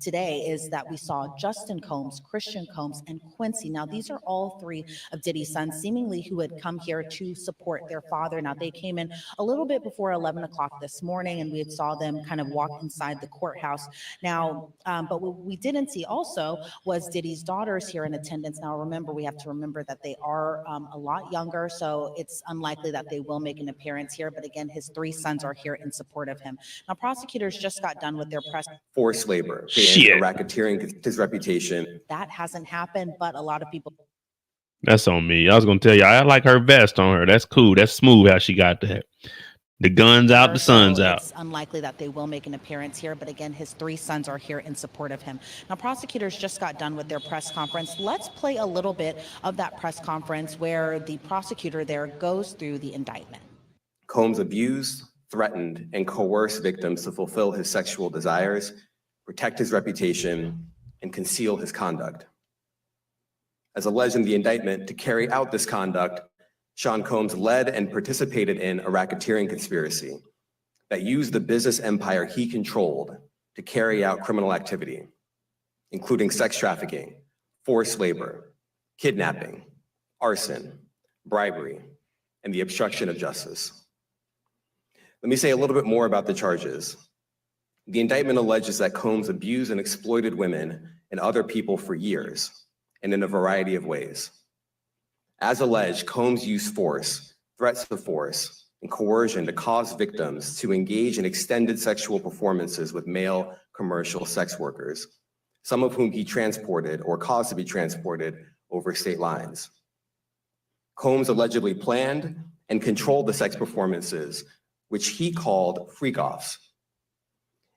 today is that we saw Justin Combs, Christian Combs, and Quincy. Now, these are all 3 of Diddy's sons, seemingly who had come here to support their father. Now, they came in a little bit before 11 o'clock this morning, and we had saw them kind of walk inside the courthouse. Now, but what we didn't see also was Diddy's daughters here in attendance. Now, remember, we have to remember that they are a lot younger, so it's unlikely that they will make an appearance here. But again, his 3 sons are here in support of him. Now, prosecutors just got done with their press. Forced labor, racketeering his reputation. That hasn't happened, but a lot of people. That's on me. I was gonna tell you, I like her vest on her. That's cool. That's smooth how she got that. The guns out, the sun's out. It's unlikely that they will make an appearance here, but again, his 3 sons are here in support of him. Now, prosecutors just got done with their press conference. Let's play a little bit of that press conference where the prosecutor there goes through the indictment. Combs abused, threatened, and coerced victims to fulfill his sexual desires, protect his reputation, and conceal his conduct. As alleged in the indictment, to carry out this conduct, Sean Combs led and participated in a racketeering conspiracy that used the business empire he controlled to carry out criminal activity, including sex trafficking, forced labor, kidnapping, arson, bribery, and the obstruction of justice. Let me say a little bit more about the charges. The indictment alleges that Combs abused and exploited women and other people for years, and in a variety of ways. As alleged, Combs used force, threats of force, and coercion to cause victims to engage in extended sexual performances with male commercial sex workers, some of whom he transported or caused to be transported over state lines. Combs allegedly planned and controlled the sex performances, which he called freak-offs,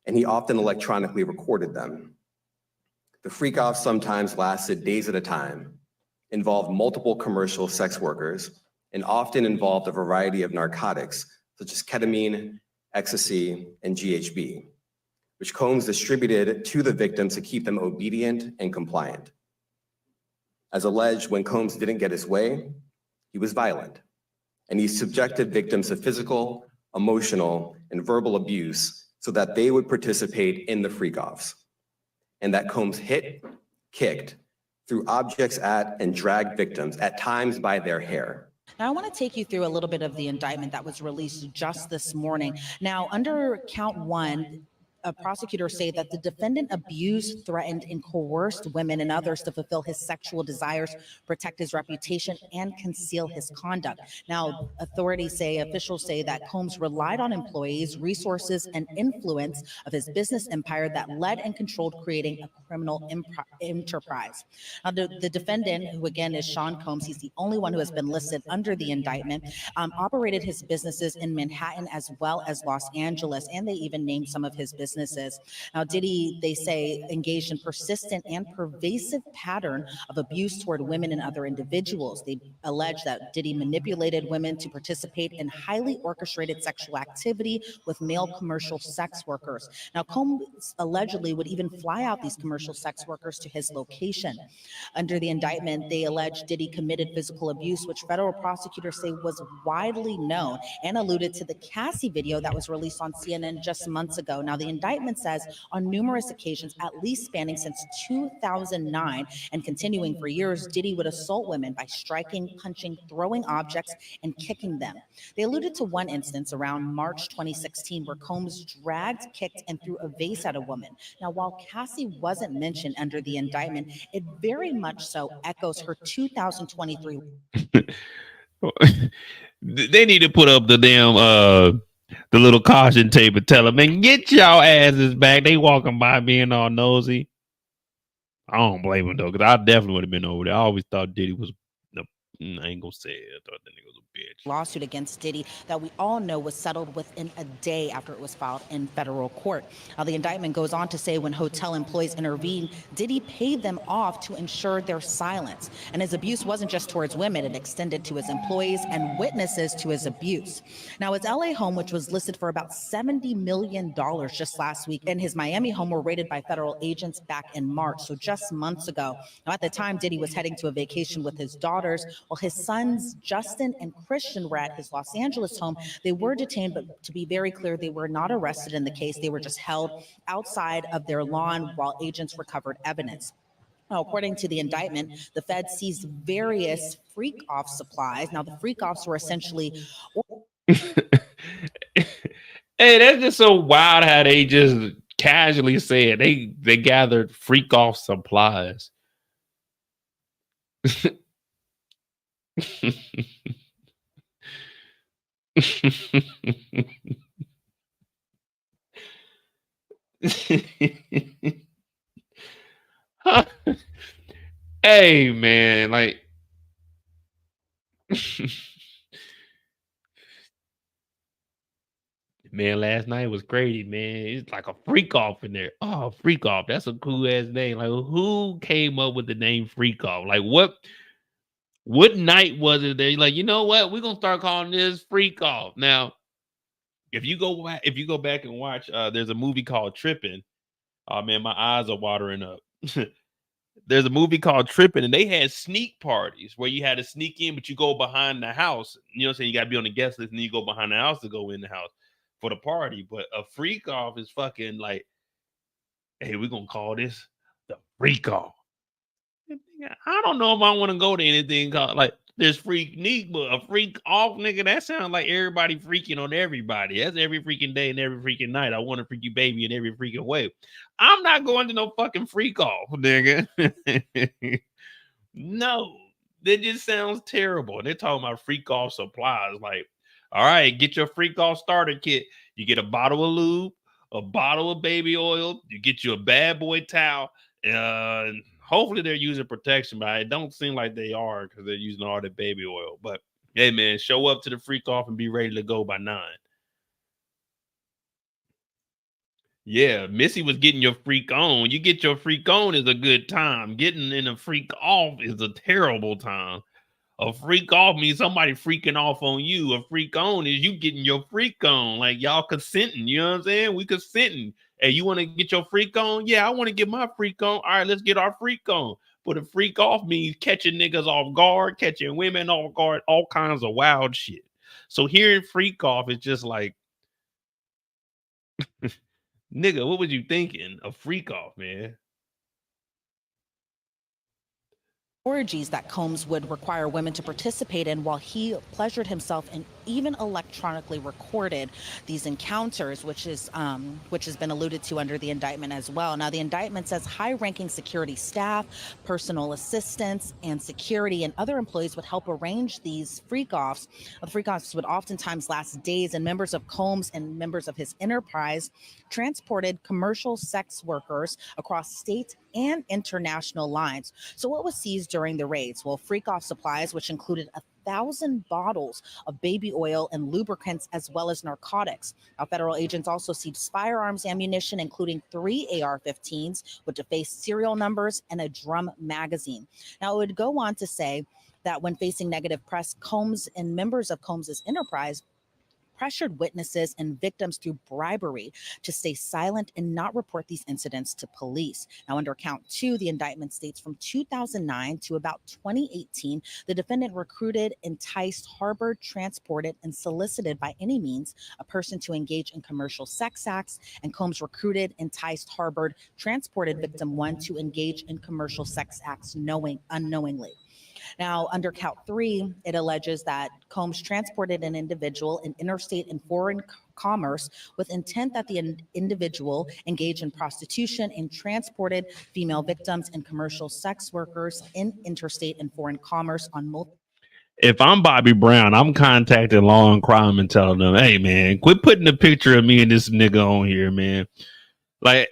and he often electronically recorded them. The freak-offs sometimes lasted days at a time, involved multiple commercial sex workers, and often involved a variety of narcotics, such as ketamine, ecstasy, and GHB, which Combs distributed to the victims to keep them obedient and compliant. As alleged, when Combs didn't get his way, he was violent, and he subjected victims to physical, emotional, and verbal abuse so that they would participate in the freak-offs, and that Combs hit, kicked, threw objects at, and dragged victims, at times by their hair. Now, I want to take you through a little bit of the indictment that was released just this morning. Now, under count 1, prosecutors say that the defendant abused, threatened, and coerced women and others to fulfill his sexual desires, protect his reputation, and conceal his conduct. Now, officials say that Combs relied on employees, resources, and influence of his business empire that led and controlled creating a criminal enterprise. Now, the defendant, who again is Sean Combs, he's the only one who has been listed under the indictment, operated his businesses in Manhattan as well as Los Angeles, and they even named some of his businesses businesses. Now, Diddy, they say, engaged in persistent and pervasive pattern of abuse toward women and other individuals. They allege that Diddy manipulated women to participate in highly orchestrated sexual activity with male commercial sex workers. Now, Combs allegedly would even fly out these commercial sex workers to his location. Under the indictment, they allege Diddy committed physical abuse, which federal prosecutors say was widely known, and alluded to the Cassie video that was released on CNN just months ago. Now, the indictment says on numerous occasions, at least spanning since 2009 and continuing for years, Diddy would assault women by striking, punching, throwing objects, and kicking them. They alluded to one instance around March 2016 where Combs dragged, kicked, and threw a vase at a woman. Now, while Cassie wasn't mentioned under the indictment, it very much so echoes her 2023. They need to put up the damn the little caution tape and tell them, man, get y'all asses back. They walking by being all nosy. I don't blame him though, because I definitely would have been over there. I always thought Diddy was I ain't gonna say it. I thought that nigga was a bitch. Lawsuit against Diddy that we all know was settled within a day after it was filed in federal court. Now, the indictment goes on to say when hotel employees intervened, Diddy paid them off to ensure their silence. And his abuse wasn't just towards women, it extended to his employees and witnesses to his abuse. Now, his LA home, which was listed for about $70 million just last week, and his Miami home were raided by federal agents back in March, so just months ago. Now, at the time, Diddy was heading to a vacation with his daughters, while his sons, Justin and Christian, were at his Los Angeles home. They were detained, but to be very clear, they were not arrested in the case. They were just held outside of their lawn while agents recovered evidence. Now, according to the indictment, the Fed seized various freak-off supplies. Now, the freak-offs were essentially... Hey, that's just so wild how they just casually said they gathered freak-off supplies. Hey man, like man, last night was crazy, man. It's like a freak off in there. Oh, freak off. That's a cool ass name. Like, who came up with the name freak off? Like, what night was it that you're like, you know what? We're gonna start calling this freak off. Now, if you go back and watch, there's a movie called Tripping. Oh man, my eyes are watering up. There's a movie called Tripping, and they had sneak parties where you had to sneak in, but you go behind the house. You know what I'm saying? You got to be on the guest list, and then you go behind the house to go in the house for the party. But a freak off is fucking like, hey, we're going to call this the freak off. I don't know if I want to go to anything called like this freak neat, but a freak off, nigga, that sounds like everybody freaking on everybody. That's every freaking day and every freaking night. I want to freak you baby in every freaking way. I'm not going to no fucking freak off, nigga. No, that just sounds terrible. And they're talking about freak off supplies. Like, all right, get your freak off starter kit. You get a bottle of lube, a bottle of baby oil. You get you a bad boy towel. Hopefully they're using protection, but it don't seem like they are because they're using all the baby oil. But hey, man, show up to the freak off and be ready to go by 9. Yeah, Missy was getting your freak on. You get your freak on is a good time. Getting in a freak off is a terrible time. A freak off means somebody freaking off on you. A freak on is you getting your freak on. Like y'all consenting. You know what I'm saying? We consenting. Hey, you want to get your freak on? Yeah, I want to get my freak on. All right, let's get our freak on. But a freak off means catching niggas off guard, catching women off guard, all kinds of wild shit. So hearing freak off is just like, nigga, what was you thinking? A freak off, man. Orgies that Combs would require women to participate in while he pleasured himself and even electronically recorded these encounters, which has been alluded to under the indictment as well. Now, the indictment says high-ranking security staff, personal assistants, and security and other employees would help arrange these freak-offs. The freak-offs would oftentimes last days, and members of Combs and members of his enterprise transported commercial sex workers across state and international lines. So what was seized during the raids? Well, freak-off supplies, which included 1,000 bottles of baby oil and lubricants, as well as narcotics. Now, federal agents also seized firearms ammunition, including 3 AR-15s with defaced serial numbers and a drum magazine. Now, it would go on to say that when facing negative press, Combs and members of Combs's enterprise pressured witnesses and victims through bribery to stay silent and not report these incidents to police. Now, under count 2, the indictment states from 2009 to about 2018, the defendant recruited, enticed, harbored, transported, and solicited by any means a person to engage in commercial sex acts, and Combs recruited, enticed, harbored, transported victim 1 to engage in commercial sex acts unknowingly. Now, under count 3, it alleges that Combs transported an individual in interstate and foreign commerce with intent that the individual engage in prostitution, and transported female victims and commercial sex workers in interstate and foreign commerce on multiple. If I'm Bobby Brown, I'm contacting law and crime and telling them, hey, man, quit putting a picture of me and this nigga on here, man. Like,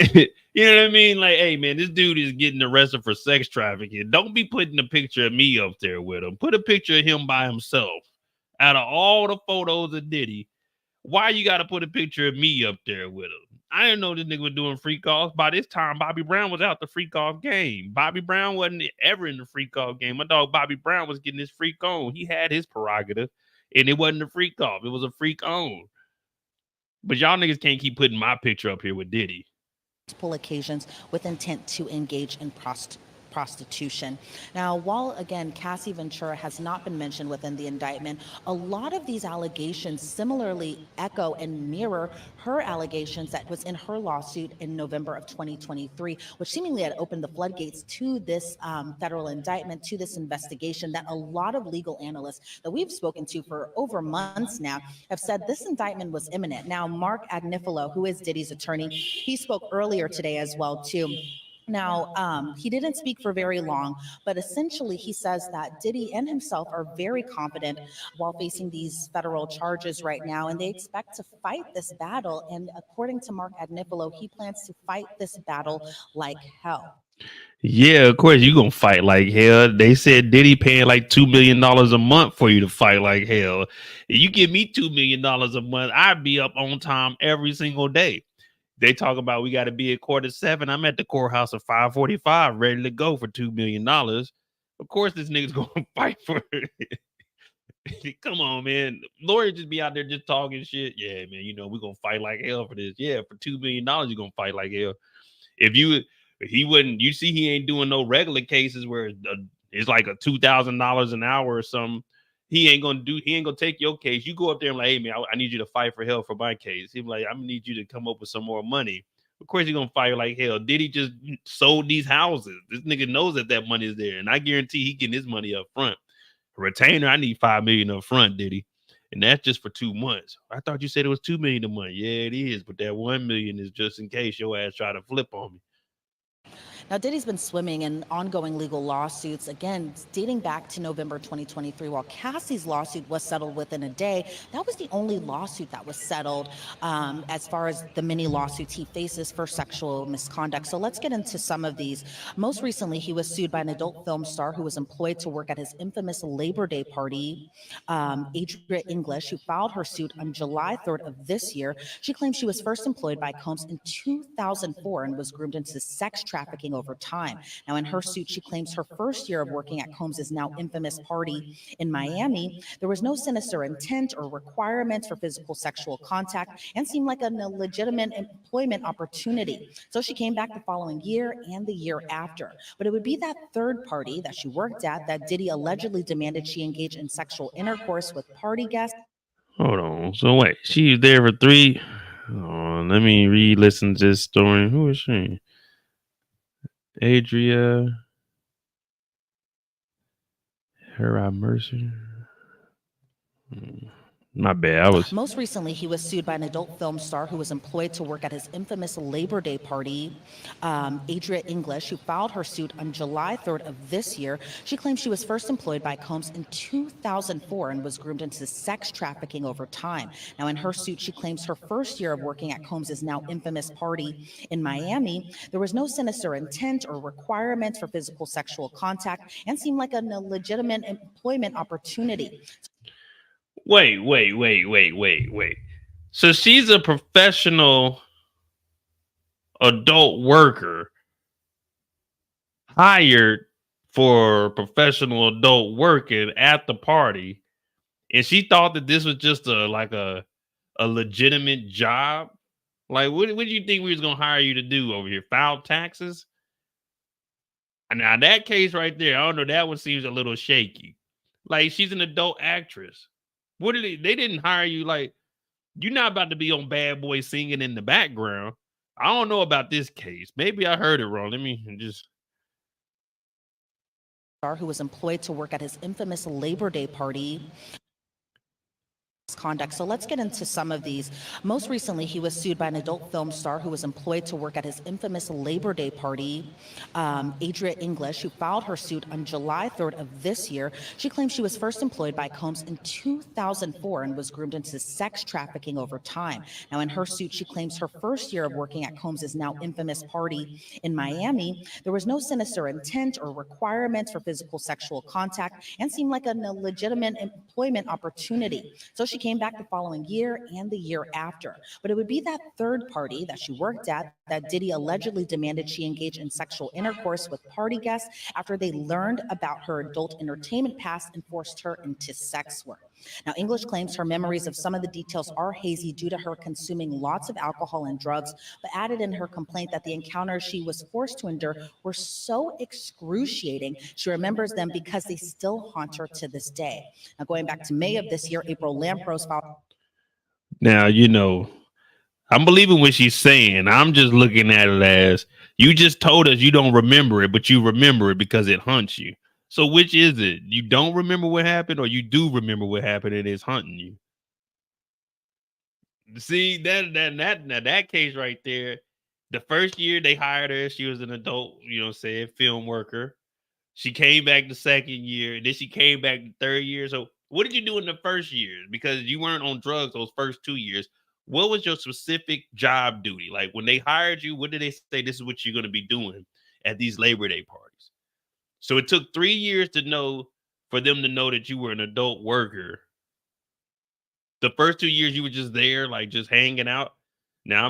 you know what I mean? Like, hey, man, this dude is getting arrested for sex trafficking. Don't be putting a picture of me up there with him. Put a picture of him by himself. Out of all the photos of Diddy, why you got to put a picture of me up there with him? I didn't know this nigga was doing freak offs. By this time, Bobby Brown was out the freak off game. Bobby Brown wasn't ever in the freak off game. My dog Bobby Brown was getting his freak on. He had his prerogative, and it wasn't a freak off. It was a freak on. But y'all niggas can't keep putting my picture up here with Diddy. Occasions with intent to engage in prostitution. Now, while again, Cassie Ventura has not been mentioned within the indictment, a lot of these allegations similarly echo and mirror her allegations that was in her lawsuit in November of 2023, which seemingly had opened the floodgates to this federal indictment, to this investigation that a lot of legal analysts that we've spoken to for over months now have said this indictment was imminent. Now, Mark Agnifilo, who is Diddy's attorney, he spoke earlier today as well too. Now, he didn't speak for very long, but essentially he says that Diddy and himself are very confident while facing these federal charges right now, and they expect to fight this battle. And according to Mark Agnifilo, he plans to fight this battle like hell. Yeah, of course you gonna fight like hell. They said Diddy paying like $2 million a month for you to fight like hell. If you give me $2 million a month, I'd be up on time every single day. They talk about we got to be at 6:45. I'm at the courthouse at 5:45, ready to go for $2 million. Of course, this nigga's gonna fight for it. Come on, man. Lawyers just be out there just talking shit. Yeah, man. You know we're gonna fight like hell for this. Yeah, for $2 million, you're gonna fight like hell. If he wouldn't, you see, he ain't doing no regular cases where it's like a $2,000 an hour or something. He ain't gonna take your case. You go up there and like, hey man, I need you to fight for hell for my case. He's like, I'm gonna need you to come up with some more money. Of course he's gonna fight like hell. Diddy just sold these houses. This nigga knows that money is there, and I guarantee he getting his money up front. Retainer, I need $5 million up front, Diddy, and that's just for 2 months. I thought you said it was $2 million a month. Yeah, it is, but that $1 million is just in case your ass try to flip on me. Now, Diddy's been swimming in ongoing legal lawsuits, again, dating back to November 2023. While Cassie's lawsuit was settled within a day, that was the only lawsuit that was settled as far as the many lawsuits he faces for sexual misconduct. So let's get into some of these. Most recently, he was sued by an adult film star who was employed to work at his infamous Labor Day party, Adria English, who filed her suit on July 3rd of this year. She claims she was first employed by Combs in 2004 and was groomed into sex trafficking over time. Now, in her suit, she claims her first year of working at Combs' now infamous party in Miami, there was no sinister intent or requirements for physical sexual contact and seemed like a legitimate employment opportunity. So she came back the following year and the year after. But it would be that third party that she worked at that Diddy allegedly demanded she engage in sexual intercourse with party guests. Hold on. So wait, she was there for 3. Oh, let me re-listen to this story. Who is she? Adria Mercer. My bad. I was. Most recently, he was sued by an adult film star who was employed to work at his infamous Labor Day party, Adria English, who filed her suit on July 3rd of this year. She claims she was first employed by Combs in 2004 and was groomed into sex trafficking over time. Now, in her suit, she claims her first year of working at Combs' now infamous party in Miami, there was no sinister intent or requirements for physical sexual contact and seemed like a legitimate employment opportunity. Wait. So she's a professional adult worker hired for professional adult working at the party, and she thought that this was just a legitimate job. Like, what do you think we was gonna hire you to do over here? File taxes? And now that case right there, I don't know. That one seems a little shaky. Like, she's an adult actress. What did they didn't hire you? Like, you're not about to be on Bad Boy singing in the background. I don't know about this case. Maybe I heard it wrong. Let me just. Who was employed to work at his infamous Labor Day party. Conduct. So let's get into some of these. Most recently, he was sued by an adult film star who was employed to work at his infamous Labor Day party, Adria English, who filed her suit on July 3rd of this year. She claims she was first employed by Combs in 2004 and was groomed into sex trafficking over time. Now, in her suit, she claims her first year of working at Combs' now infamous party in Miami, there was no sinister intent or requirements for physical sexual contact and seemed like a legitimate employment opportunity. So she came back the following year and the year after. But it would be that third party that she worked at that Diddy allegedly demanded she engage in sexual intercourse with party guests after they learned about her adult entertainment past and forced her into sex work. Now, English claims her memories of some of the details are hazy due to her consuming lots of alcohol and drugs, but added in her complaint that the encounters she was forced to endure were so excruciating, she remembers them because they still haunt her to this day. Now, going back to May of this year, April Lamprose filed. Now, I'm believing what she's saying. I'm just looking at it as you just told us you don't remember it, but you remember it because it haunts you. So which is it? You don't remember what happened, or you do remember what happened and it's haunting you? See, that case right there, the first year they hired her, she was an adult, film worker. She came back the second year, and then she came back the third year. So what did you do in the first year? Because you weren't on drugs those first 2 years. What was your specific job duty? Like, when they hired you, what did they say this is what you're going to be doing at these Labor Day parties? So it took 3 years for them to know that you were an adult worker. The first 2 years you were just there, like just hanging out. Now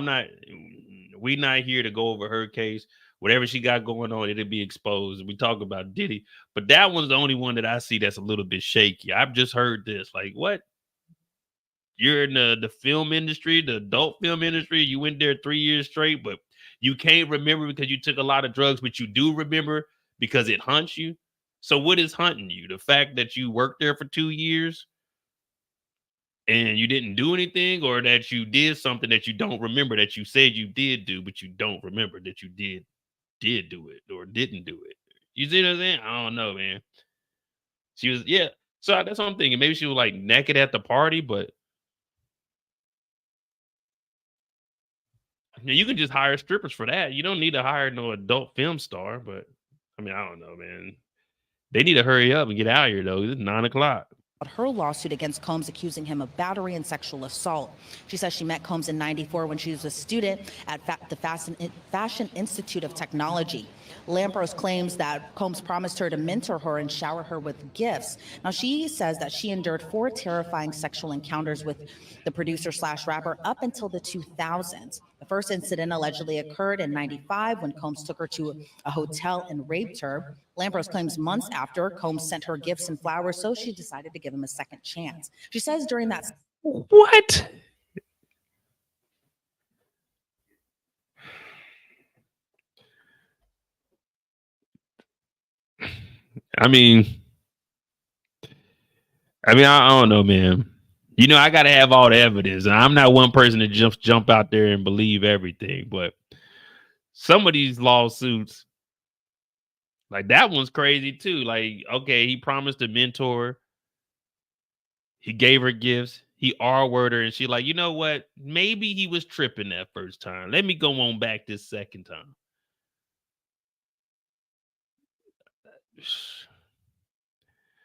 we're not here to go over her case. Whatever she got going on, it'll be exposed. We talk about Diddy, but that one's the only one that I see that's a little bit shaky. I've just heard this. Like, what? You're in the film industry, the adult film industry. You went there 3 years straight, but you can't remember because you took a lot of drugs, but you do remember because it haunts you. So what is haunting you? The fact that you worked there for 2 years and you didn't do anything, or that you did something that you don't remember that you said you did do, but you don't remember that you did do it or didn't do it. You see what I'm saying? I don't know, man. She was, yeah. So that's what I'm thinking. Maybe she was like naked at the party, but you can just hire strippers for that. You don't need to hire no adult film star. But I mean, I don't know, man. They need to hurry up and get out of here, though. It's 9 o'clock. Her lawsuit against Combs accusing him of battery and sexual assault. She says she met Combs in '94 when she was a student at the Fashion Institute of Technology. Lamprose claims that Combs promised her to mentor her and shower her with gifts. Now, she says that she endured 4 terrifying sexual encounters with the producer/rapper up until the 2000s. The first incident allegedly occurred in '95 when Combs took her to a hotel and raped her. Lamprose claims months after, Combs sent her gifts and flowers, so she decided to give him a second chance. She says during that... What? I mean, I don't know, man. I got to have all the evidence. And I'm not one person to just jump out there and believe everything. But some of these lawsuits, like that one's crazy too. Like, okay, he promised to mentor her. He gave her gifts. He R-worded her, and she like, you know what? Maybe he was tripping that first time. Let me go on back this second time.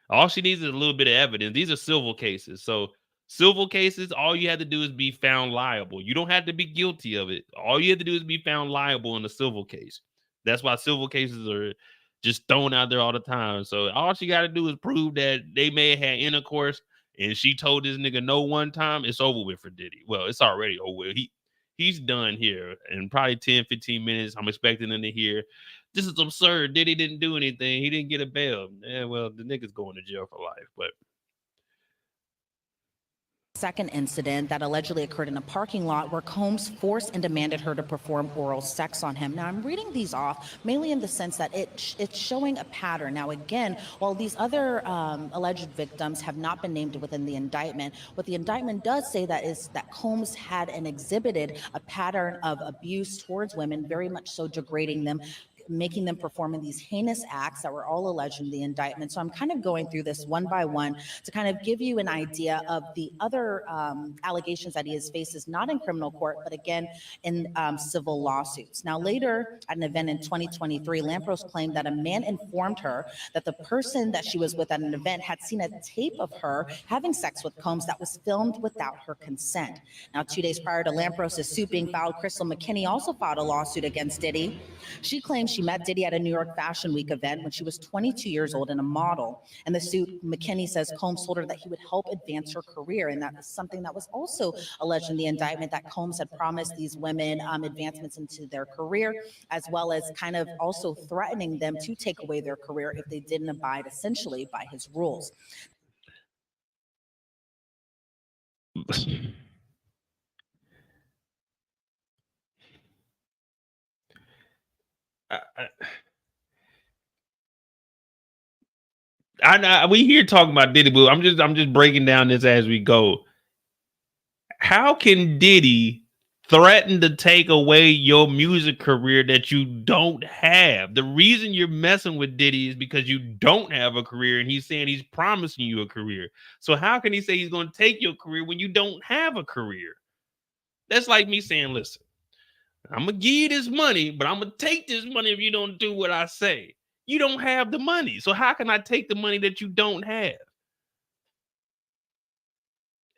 All she needs is a little bit of evidence. These are civil cases. So civil cases, all you have to do is be found liable. You don't have to be guilty of it. All you have to do is be found liable in a civil case. That's why civil cases are just thrown out there all the time. So all she got to do is prove that they may have had intercourse and she told this nigga no one time. It's over with for Diddy. Well, it's already over with. He's done here in probably 10, 15 minutes. I'm expecting him to hear, this is absurd. Diddy didn't do anything. He didn't get a bail. Yeah, well, the nigga's going to jail for life. But second incident that allegedly occurred in a parking lot where Combs forced and demanded her to perform oral sex on him. Now, I'm reading these off mainly in the sense that it's showing a pattern. Now, again, while these other alleged victims have not been named within the indictment, what the indictment does say that is that Combs had and exhibited a pattern of abuse towards women, very much so degrading them, making them perform in these heinous acts that were all alleged in the indictment. So I'm kind of going through this one by one to kind of give you an idea of the other allegations that he has faces, not in criminal court, but again in civil lawsuits. Now, later at an event in 2023, Lampros claimed that a man informed her that the person that she was with at an event had seen a tape of her having sex with Combs that was filmed without her consent. Now, 2 days prior to Lampros' suit being filed, Crystal McKinney also filed a lawsuit against Diddy. She claims she met Diddy at a New York Fashion Week event when she was 22 years old and a model. In the suit, McKinney says Combs told her that he would help advance her career, and that is something that was also alleged in the indictment, that Combs had promised these women advancements into their career, as well as kind of also threatening them to take away their career if they didn't abide essentially by his rules. We here talking about Diddy, but I'm just breaking down this as we go. How can Diddy threaten to take away your music career that you don't have? The reason you're messing with Diddy is because you don't have a career, and he's saying he's promising you a career. So how can he say he's going to take your career when you don't have a career? That's like me saying, listen, I'm going to give you this money, but I'm going to take this money if you don't do what I say. You don't have the money. So how can I take the money that you don't have?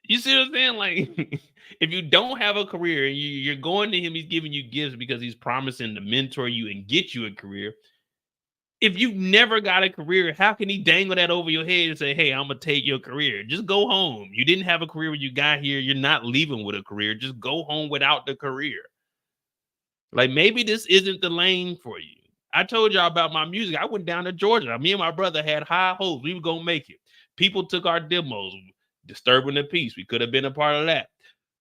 You see what I'm saying? Like, if you don't have a career and you're going to him, he's giving you gifts because he's promising to mentor you and get you a career. If you never got a career, how can he dangle that over your head and say, hey, I'm going to take your career? Just go home. You didn't have a career when you got here. You're not leaving with a career. Just go home without the career. Like, maybe this isn't the lane for you. I told y'all about my music. I went down to Georgia. Me and my brother had high hopes. We were going to make it. People took our demos. Disturbing the Peace, we could have been a part of that.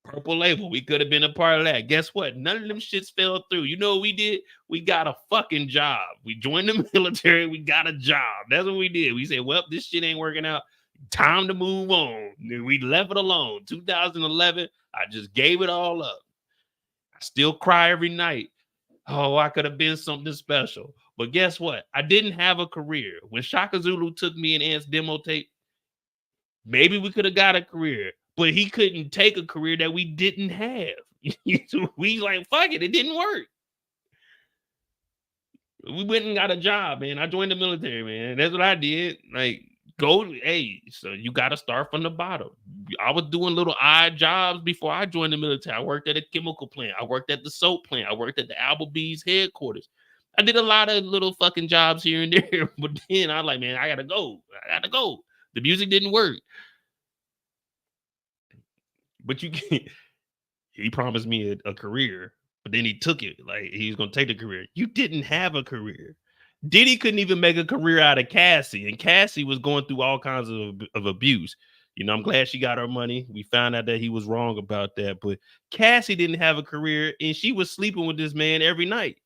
Purple Label, we could have been a part of that. Guess what? None of them shits fell through. You know what we did? We got a fucking job. We joined the military. We got a job. That's what we did. We said, well, this shit ain't working out. Time to move on. We left it alone. 2011, I just gave it all up. I still cry every night. Oh, I could have been something special. But guess what? I didn't have a career. When Shaka Zulu took me and Ant's demo tape, maybe we could have got a career, but he couldn't take a career that we didn't have. We like, fuck it, it didn't work. We went and got a job, man. I joined the military, man. That's what I did. Like, hey, so you got to start from the bottom. I was doing little odd jobs before I joined the military. I worked at a chemical plant. I worked at the soap plant. I worked at the Applebee's headquarters. I did a lot of little fucking jobs here and there, but then I was like, man, I got to go. The music didn't work. But he promised me a career, but then he took it. Like, he was going to take the career. You didn't have a career. Diddy couldn't even make a career out of Cassie, and Cassie was going through all kinds of abuse. You know, I'm glad she got her money. We found out that he was wrong about that, but Cassie didn't have a career, and she was sleeping with this man every night.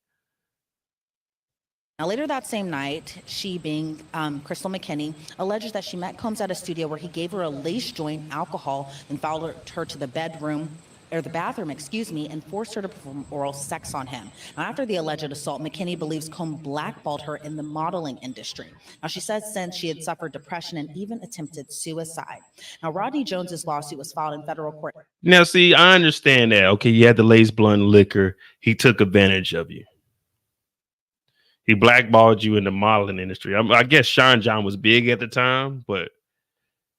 Now, later that same night, she, being Crystal McKinney, alleges that she met Combs at a studio where he gave her a lace joint, alcohol, and followed her to the bedroom bathroom, and forced her to perform oral sex on him. Now, after the alleged assault, McKinney believes Combs blackballed her in the modeling industry. Now, she says since she had suffered depression and even attempted suicide. Now, Rodney Jones's lawsuit was filed in federal court. Now, see, I understand that. Okay, you had the lace blunt liquor. He took advantage of you. He blackballed you in the modeling industry. I guess Sean John was big at the time, but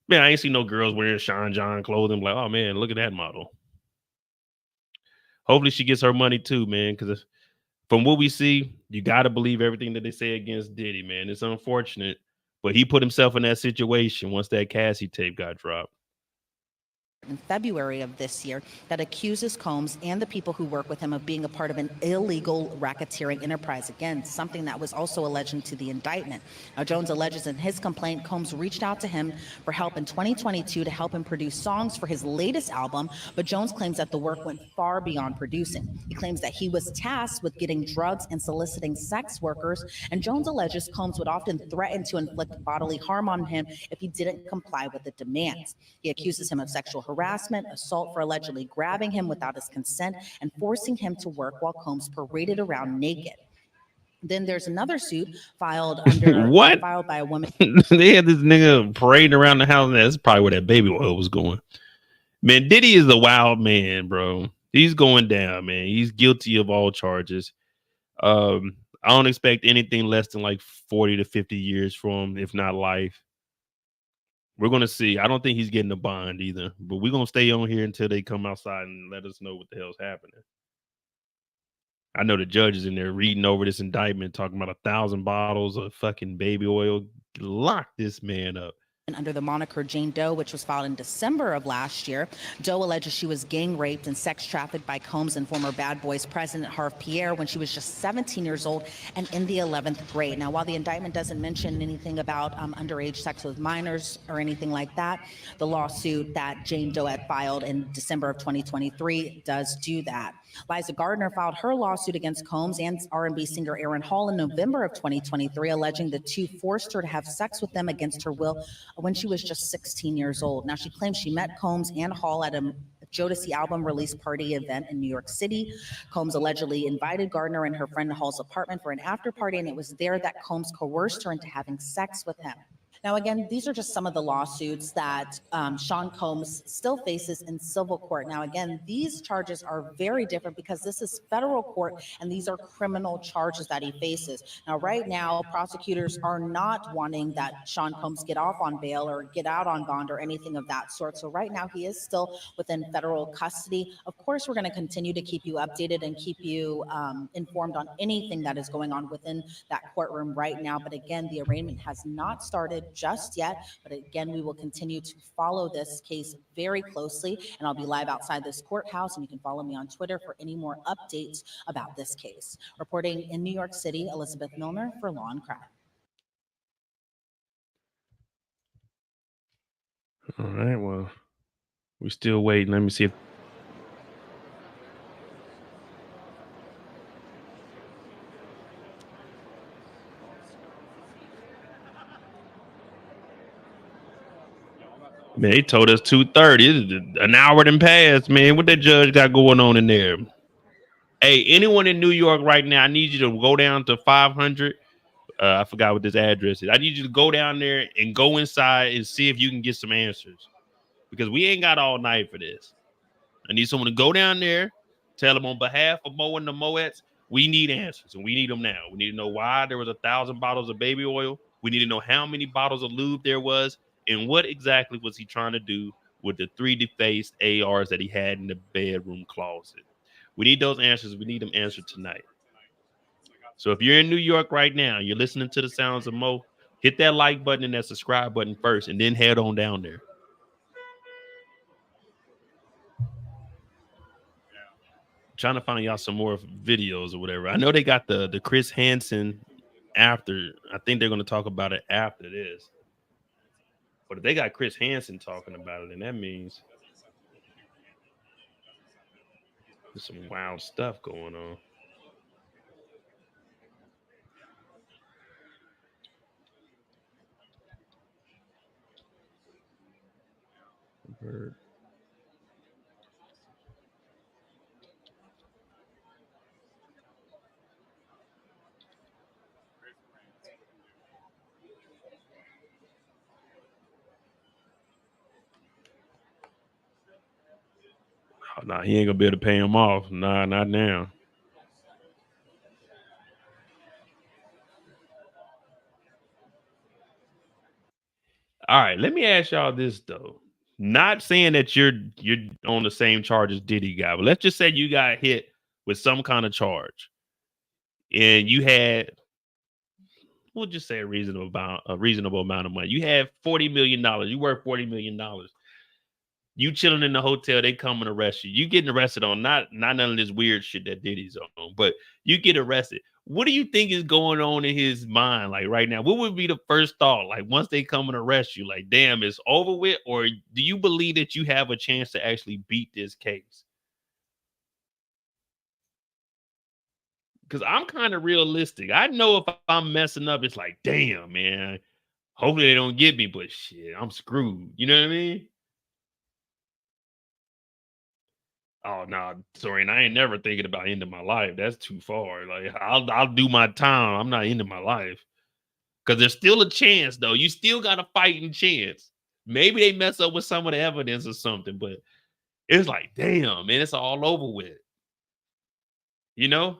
man, I ain't seen no girls wearing Sean John clothing. Like, oh man, look at that model. Hopefully she gets her money too, man. Because from what we see, you got to believe everything that they say against Diddy, man. It's unfortunate, but he put himself in that situation once that Cassie tape got dropped. In February of this year that accuses Combs and the people who work with him of being a part of an illegal racketeering enterprise. Again, something that was also alleged to the indictment. Now, Jones alleges in his complaint, Combs reached out to him for help in 2022 to help him produce songs for his latest album, but Jones claims that the work went far beyond producing. He claims that he was tasked with getting drugs and soliciting sex workers, and Jones alleges Combs would often threaten to inflict bodily harm on him if he didn't comply with the demands. He accuses him of sexual harassment, assault for allegedly grabbing him without his consent, and forcing him to work while Combs paraded around naked. Then there's another suit filed by a woman. They had this nigga parading around the house. That's probably where that baby oil was going. Man, Diddy is a wild man, bro. He's going down, man. He's guilty of all charges. I don't expect anything less than like 40 to 50 years from him, if not life. We're going to see. I don't think he's getting a bond either, but we're going to stay on here until they come outside and let us know what the hell's happening. I know the judge is in there reading over this indictment, talking about 1,000 bottles of fucking baby oil. Lock this man up. Under the moniker Jane Doe, which was filed in December of last year. Doe alleges she was gang raped and sex trafficked by Combs and former Bad Boys president Harve Pierre when she was just 17 years old and in the 11th grade. Now, while the indictment doesn't mention anything about underage sex with minors or anything like that, the lawsuit that Jane Doe had filed in December of 2023 does do that. Liza Gardner filed her lawsuit against Combs and R&B singer Aaron Hall in November of 2023, alleging the two forced her to have sex with them against her will when she was just 16 years old. Now, she claims she met Combs and Hall at a Jodeci album release party event in New York City. Combs allegedly invited Gardner and her friend to Hall's apartment for an after party, and it was there that Combs coerced her into having sex with him. Now, again, these are just some of the lawsuits that Sean Combs still faces in civil court. Now, again, these charges are very different because this is federal court and these are criminal charges that he faces. Now, right now, prosecutors are not wanting that Sean Combs get off on bail or get out on bond or anything of that sort. So right now, he is still within federal custody. Of course, we're going to continue to keep you updated and keep you informed on anything that is going on within that courtroom right now. But again, the arraignment has not started just yet, but again, we will continue to follow this case very closely, and I'll be live outside this courthouse, and you can follow me on Twitter for any more updates about this case. Reporting in New York City, Elizabeth Milner for Law and Crime. All right, well, we're still waiting. Let me see if man, they told us 2:30. An hour done passed, man. What that judge got going on in there? Hey, anyone in New York right now, I need you to go down to 500. I forgot what this address is. I need you to go down there and go inside and see if you can get some answers. Because we ain't got all night for this. I need someone to go down there, tell them on behalf of Mo and the Moettes, we need answers, and we need them now. We need to know why there was 1,000 bottles of baby oil. We need to know how many bottles of lube there was, and what exactly was he trying to do with the 3 defaced ARs that he had in the bedroom closet. We need those answers. We need them answered tonight. So if you're in New York right now, you're listening to the sounds of Mo, hit that like button and that subscribe button first, and then head on down there. Trying to find y'all some more videos or whatever. I know they got the Chris Hansen after. I think they're going to talk about it after this. But if they got Chris Hansen talking about it, then that means there's some wild stuff going on. Bird. Oh, nah, he ain't gonna be able to pay him off. Nah, not now. All right, let me ask y'all this though. Not saying that you're on the same charge as Diddy got, but let's just say you got hit with some kind of charge, and you had, we'll just say a reasonable amount of money. You had $40 million. You worth $40 million. You chilling in the hotel, they come and arrest you. You getting arrested on not none of this weird shit that Diddy's on, but you get arrested. What do you think is going on in his mind, like right now? What would be the first thought, like once they come and arrest you? Like, damn, it's over with, or do you believe that you have a chance to actually beat this case? Because I'm kind of realistic. I know if I'm messing up, it's like, damn, man. Hopefully they don't get me, but shit, I'm screwed. You know what I mean? Oh no, sorry, and I ain't never thinking about ending my life. That's too far. Like I'll do my time. I'm not ending my life. Because there's still a chance, though. You still got a fighting chance. Maybe they mess up with some of the evidence or something, but it's like, damn, man, it's all over with. You know?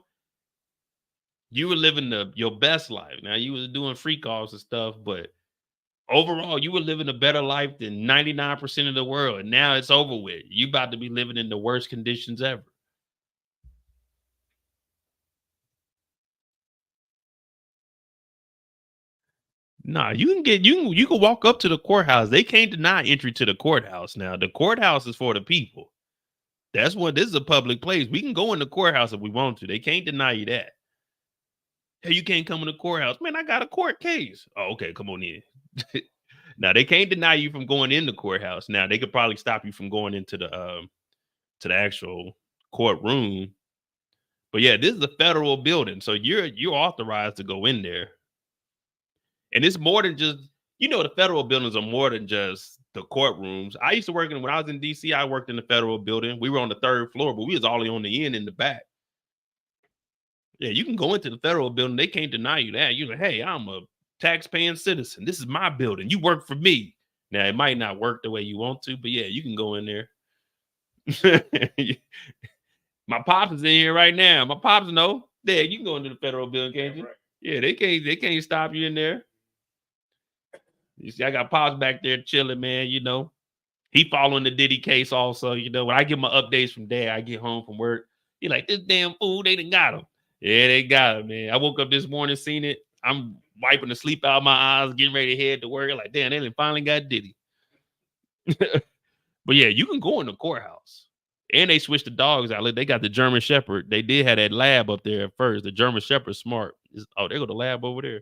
You were living your best life. Now you was doing free calls and stuff, but overall, you were living a better life than 99% of the world. And now it's over with. You about to be living in the worst conditions ever. Nah, you can walk up to the courthouse. They can't deny entry to the courthouse. Now, the courthouse is for the people. That's what this is a public place. We can go in the courthouse if we want to. They can't deny you that. Hey, you can't come in the courthouse. Man, I got a court case. Oh, okay, come on in. Now they can't deny you from going in the courthouse. Now they could probably stop you from going into the actual courtroom. But yeah, this is a federal building, so you're authorized to go in there. And it's more than just, the federal buildings are more than just the courtrooms. I used to work when I was in DC, I worked in the federal building. We were on the 3rd floor, but we was all on the end in the back. Yeah, you can go into the federal building. They can't deny you that. You're like, hey, I'm a tax-paying citizen. This is my building. You work for me. Now, it might not work the way you want to, but yeah, you can go in there. My pops is in here right now. My pops know. Yeah, you can go into the federal building, can't you? Right. Yeah, they can't stop you in there. You see, I got pops back there chilling, man. He following the Diddy case also. When I get my updates from Dad, I get home from work. He like, this damn fool, they done got him. Yeah, they got him, man. I woke up this morning, seen it. I'm wiping the sleep out of my eyes, getting ready to head to work. Like, damn, they done finally got Diddy. But yeah, you can go in the courthouse. And they switched the dogs out. Look, they got the German Shepherd. They did have that lab up there at first. The German Shepherd's smart. Oh, there go the lab over there.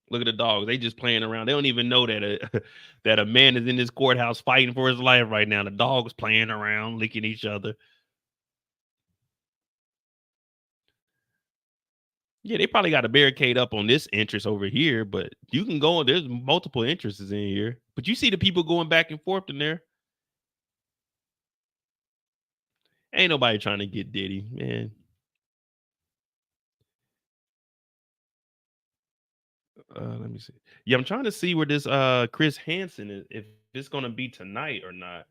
Look at the dogs. They just playing around. They don't even know that a man is in this courthouse fighting for his life right now. The dogs playing around, licking each other. Yeah, they probably got a barricade up on this entrance over here, but you can go. There's multiple entrances in here. But you see the people going back and forth in there. Ain't nobody trying to get Diddy, man. Let me see. Yeah, I'm trying to see where this Chris Hansen is, if it's gonna be tonight or not.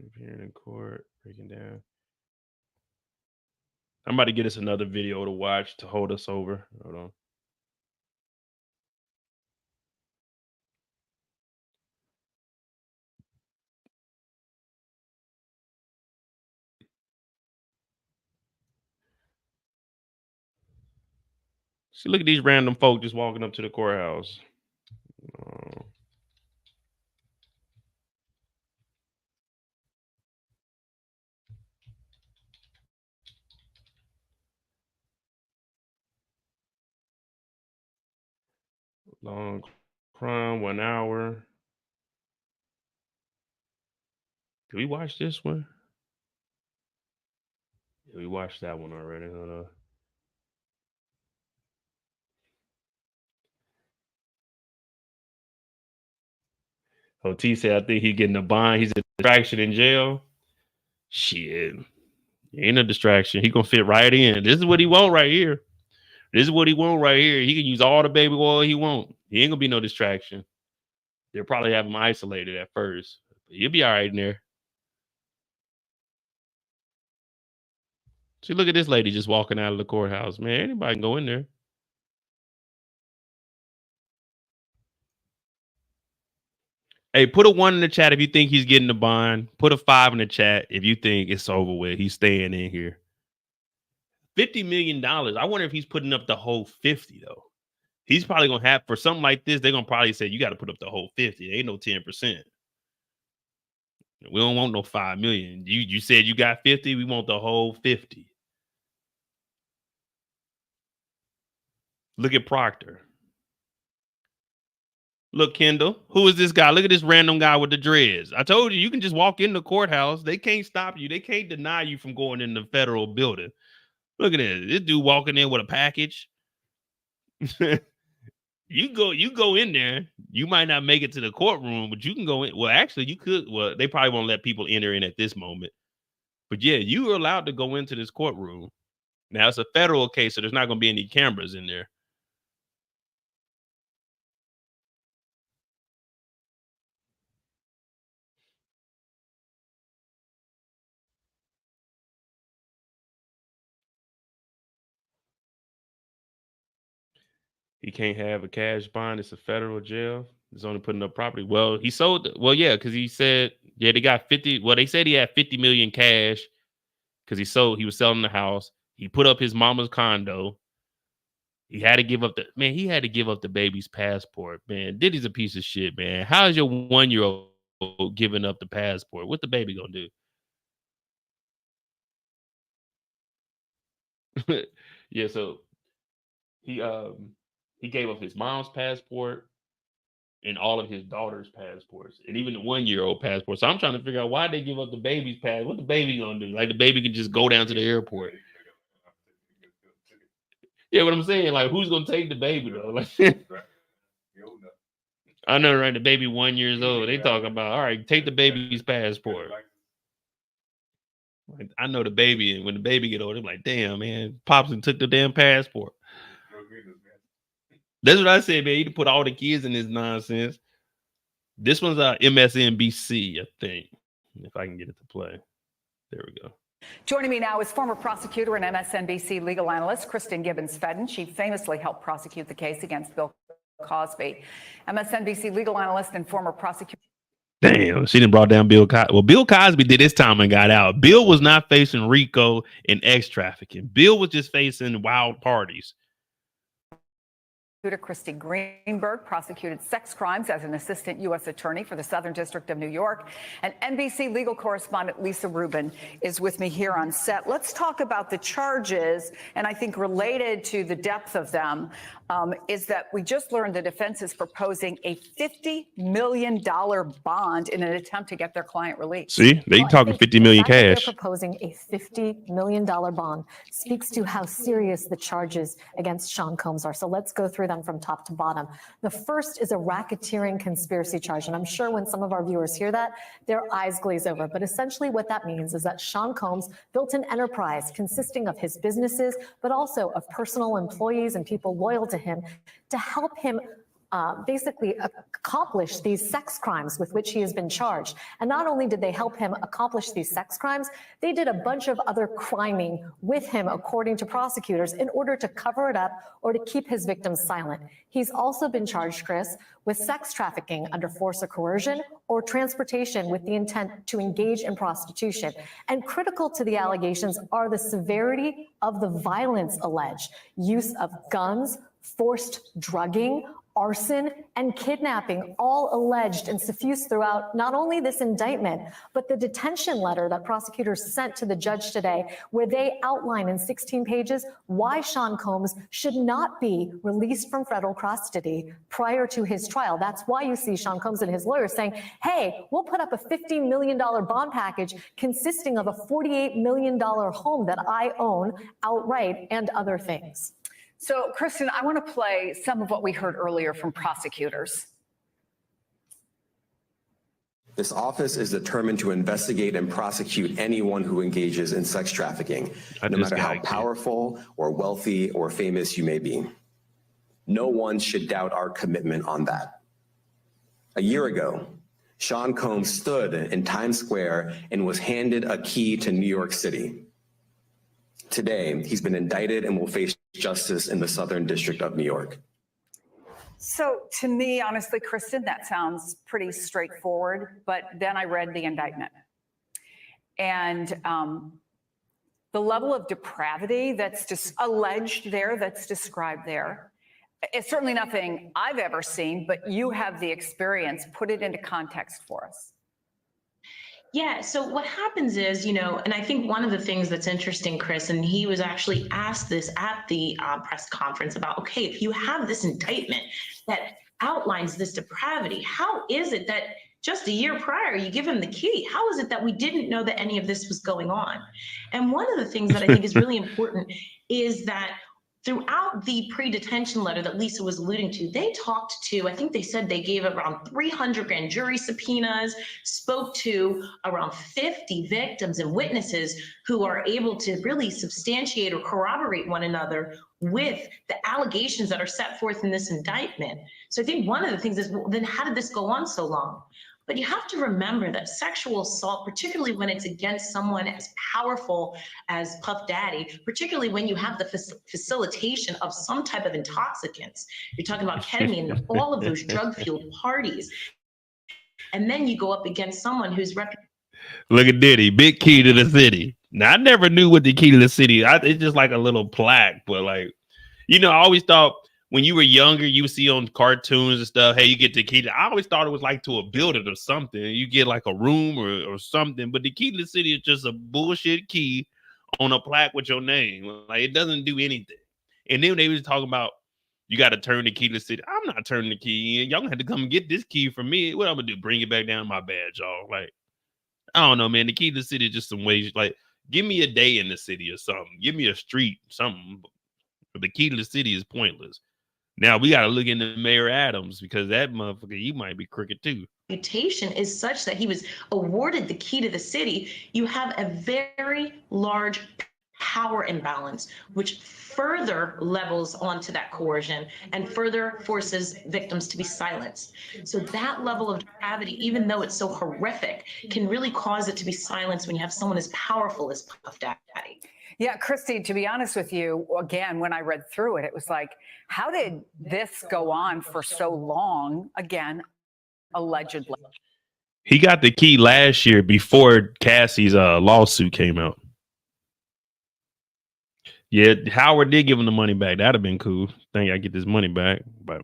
Appearing in court, breaking down. I'm about to get us another video to watch to hold us over. Hold on. See, look at these random folk just walking up to the courthouse. Long crime, 1 hour. Did we watch this one? Yeah, we watched that one already. Hold on. OT said, I think he's getting a bond. He's a distraction in jail. Shit. He ain't a distraction. He gonna fit right in. This is what he want right here. This is what he want right here. He can use all the baby oil he want. He ain't gonna be no distraction. They'll probably have him isolated at first. But he'll be all right in there. See, look at this lady just walking out of the courthouse. Man, anybody can go in there. Hey, put a 1 in the chat if you think he's getting the bond. Put a 5 in the chat if you think it's over with. He's staying in here. $50 million. I wonder if he's putting up the whole 50, though. He's probably going to have, for something like this, they're going to probably say, you got to put up the whole 50. Ain't no 10%. We don't want no 5 million. You said you got 50. We want the whole 50. Look at Proctor. Look, Kendall, who is this guy? Look at this random guy with the dreads. I told you, you can just walk in the courthouse. They can't stop you. They can't deny you from going in the federal building. Look at this. This dude walking in with a package. You go in there. You might not make it to the courtroom, but you can go in. Well, actually, you could. Well, they probably won't let people enter in at this moment. But yeah, you are allowed to go into this courtroom. Now, it's a federal case, so there's not going to be any cameras in there. He can't have a cash bond. It's a federal jail. It's only putting up property. Well, he sold. Well, yeah, because he said, yeah, they got 50. Well, they said he had 50 million cash because he was selling the house. He put up his mama's condo. He had to give up he had to give up the baby's passport, man. Diddy's a piece of shit, man. How is your 1-year-old giving up the passport? What the baby gonna do? Yeah, so he gave up his mom's passport and all of his daughter's passports, and even the 1-year-old passport. So I'm trying to figure out why they give up the baby's passport. What the baby gonna do? Like the baby can just go down to the airport. Yeah, what I'm saying, like, who's gonna take the baby though? Like, I know, right? The baby 1 year old. They talk about, all right, take the baby's passport. Like, I know the baby, and when the baby get older, I'm like, damn, man, Pops and took the damn passport. That's what I said, man. You need to put all the kids in this nonsense. This one's MSNBC, I think, if I can get it to play. There we go. Joining me now is former prosecutor and MSNBC legal analyst Kristen Gibbons-Fedden. She famously helped prosecute the case against Bill Cosby. MSNBC legal analyst and former prosecutor. Damn, she done brought down Bill Cosby. Well, Bill Cosby did his time and got out. Bill was not facing RICO and trafficking. Bill was just facing wild parties. Christy Greenberg prosecuted sex crimes as an assistant U.S. attorney for the Southern District of New York. And NBC legal correspondent Lisa Rubin is with me here on set. Let's talk about the charges, and I think related to the depth of them is that we just learned the defense is proposing a $50 million bond in an attempt to get their client released. See, they talking 50 million cash. They're proposing a $50 million bond speaks to how serious the charges against Sean Combs are. So let's go through them from top to bottom. The first is a racketeering conspiracy charge. And I'm sure when some of our viewers hear that, their eyes glaze over. But essentially what that means is that Sean Combs built an enterprise consisting of his businesses, but also of personal employees and people loyal to him to help him basically accomplish these sex crimes with which he has been charged. And not only did they help him accomplish these sex crimes, they did a bunch of other criming with him, according to prosecutors, in order to cover it up or to keep his victims silent. He's also been charged, Chris, with sex trafficking under force or coercion or transportation with the intent to engage in prostitution. And critical to the allegations are the severity of the violence alleged, use of guns, forced drugging, arson, and kidnapping, all alleged and suffused throughout not only this indictment, but the detention letter that prosecutors sent to the judge today, where they outline in 16 pages why Sean Combs should not be released from federal custody prior to his trial. That's why you see Sean Combs and his lawyers saying, hey, we'll put up a $50 million bond package consisting of a $48 million home that I own outright and other things. So, Kristen, I want to play some of what we heard earlier from prosecutors. This office is determined to investigate and prosecute anyone who engages in sex trafficking, no matter how powerful or wealthy or famous you may be. No one should doubt our commitment on that. A year ago, Sean Combs stood in Times Square and was handed a key to New York City. Today, he's been indicted and will face justice in the Southern District of New York. So to me, honestly, Kristen, that sounds pretty straightforward, but then I read the indictment. And the level of depravity that's just alleged there, that's described there, it's certainly nothing I've ever seen, but you have the experience. Put it into context for us. Yeah, so what happens is, and I think one of the things that's interesting, Chris, and he was actually asked this at the press conference about, okay, if you have this indictment that outlines this depravity, how is it that just a year prior you give him the key? How is it that we didn't know that any of this was going on? And one of the things that I think is really important is that throughout the pre-detention letter that Lisa was alluding to, they talked to, I think they said they gave around 300 grand jury subpoenas, spoke to around 50 victims and witnesses who are able to really substantiate or corroborate one another with the allegations that are set forth in this indictment. So I think one of the things is, well, then how did this go on so long? But you have to remember that sexual assault, particularly when it's against someone as powerful as Puff Daddy, particularly when you have the facilitation of some type of intoxicants, you're talking about ketamine and all of those drug-fueled parties. And then you go up against someone who's Look at Diddy, big key to the city. Now, I never knew what the key to the city. It's just like a little plaque, but like, I always thought when you were younger, you would see on cartoons and stuff, hey, you get the key. I always thought it was like to a building or something. You get like a room or something, but the key to the city is just a bullshit key on a plaque with your name. Like, it doesn't do anything. And then they was talking about, you got to turn the key to the city. I'm not turning the key in. Y'all gonna have to come and get this key from me. What I'm gonna do? Bring it back down my badge, y'all. Like, I don't know, man. The key to the city is just some ways, like, give me a day in the city or something. Give me a street, something. But the key to the city is pointless. Now we got to look into Mayor Adams, because that motherfucker, he might be crooked too. Reputation is such that he was awarded the key to the city. You have a very large power imbalance, which further levels onto that coercion and further forces victims to be silenced. So that level of depravity, even though it's so horrific, can really cause it to be silenced when you have someone as powerful as Puff Daddy. Yeah, Christy, to be honest with you, again, when I read through it, it was like, how did this go on for so long? Again, allegedly. He got the key last year before Cassie's lawsuit came out. Yeah, Howard did give him the money back. That'd have been cool. Think I get this money back, but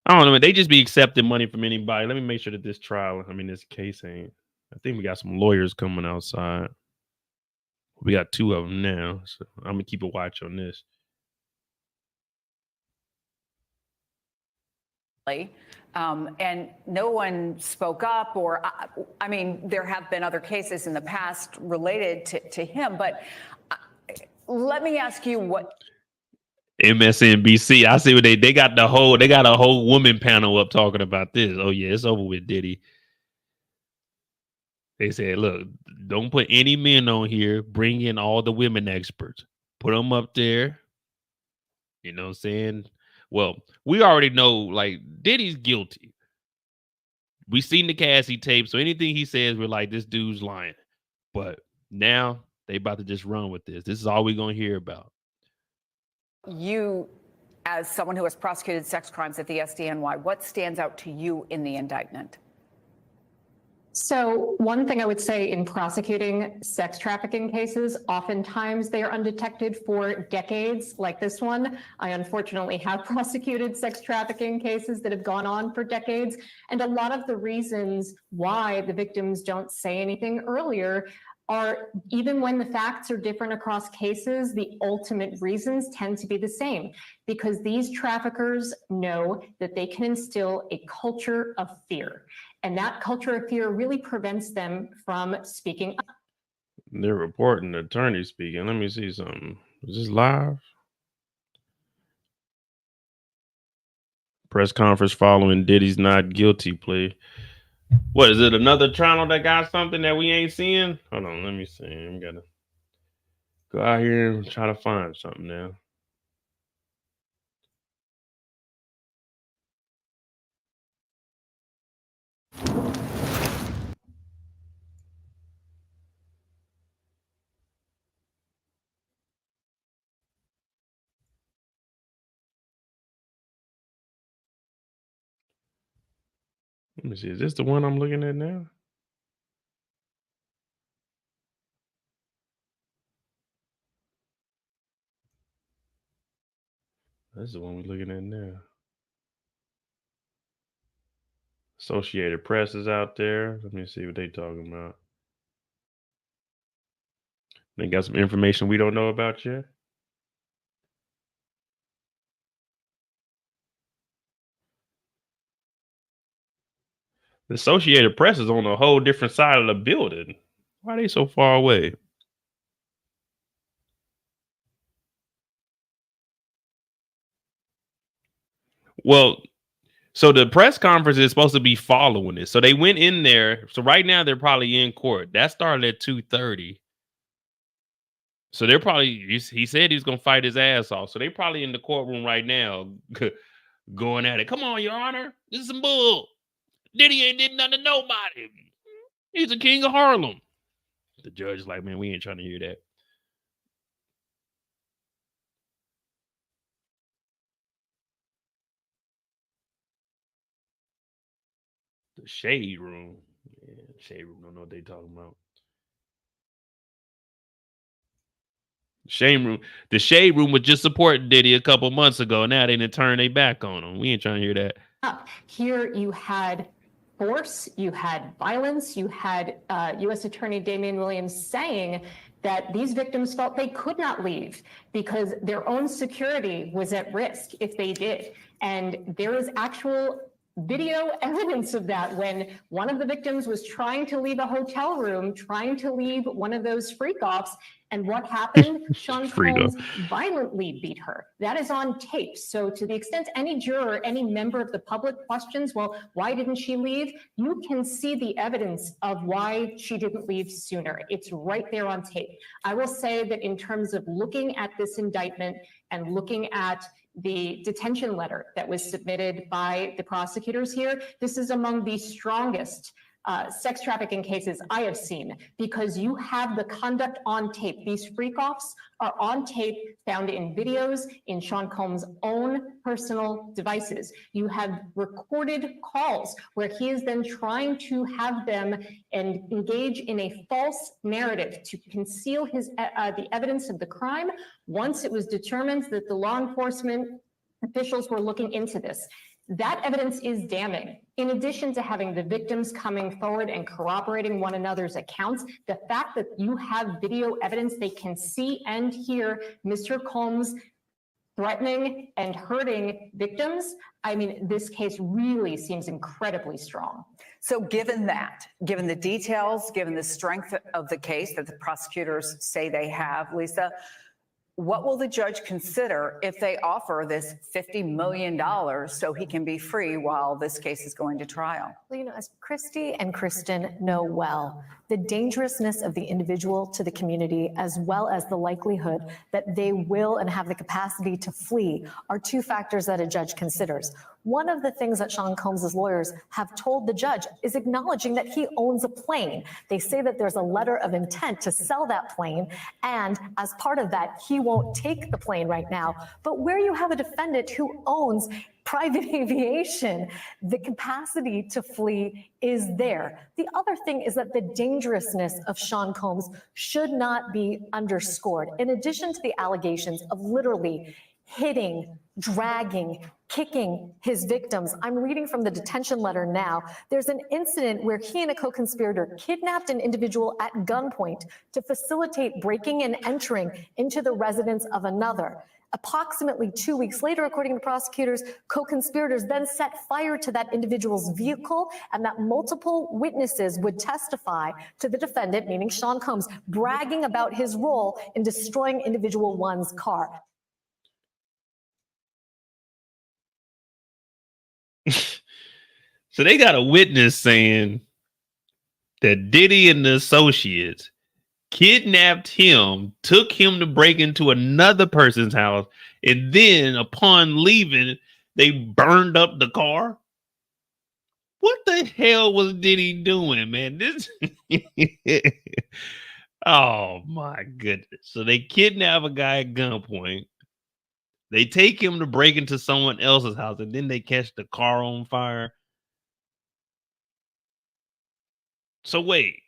I don't know. They just be accepting money from anybody. Let me make sure that this this case ain't. I think we got some lawyers coming outside. We got two of them now, so I'm gonna keep a watch on this. And no one spoke up, or I mean, there have been other cases in the past related to him, but let me ask you what. MSNBC, I see what they got a whole woman panel up talking about this. Oh yeah, it's over with Diddy. They said, look, don't put any men on here. Bring in all the women experts. Put them up there. You know what I'm saying? Well, we already know, like, Diddy's guilty. We seen the Cassie tape, so anything he says, we're like, this dude's lying. But now they about to just run with this. This is all we're going to hear about. You, as someone who has prosecuted sex crimes at the SDNY, what stands out to you in the indictment? So one thing I would say in prosecuting sex trafficking cases, oftentimes they are undetected for decades, like this one. I unfortunately have prosecuted sex trafficking cases that have gone on for decades. And a lot of the reasons why the victims don't say anything earlier are, even when the facts are different across cases, the ultimate reasons tend to be the same, because these traffickers know that they can instill a culture of fear. And that culture of fear really prevents them from speaking up. They're reporting the attorney speaking. Let me see something. Is this live? Press conference following Diddy's not guilty plea. What is it? Another channel that got something that we ain't seeing? Hold on, let me see. I'm gonna go out here and try to find something now. Let me see. Is this the one I'm looking at now? This is the one we're looking at now. Associated Press is out there. Let me see what they talking about. They got some information we don't know about yet. The Associated Press is on a whole different side of the building. Why are they so far away? Well, so the press conference is supposed to be following this. So they went in there. So right now they're probably in court. That started at 2:30. So they're probably, he said he was going to fight his ass off. So they probably in the courtroom right now going at it. Come on, Your Honor. This is some bull. Diddy ain't did nothing to nobody. He's the king of Harlem. The judge is like, man, we ain't trying to hear that. The shade room. Yeah, shade room don't know what they talking about. The shade room was just supporting Diddy a couple months ago. Now they didn't turn their back on him. We ain't trying to hear that. Here you had force, you had violence, you had U.S. Attorney Damian Williams saying that these victims felt they could not leave because their own security was at risk if they did. And there is actual video evidence of that when one of the victims was trying to leave a hotel room, trying to leave one of those freak-offs. And what happened? Sean Combs violently beat her. That is on tape. So to the extent any juror, any member of the public questions, well, why didn't she leave? You can see the evidence of why she didn't leave sooner. It's right there on tape. I will say that in terms of looking at this indictment and looking at the detention letter that was submitted by the prosecutors here, this is among the strongest sex trafficking cases I have seen because you have the conduct on tape. These freak-offs are on tape, found in videos, in Sean Combs' own personal devices. You have recorded calls where he is then trying to have them and engage in a false narrative to conceal the evidence of the crime once it was determined that the law enforcement officials were looking into this. That evidence is damning. In addition to having the victims coming forward and corroborating one another's accounts, the fact that you have video evidence they can see and hear Mr. Combs threatening and hurting victims, I mean, this case really seems incredibly strong. So given that, given the details, given the strength of the case that the prosecutors say they have, Lisa, what will the judge consider if they offer this $50 million so he can be free while this case is going to trial? Well, you know, as Christy and Kristen know well, the dangerousness of the individual to the community, as well as the likelihood that they will and have the capacity to flee, are two factors that a judge considers. One of the things that Sean Combs' lawyers have told the judge is acknowledging that he owns a plane. They say that there's a letter of intent to sell that plane, and as part of that, he won't take the plane right now. But where you have a defendant who owns private aviation, the capacity to flee is there. The other thing is that the dangerousness of Sean Combs should not be underscored. In addition to the allegations of literally hitting, dragging, kicking his victims. I'm reading from the detention letter now. There's an incident where he and a co-conspirator kidnapped an individual at gunpoint to facilitate breaking and entering into the residence of another. Approximately 2 weeks later, according to prosecutors, co-conspirators then set fire to that individual's vehicle, and that multiple witnesses would testify to the defendant, meaning Sean Combs, bragging about his role in destroying individual one's car. So they got a witness saying that Diddy and the associates kidnapped him, took him to break into another person's house, and then upon leaving, they burned up the car. What the hell was Diddy doing, man? This oh my goodness. So they kidnap a guy at gunpoint. They take him to break into someone else's house, and then they catch the car on fire. So wait,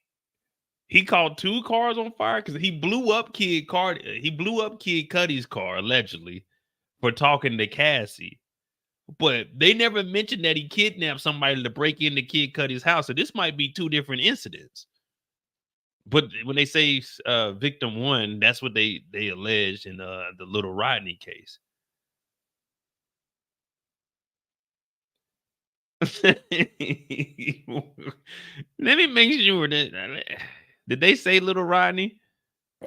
he caught 2 cars on fire because he blew up Kid Cudi's car allegedly for talking to Cassie. But they never mentioned that he kidnapped somebody to break into Kid Cudi's house. So this might be 2 different incidents. But when they say victim 1, that's what they alleged in the Little Rodney case. Let me make sure that did they say Little Rodney?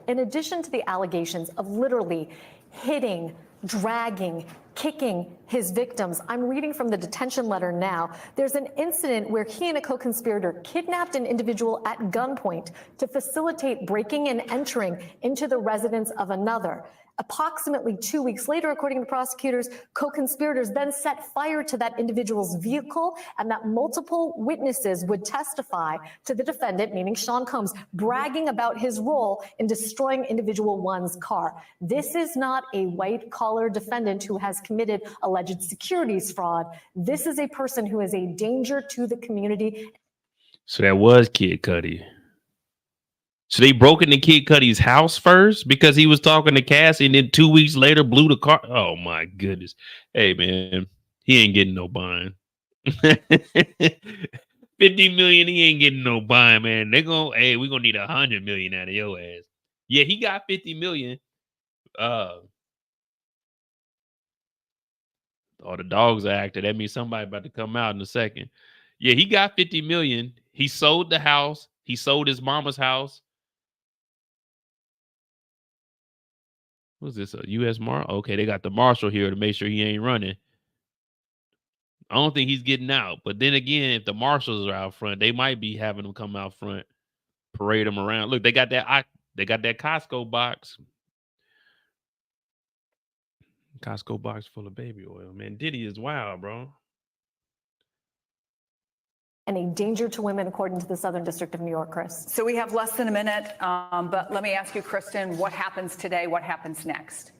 In addition to the allegations of literally hitting, dragging, kicking his victims, I'm reading from the detention letter now. There's an incident where he and a co-conspirator kidnapped an individual at gunpoint to facilitate breaking and entering into the residence of another. Approximately 2 weeks later, according to prosecutors, co-conspirators then set fire to that individual's vehicle, and that multiple witnesses would testify to the defendant, meaning Sean Combs, bragging about his role in destroying individual 1's car. This is not a white-collar defendant who has committed alleged securities fraud. This is a person who is a danger to the community. So that was Kid Cudi. So they broke into Kid Cudi's house first because he was talking to Cassie, and then 2 weeks later blew the car. Oh my goodness. Hey man, he ain't getting no bond. 50 million, he ain't getting no bond, man. We're gonna need 100 million out of your ass. Yeah, he got 50 million. Oh, the dogs are active. That means somebody about to come out in a second. Yeah, he got 50 million. He sold the house. He sold his mama's house. What's this? A U.S. Marshal? Okay, they got the marshal here to make sure he ain't running. I don't think he's getting out. But then again, if the marshals are out front, they might be having him come out front, parade him around. Look, they got that Costco box. Costco box full of baby oil, man. Diddy is wild, bro. And a danger to women, according to the Southern District of New York, Chris. So we have less than a minute, but let me ask you, Kristen, what happens today? What happens next?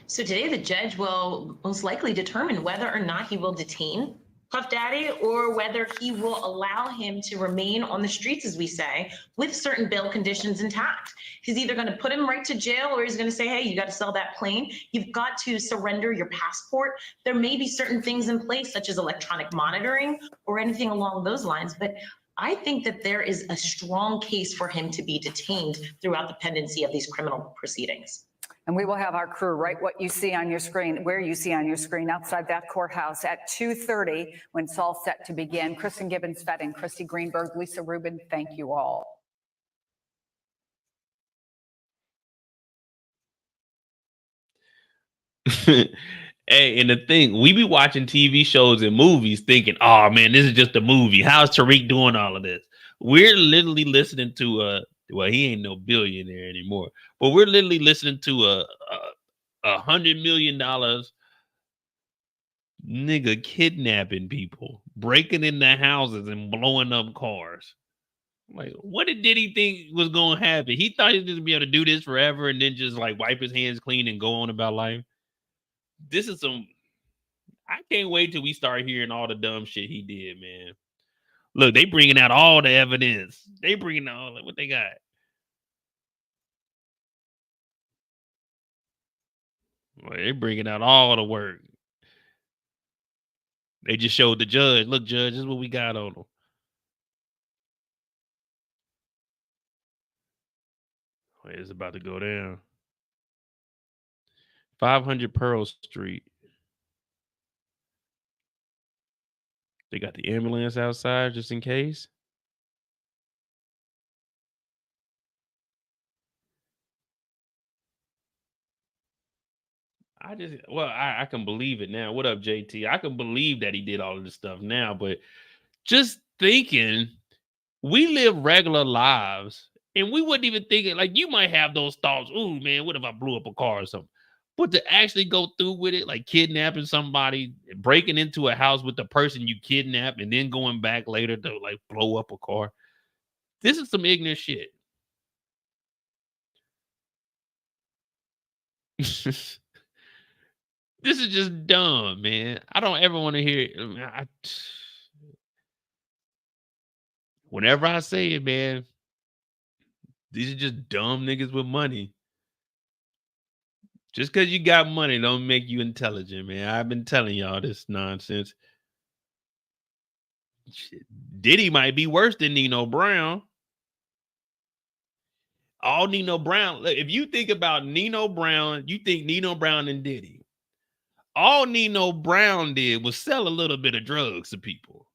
So today the judge will most likely determine whether or not he will detain Puff Daddy or whether he will allow him to remain on the streets, as we say, with certain bail conditions intact. He's either going to put him right to jail or he's going to say, hey, you got to sell that plane. You've got to surrender your passport. There may be certain things in place, such as electronic monitoring or anything along those lines. But I think that there is a strong case for him to be detained throughout the pendency of these criminal proceedings. And we will have our crew write what you see on your screen, where you see on your screen outside that courthouse at 2:30 when it's all set to begin. Kristen Gibbons-Fetting, Christy Greenberg, Lisa Rubin, thank you all. Hey, and the thing, we be watching TV shows and movies thinking, oh man, this is just a movie. How's Tariq doing all of this? We're literally listening to well, he ain't no billionaire anymore, but we're literally listening to $100 million nigga kidnapping people, breaking into houses and blowing up cars. Like, what did Diddy think was gonna happen? He thought he was gonna be able to do this forever and then just like wipe his hands clean and go on about life. This is some. I can't wait till we start hearing all the dumb shit he did, man. Look, they bringing out all the evidence. They bringing out all what they got. Well, they bringing out all the work. They just showed the judge. Look, judge, this is what we got on them. Wait, it's about to go down. 500 Pearl Street. They got the ambulance outside just in case. I can believe it now. What up, JT? I can believe that he did all of this stuff now, but just thinking, we live regular lives and we wouldn't even think it. Like, you might have those thoughts, ooh, man, what if I blew up a car or something? But to actually go through with it, like kidnapping somebody, breaking into a house with the person you kidnapped, and then going back later to like blow up a car. This is some ignorant shit. This is just dumb, man. I don't ever want to hear it. Whenever I say it, man, these are just dumb niggas with money. Just because you got money don't make you intelligent, man. I've been telling y'all this nonsense. Shit. Diddy might be worse than Nino Brown. All Nino Brown, if you think about Nino Brown, you think Nino Brown and Diddy. All Nino Brown did was sell a little bit of drugs to people.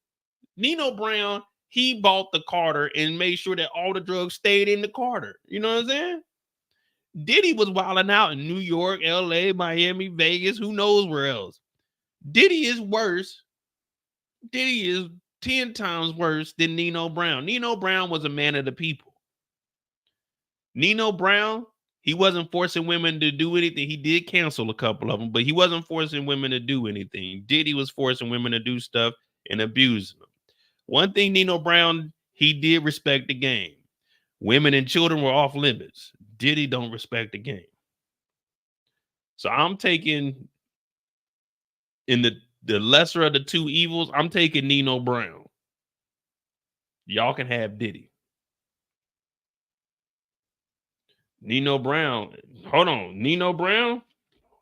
Nino Brown, he bought the Carter and made sure that all the drugs stayed in the Carter. You know what I'm saying? Diddy was wilding out in New York, LA, Miami, Vegas, who knows where else. Diddy is worse. Diddy is 10 times worse than Nino Brown. Nino Brown was a man of the people. Nino Brown, he wasn't forcing women to do anything. He did cancel a couple of them, but he wasn't forcing women to do anything. Diddy was forcing women to do stuff and abusing them. One thing Nino Brown, he did respect the game. Women and children were off limits. Diddy don't respect the game. So I'm taking, in the lesser of the two evils, I'm taking Nino Brown. Y'all can have Diddy. Nino Brown, hold on. Nino Brown,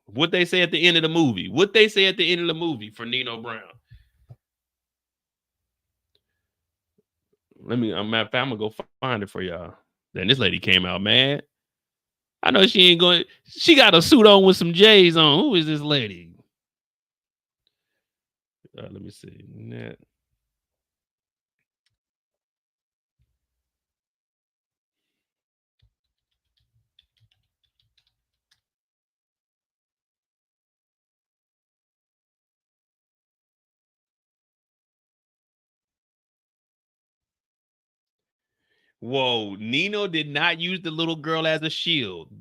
what they say at the end of the movie? What they say at the end of the movie for Nino Brown? I'm gonna go find it for y'all. Then this lady came out mad. I know she ain't going. She got a suit on with some J's on. Who is this lady? Let me see. Net. Whoa, Nino did not use the little girl as a shield.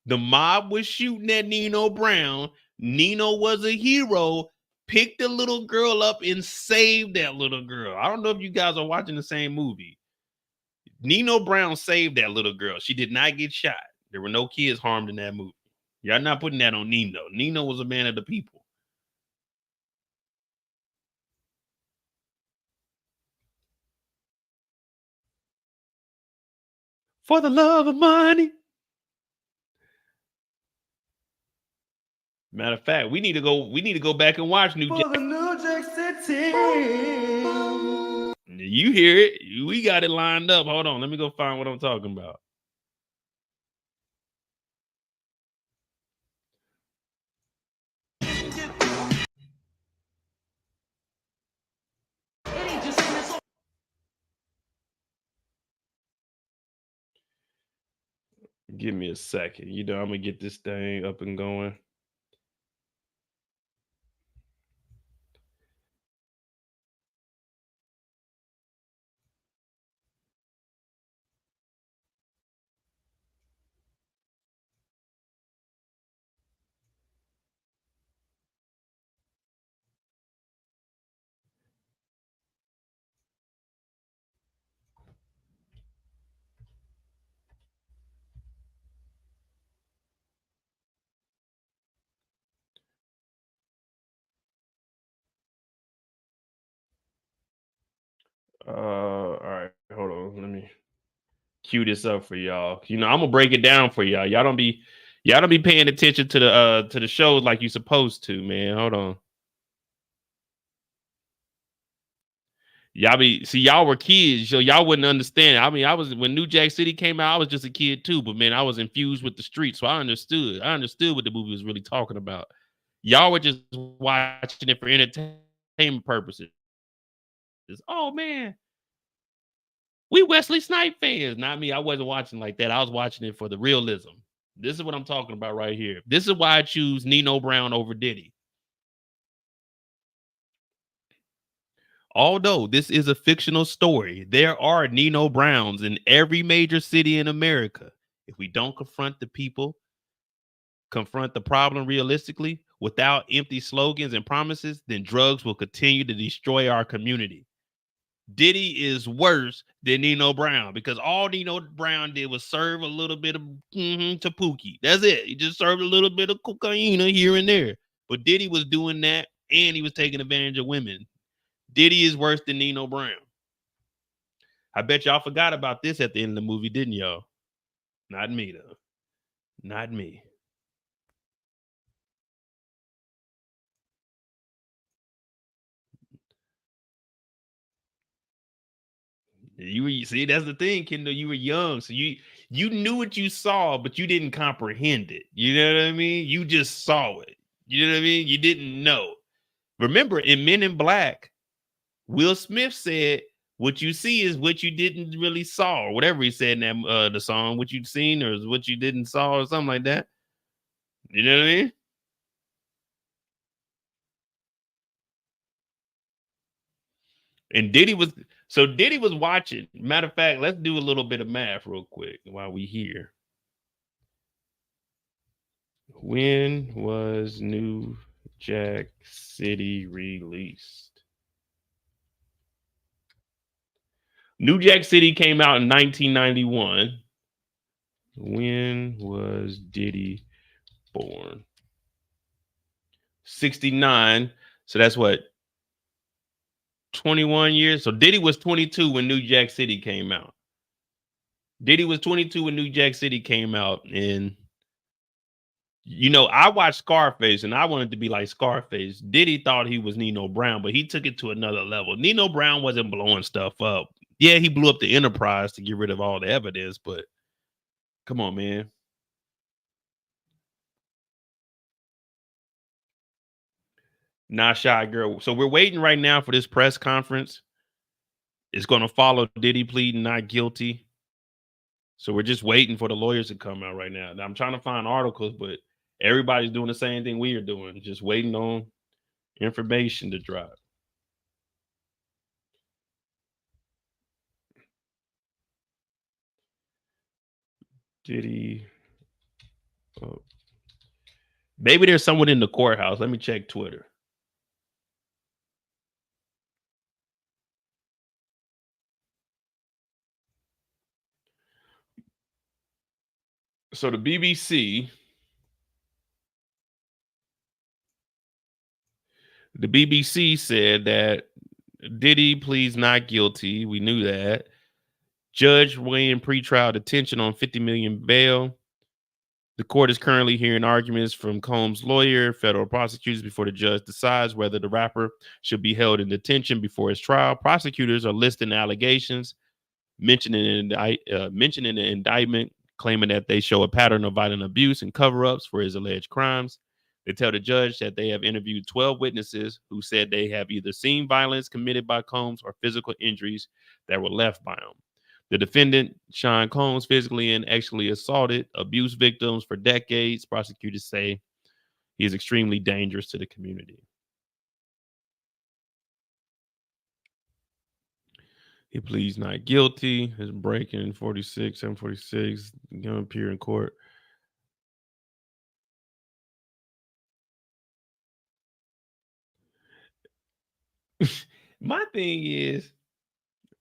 The mob was shooting at Nino Brown. Nino was a hero, picked the little girl up and saved that little girl. I don't know if you guys are watching the same movie. Nino Brown saved that little girl. She did not get shot. There were no kids harmed in that movie. Y'all not putting that on Nino. Nino was a man of the people. For the love of money. Matter of fact, we need to go back and watch New Jack City. You hear it. We got it lined up. Hold on. Let me go find what I'm talking about. Give me a second. I'm gonna get this thing up and going. All right, hold on. Let me cue this up for y'all. I'm gonna break it down for y'all. Y'all don't be paying attention to the shows like you supposed to, man. Hold on. Y'all were kids, so y'all wouldn't understand. I mean, when New Jack City came out, I was just a kid too, but man, I was infused with the streets, so I understood. I understood what the movie was really talking about. Y'all were just watching it for entertainment purposes. Oh man, we Wesley Snipes fans. Not me. I wasn't watching like that. I was watching it for the realism. This is what I'm talking about right here. This is why I choose Nino Brown over Diddy. Although this is a fictional story, there are Nino Browns in every major city in America. If we don't confront the people, confront the problem realistically without empty slogans and promises, then drugs will continue to destroy our community. Diddy is worse than Nino Brown because all Nino Brown did was serve a little bit of to Pookie. That's it. He just served a little bit of cocaine here and there. But Diddy was doing that and he was taking advantage of women. Diddy is worse than Nino Brown. I bet y'all forgot about this at the end of the movie, didn't y'all? Not me, though. Not me. See, that's the thing, Kendall. You were young, so you knew what you saw, but you didn't comprehend it. You know what I mean? You just saw it. You know what I mean? You didn't know. Remember, in Men in Black, Will Smith said, "What you see is what you didn't really saw," or whatever he said in that the song. What you'd seen or what you didn't saw, or something like that. You know what I mean? And Diddy was watching. Matter of fact, let's do a little bit of math real quick while we here. When was New Jack City released? New Jack City came out in 1991. When was Diddy born? 69. So that's what? 21 years. So Diddy was 22 when New Jack City came out. Diddy was 22 when New Jack City came out. And, you know, I watched Scarface and I wanted to be like Scarface. Diddy thought he was Nino Brown, but he took it to another level. Nino Brown wasn't blowing stuff up. Yeah, he blew up the Enterprise to get rid of all the evidence, but come on, man. Not Shy Girl. So we're waiting right now for this press conference. It's going to follow Diddy pleading not guilty. So we're just waiting for the lawyers to come out right now. I'm trying to find articles, but everybody's doing the same thing we are doing, just waiting on information to drop. Diddy. Oh. Maybe there's someone in the courthouse. Let me check Twitter. So the BBC said that Diddy pleads not guilty. We knew that. Judge weighing pretrial detention on $50 million bail. The court is currently hearing arguments from Combs' lawyer, federal prosecutors, before the judge decides whether the rapper should be held in detention before his trial. Prosecutors are listing allegations, mentioning the indictment, claiming that they show a pattern of violent abuse and cover-ups for his alleged crimes. They tell the judge that they have interviewed 12 witnesses who said they have either seen violence committed by Combs or physical injuries that were left by him. The defendant, Sean Combs, physically and actually assaulted abuse victims for decades. Prosecutors say he is extremely dangerous to the community. He pleads not guilty. His breaking 746, going to appear in court. My thing is,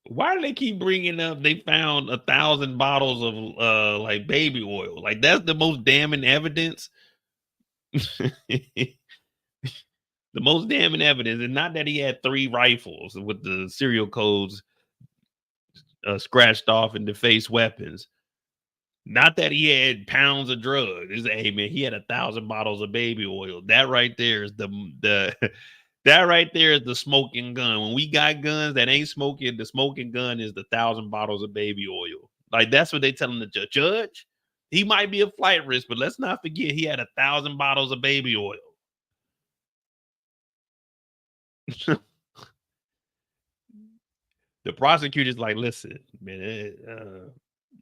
why do they keep bringing up they found 1,000 bottles of like baby oil? Like, that's the most damning evidence. The most damning evidence, and not that he had 3 rifles with the serial codes scratched off and defaced weapons. Not that he had pounds of drugs. It's, hey man, he had 1,000 bottles of baby oil. That right there is the that right there is the smoking gun. When we got guns that ain't smoking, the smoking gun is the 1,000 bottles of baby oil. Like, that's what they telling the judge. Judge, he might be a flight risk, but let's not forget he had 1,000 bottles of baby oil. The prosecutor's like, listen, man,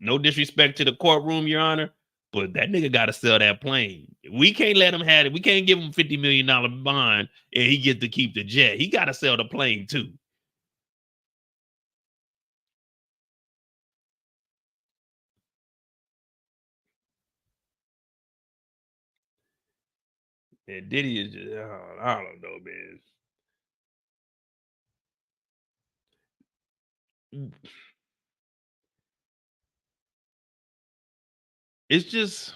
no disrespect to the courtroom, Your Honor, But that nigga got to sell that plane. We can't let him have it. We can't give him $50 million bond and he gets to keep the jet. He got to sell the plane too. And Diddy is just, I don't know, man. It's just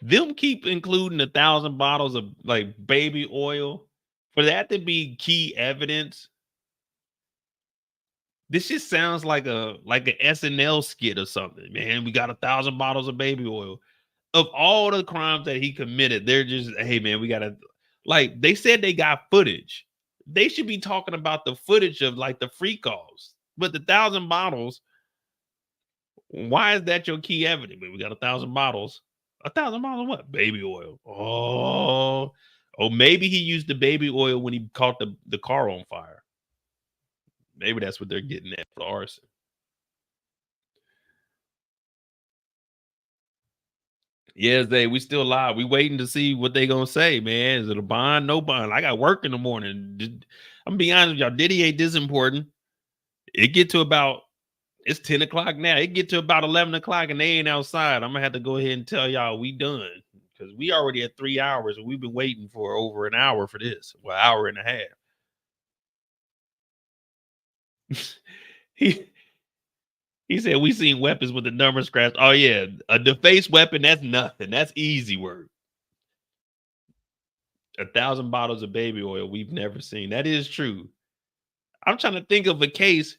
them keep including 1,000 bottles of like baby oil for that to be key evidence. This just sounds like an SNL skit or something, man. We got 1,000 bottles of baby oil. Of all the crimes that he committed, they're just, hey man, we gotta, like, they said they got footage. They should be talking about the footage of like the free calls. But the 1,000 bottles, why is that your key evidence? We got 1,000 bottles. 1,000 bottles of what? Baby oil. Oh, maybe he used the baby oil when he caught the car on fire. Maybe that's what they're getting at for arson. Yes, we still live. We waiting to see what they gonna say, man. Is it a bond? No bond. I got work in the morning. I'm gonna be honest with y'all. Diddy ain't this important. It get to about, it's 10 o'clock now. It get to about 11 o'clock and they ain't outside. I'm gonna have to go ahead and tell y'all we done because we already at 3 hours and we've been waiting for over an hour for this. Well, hour and a half. He said we seen weapons with the number scratched. Oh yeah, a defaced weapon, that's nothing. That's easy work. 1,000 bottles of baby oil we've never seen. That is true. I'm trying to think of a case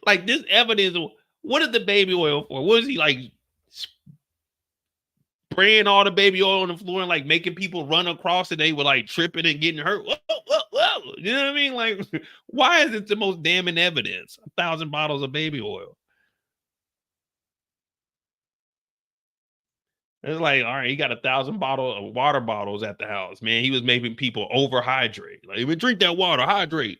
like this evidence. What is the baby oil for? What is he like spraying all the baby oil on the floor and like making people run across and they were like tripping and getting hurt? Whoa, whoa, whoa. You know what I mean? Like, why is it the most damning evidence? 1,000 bottles of baby oil. It's like, all right, he got 1,000 water bottles at the house, man. He was making people overhydrate. Like, we drink that water, hydrate.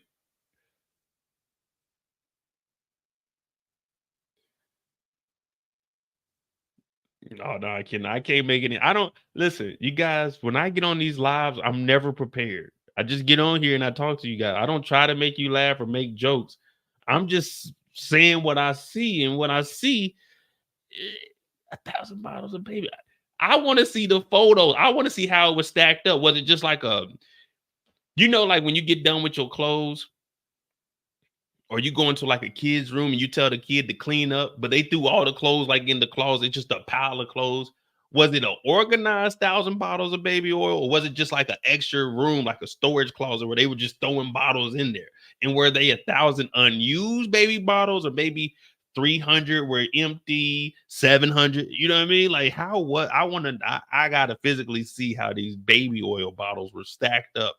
No, I can't make any. I don't listen, you guys. When I get on these lives, I'm never prepared. I just get on here and I talk to you guys. I don't try to make you laugh or make jokes. I'm just saying what I see, and what I see, 1,000 bottles of baby. I want to see the photos. I want to see how it was stacked up. Was it just like like when you get done with your clothes, or you go into like a kid's room and you tell the kid to clean up, but they threw all the clothes like in the closet, just a pile of clothes. Was it an organized 1,000 bottles of baby oil, or was it just like an extra room, like a storage closet where they were just throwing bottles in there? And were they 1,000 unused baby bottles, or maybe 300 were empty, 700? You know what I mean? Like I gotta physically see how these baby oil bottles were stacked up.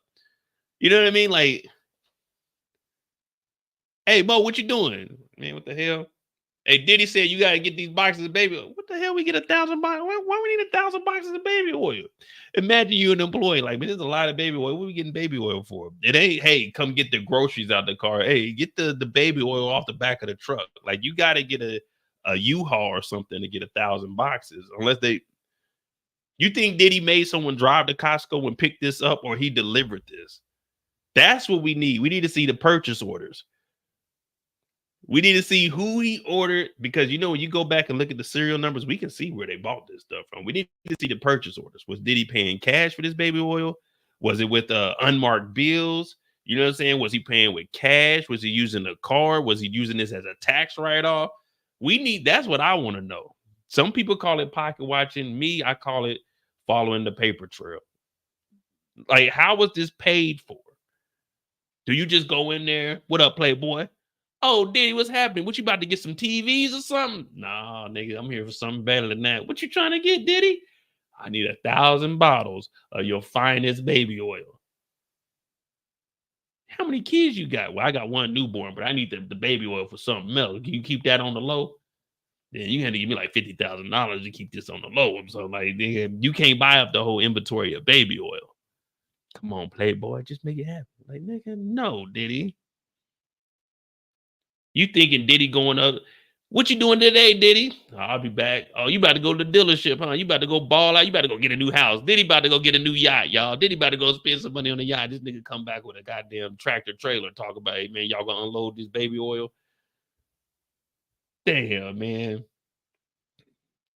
You know what I mean? Like, hey, Mo, what you doing? Man, what the hell? Hey, Diddy said you got to get these boxes of baby oil. What the hell we get 1,000 boxes? Why we need 1,000 boxes of baby oil? Imagine you an employee. Like, man, there's a lot of baby oil. What are we getting baby oil for? It ain't, hey, come get the groceries out the car. Hey, get the baby oil off the back of the truck. Like, you got to get a U-Haul or something to get 1,000 boxes. Unless you think Diddy made someone drive to Costco and pick this up, or he delivered this? That's what we need. We need to see the purchase orders. We need to see who he ordered, because when you go back and look at the serial numbers, we can see where they bought this stuff from. We need to see the purchase orders. Was Diddy paying cash for this baby oil? Was it with unmarked bills? You know what I'm saying? Was he paying with cash? Was he using a card? Was he using this as a tax write-off? That's what I want to know. Some people call it pocket watching. Me, I call it following the paper trail. Like, how was this paid for? Do you just go in there? What up, Playboy? Oh, Diddy, what's happening? What, you about to get some TVs or something? Nah, nigga, I'm here for something better than that. What you trying to get, Diddy? I need 1,000 bottles of your finest baby oil. How many kids you got? Well, I got one newborn, but I need the baby oil for something else. Can you keep that on the low? Then you had to give me like $50,000 to keep this on the low. So, like, nigga, you can't buy up the whole inventory of baby oil. Come on, Playboy, just make it happen. Like, nigga, no, Diddy. You thinking Diddy going up? What you doing today, Diddy? "Oh, I'll be back." "Oh, you about to go to the dealership, huh? You about to go ball out? You about to go get a new house?" Diddy about to go get a new yacht, y'all. Diddy about to go spend some money on the yacht. This nigga come back with a goddamn tractor trailer, talk about, "Hey man, y'all gonna unload this baby oil?" Damn, man.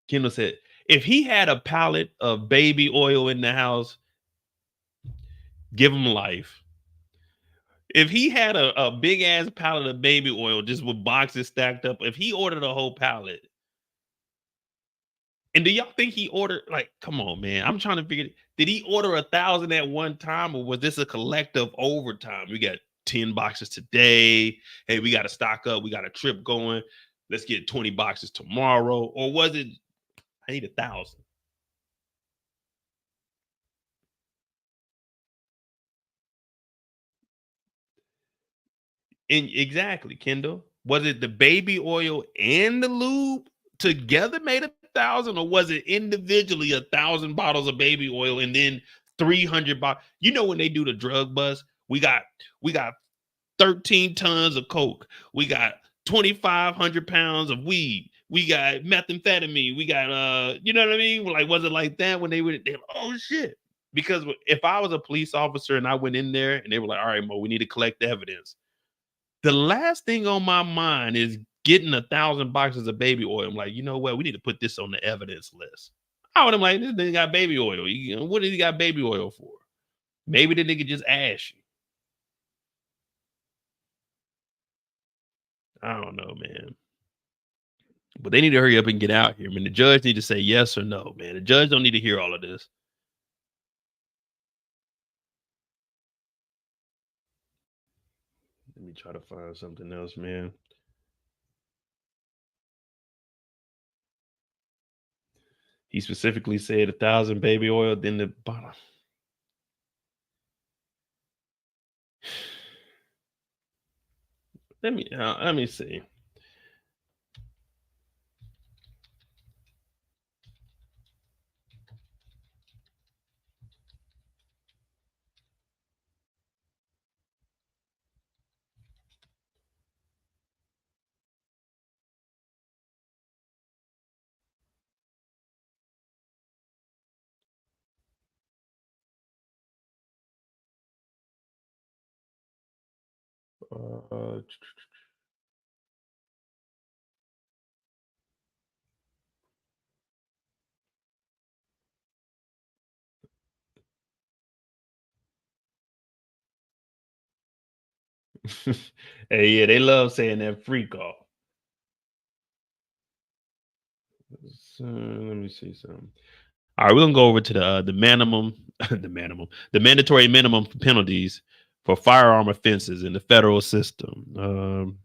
Kendall said, if he had a pallet of baby oil in the house, give him life. If he had a big ass pallet of baby oil just with boxes stacked up, if he ordered a whole pallet, and do y'all think he ordered, like, come on, man. I'm trying to figure, did he order 1,000 at one time, or was this a collective overtime? We got 10 boxes today. Hey, we got to stock up. We got a trip going. Let's get 20 boxes tomorrow. Or was it, I need 1,000? And exactly, Kendall. Was it the baby oil and the lube together made 1,000, or was it individually 1,000 bottles of baby oil and then 300 bottles? You know when they do the drug bust, we got 13 tons of coke, we got 2,500 pounds of weed, we got methamphetamine, we got you know what I mean? Like, was it like that when they were? Oh shit! Because if I was a police officer and I went in there and they were like, "All right, Mo, we need to collect evidence," the last thing on my mind is getting 1,000 boxes of baby oil. I'm like, you know what? We need to put this on the evidence list. I would have like, this nigga got baby oil. What did he got baby oil for? Maybe the nigga just ashy. I don't know, man. But they need to hurry up and get out here. I mean, the judge need to say yes or no, man. The judge don't need to hear all of this. Let me try to find something else, man. He specifically said 1,000 baby oil, then the bottle. Let me see. Uh, hey, yeah, they love saying that freak off. So, let me see something. All right, we're gonna go over to the minimum, the mandatory minimum penalties for firearm offenses in the federal system.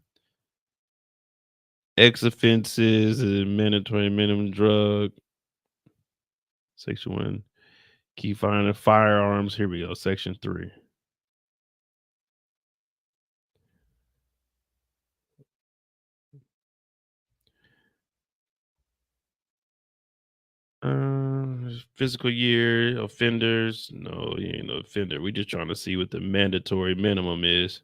X offenses, mandatory minimum drug, section 1, key finding firearms. Here we go, section 3. Physical year offenders. No, you ain't no offender. We just trying to see what the mandatory minimum is.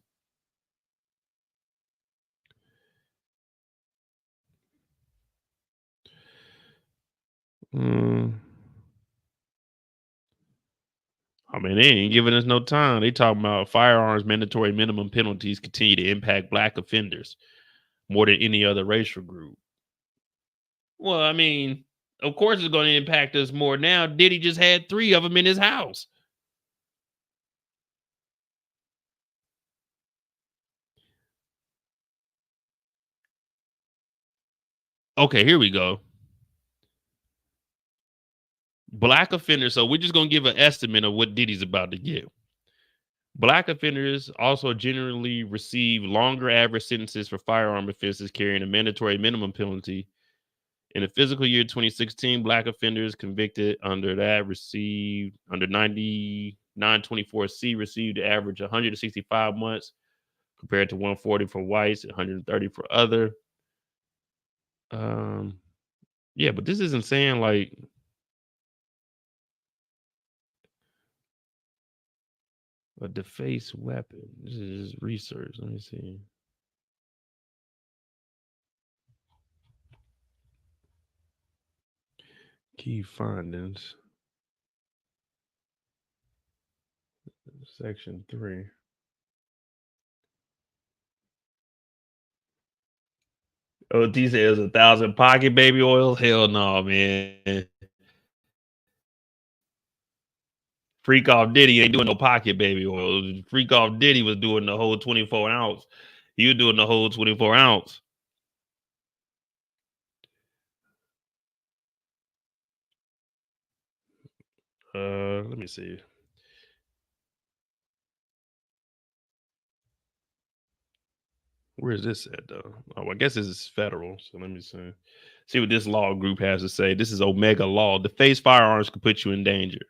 I mean, they ain't giving us no time. They talking about firearms mandatory minimum penalties continue to impact black offenders more than any other racial group. Well, I mean, of course it's going to impact us more now. Diddy just had 3 of them in his house. Okay, here we go. Black offenders. So we're just going to give an estimate of what Diddy's about to get. Black offenders also generally receive longer average sentences for firearm offenses carrying a mandatory minimum penalty. In the fiscal year 2016, black offenders convicted under that received under 9924C received an average 165 months compared to 140 for whites, 130 for other. Yeah, but this isn't saying like a defaced weapon. This is research. Let me see. Key findings. Section 3. Oh, T says 1,000 pocket baby oils. Hell no, man. Freak off Diddy ain't doing no pocket baby oils. Freak off Diddy was doing the whole 24 ounce. He was doing the whole 24 ounce. Let me see. Where is this at though? Oh, I guess this is federal. So let me see what this law group has to say. This is Omega Law. The face firearms could put you in danger.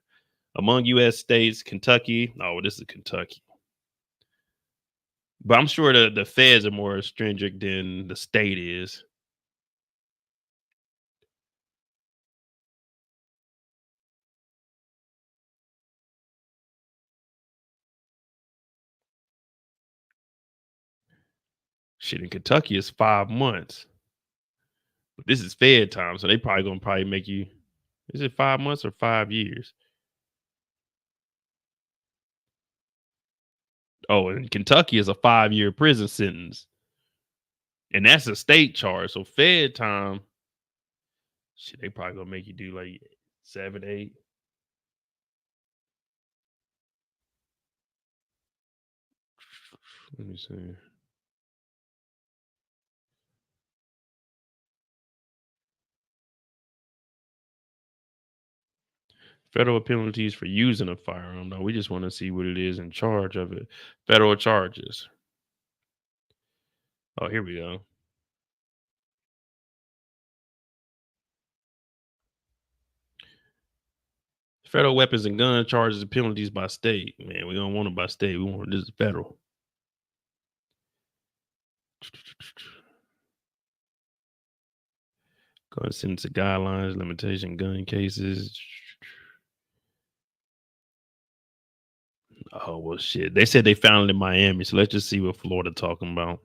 Among U.S. states, Kentucky. Oh, this is Kentucky. But I'm sure the feds are more stringent than the state is. Shit, in Kentucky is 5 months. But this is Fed time, so they probably make you. Is it 5 months or 5 years? Oh, and Kentucky is a 5-year prison sentence. And that's a state charge. So Fed time, shit, they probably gonna make you do like 7, 8. Let me see. Federal penalties for using a firearm. No, we just want to see what it is in charge of it. Federal charges. Oh, here we go. Federal weapons and gun charges and penalties by state. Man, we don't want it by state. We want this is federal. Gun sentencing guidelines, limitation gun cases. Oh, well, shit. They said they found it in Miami, so let's just see what Florida talking about.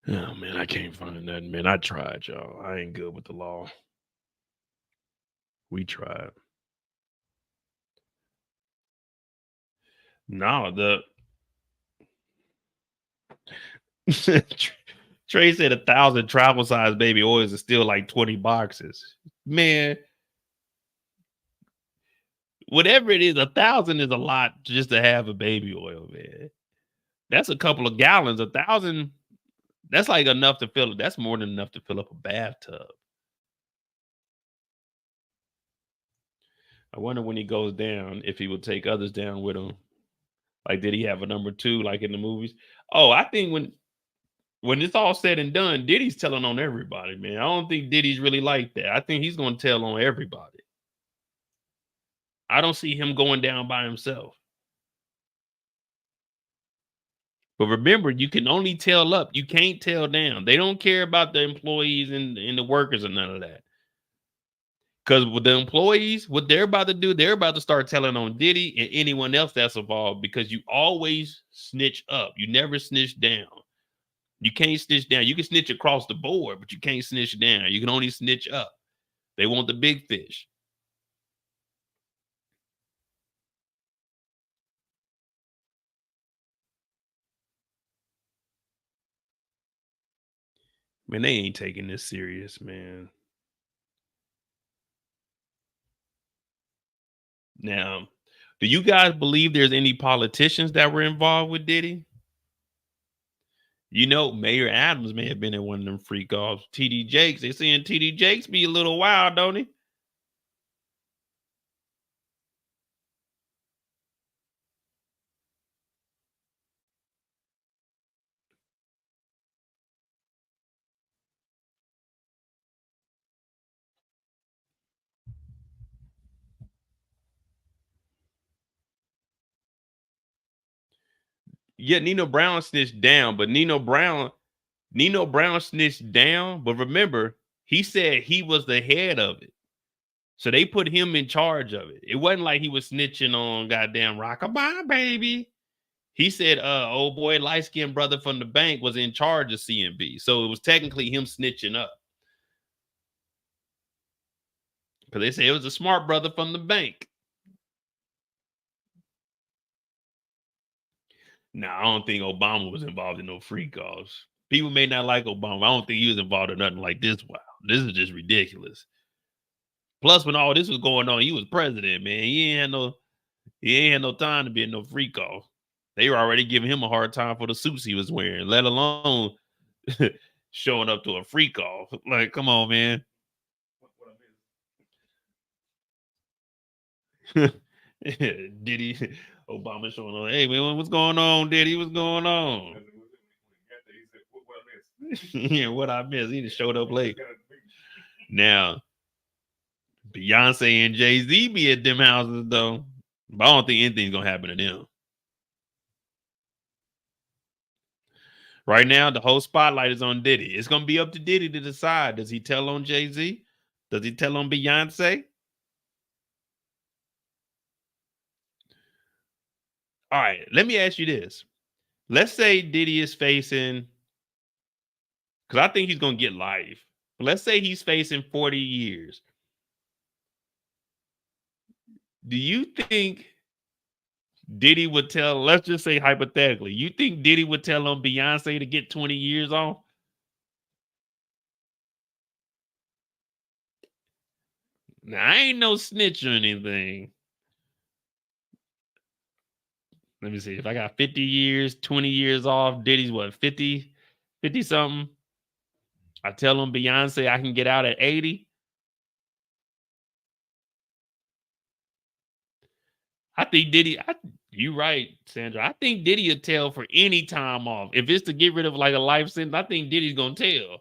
Oh, man, I can't find nothing, man. I tried, y'all. I ain't good with the law. We tried. No, Trey said 1,000 travel size baby oils is still like 20 boxes. Man, whatever it is, 1,000 is a lot just to have a baby oil, man. That's a couple of gallons. 1,000, that's like enough to fill it. That's more than enough to fill up a bathtub. I wonder when he goes down if he would take others down with him. Like, did he have a number 2 like in the movies? Oh, I think when it's all said and done, Diddy's telling on everybody, man. I don't think Diddy's really like that. I think he's going to tell on everybody. I don't see him going down by himself. But remember, you can only tell up. You can't tell down. They don't care about the employees and the workers and none of that. Because with the employees, what they're about to do, they're about to start telling on Diddy and anyone else that's involved because you always snitch up. You never snitch down. You can't snitch down. You can snitch across the board, but you can't snitch down. You can only snitch up. They want the big fish. Man, they ain't taking this serious, man. Now, do you guys believe there's any politicians that were involved with Diddy? You know, Mayor Adams may have been in one of them freak offs. TD Jakes, they saying TD Jakes be a little wild, don't he? Yeah, Nino Brown snitched down, but Nino Brown snitched down. But remember, he said he was the head of it. So they put him in charge of it. It wasn't like he was snitching on goddamn Rockabye Baby. He said, old boy, light-skinned brother from the bank was in charge of CMB. So it was technically him snitching up. Because they say it was a smart brother from the bank. Now, I don't think Obama was involved in no free calls. People may not like Obama. I don't think he was involved in nothing like this. Wow, this is just ridiculous. Plus, when all this was going on, he was president, man. He ain't had no time to be in no free call. They were already giving him a hard time for the suits he was wearing, let alone showing up to a free call. Like, come on, man. Diddy, Obama showing up. Hey, man, what's going on, Diddy? What's going on? Yeah, what I missed? He just showed up late. Now, Beyonce and Jay-Z be at them houses, though. But I don't think anything's going to happen to them. Right now, the whole spotlight is on Diddy. It's going to be up to Diddy to decide. Does he tell on Jay-Z? Does he tell on Beyonce? All right, let me ask you this. Let's say Diddy is facing, because I think he's going to get life. But let's say he's facing 40 years. Do you think Diddy would tell, let's just say hypothetically, you think Diddy would tell on Beyonce to get 20 years off? Now, I ain't no snitch or anything. Let me see. If I got 50 years, 20 years off, Diddy's what, 50 something? I tell him Beyonce I can get out at 80. I think Diddy, you right, Sandra. I think Diddy will tell for any time off. If it's to get rid of like a life sentence, I think Diddy's going to tell.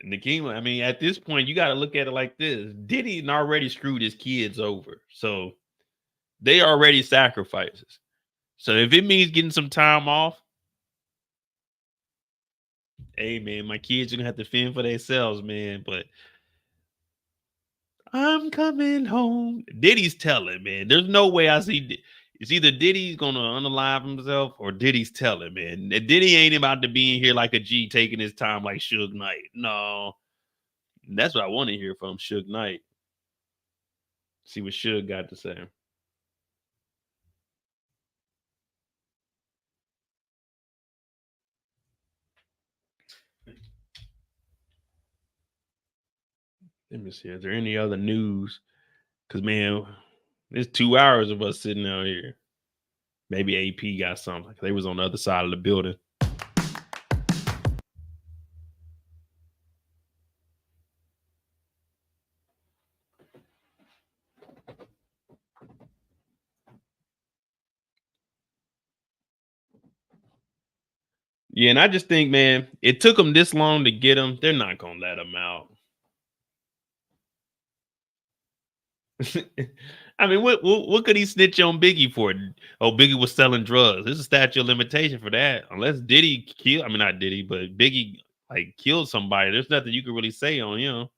And the king, I mean, at this point, you got to look at it like this. Diddy already screwed his kids over. So they already sacrifices. So if it means getting some time off, hey, man, my kids are going to have to fend for themselves, man. But I'm coming home. Diddy's telling, man. There's no way I see. It's either Diddy's going to unalive himself or Diddy's telling, man. Diddy ain't about to be in here like a G taking his time like Suge Knight. No. That's what I want to hear from Suge Knight. See what Suge got to say. Let me see. Is there any other news? Because, man, it's 2 hours of us sitting out here. Maybe AP got something. They was on the other side of the building. Yeah, and I just think, man, it took them this long to get him. They're not going to let him out. I mean, what could he snitch on Biggie for? Oh, Biggie was selling drugs. There's a statute of limitation for that. Unless Diddy kill, I mean, not Diddy, but Biggie like killed somebody. There's nothing you can really say on him.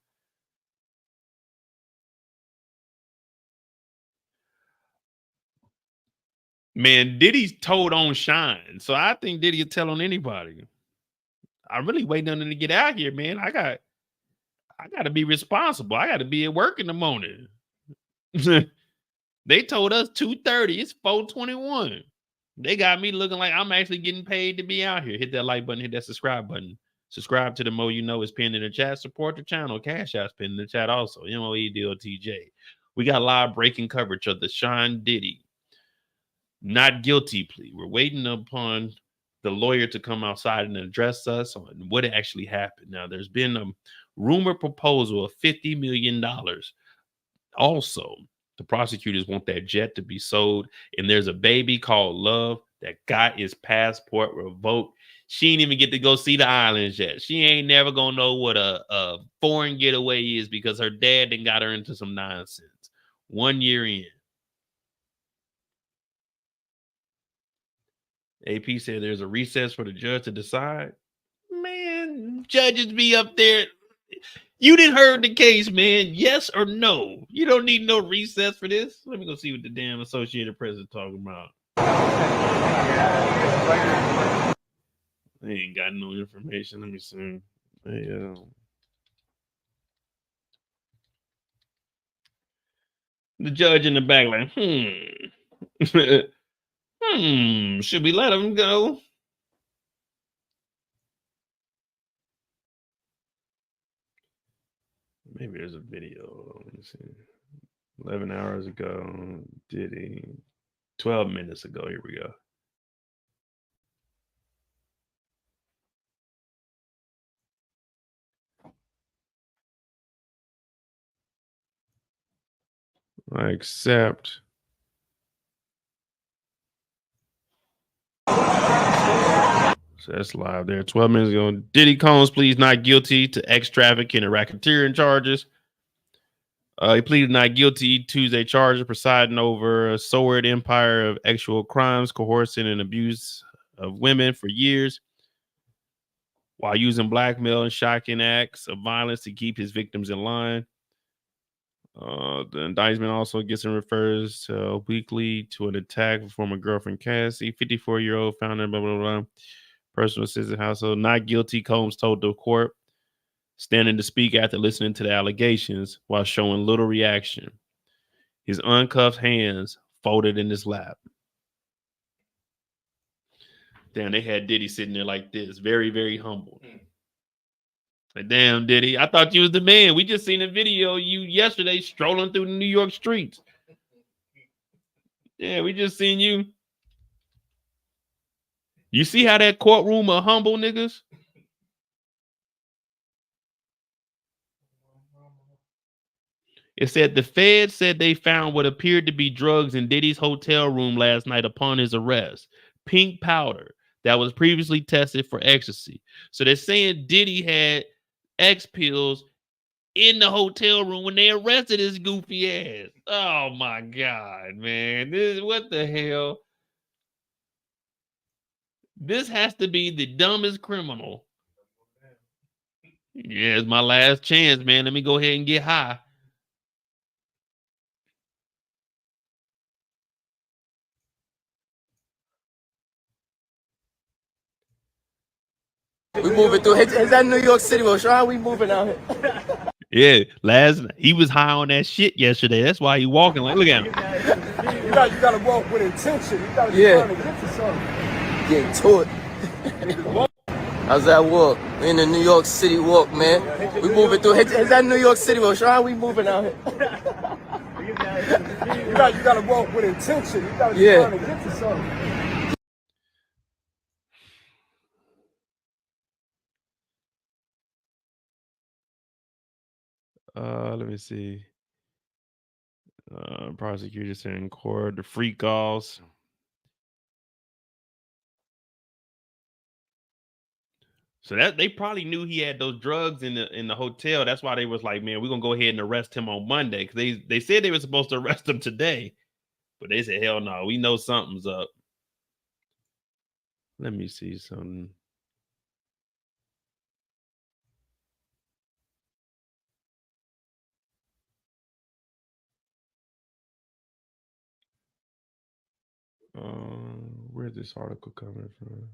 Man, Diddy's told on Shine. So I think Diddy will tell on anybody. I'm really waiting on him to get out here, man. I got to be responsible. I got to be at work in the morning. They told us 2:30. It's 4:21. They got me looking like I'm actually getting paid to be out here. Hit that like button, hit that subscribe button. Subscribe to the Mo You Know is pinned in the chat. Support the channel. Cash App's pinned in the chat also. MOEDOTJ. We got live breaking coverage of the Sean Diddy not guilty plea. We're waiting upon the lawyer to come outside and address us on what actually happened. Now, there's been a rumor proposal of $50 million. Also, the prosecutors want that jet to be sold. And there's a baby called Love that got his passport revoked. She ain't even get to go see the islands yet. She ain't never gonna know what a foreign getaway is because her dad done got her into some nonsense. 1 year in. AP said there's a recess for the judge to decide. Man, judges be up there. You didn't heard the case, man. Yes or no? You don't need no recess for this. Let me go see what the damn Associated Press is talking about. They ain't got no information. Let me see. The judge in the back like, should we let him go? Maybe there's a video. Let me see. 11 hours ago, Diddy. 12 minutes ago. Here we go. I accept. So that's live there. 12 minutes ago. Diddy Combs pleads not guilty to trafficking and racketeering charges. He pleaded not guilty Tuesday charges presiding over a sordid empire of actual crimes, coercing and abuse of women for years, while using blackmail and shocking acts of violence to keep his victims in line. The indictment also gets and refers to weekly to an attack of former girlfriend Cassie, 54-year-old founder, blah, blah, blah, personal assistant household. Not guilty, Combs told the court, standing to speak after listening to the allegations while showing little reaction. His uncuffed hands folded in his lap. Damn, they had Diddy sitting there like this, very, very humble. Like, damn, Diddy, I thought you was the man. We just seen a video of you yesterday strolling through the New York streets. Yeah, we just seen you. You see how that courtroom of humble niggas? It said the Fed said they found what appeared to be drugs in Diddy's hotel room last night upon his arrest. Pink powder that was previously tested for ecstasy. So they're saying Diddy had X pills in the hotel room when they arrested his goofy ass. Oh my God, man. What the hell? This has to be the dumbest criminal. Yeah, it's my last chance, man. Let me go ahead and get high. We moving through. Is that New York City? Well, Sean, we moving out here. Yeah, he was high on that shit yesterday. That's why he walking like, look at him. You gotta walk with intention. You gotta be trying to get to something. Getting to it. How's that walk? We in the New York City walk, man. We moving through. Is that New York City? Well, Sean, we moving out here. You gotta walk with intention. You gotta be trying to get to something. Let me see. Prosecutors in court, the freak offs. So that they probably knew he had those drugs in the hotel. That's why they was like, man, we're gonna go ahead and arrest him on Monday. Because they said they were supposed to arrest him today. But they said, hell no, we know something's up. Let me see something. Where's this article coming from?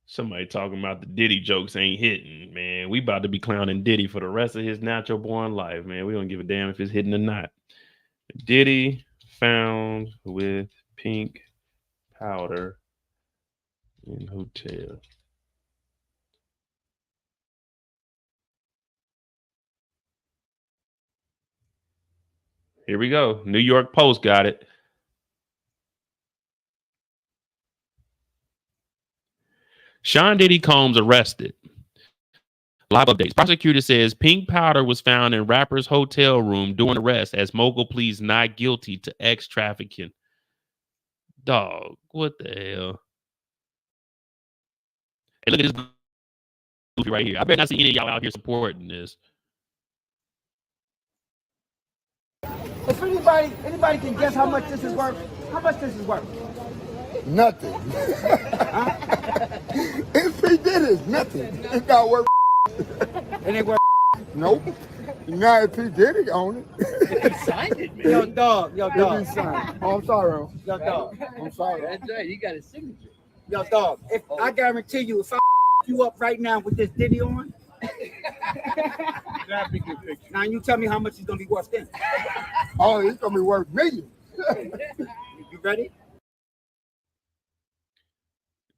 Somebody talking about the Diddy jokes ain't hitting, man. We about to be clowning Diddy for the rest of his natural born life, man. We don't give a damn if it's hitting or not. Diddy found with pink powder in hotel. Here we go. New York Post got it. Sean Diddy Combs arrested. Live updates. Prosecutor says pink powder was found in rapper's hotel room during arrest as mogul pleads not guilty to trafficking. Dog, what the hell? Hey, look at this movie right here. I better not see any of y'all out here supporting this. If anybody can guess how much this is worth, how much this is worth? Nothing. If he did it, nothing. It's not worth. It ain't worth. Nope. Not if he did it, own it. If he signed it, man. Yo, dog. If he signed it. Oh, I'm sorry, bro. Yo, dog. I'm sorry. That's right. He got his signature. Yo, dog. If I guarantee you, if I you up right now with this Diddy on, now you tell me how much he's gonna be worth then. Oh, he's gonna be worth millions. You ready?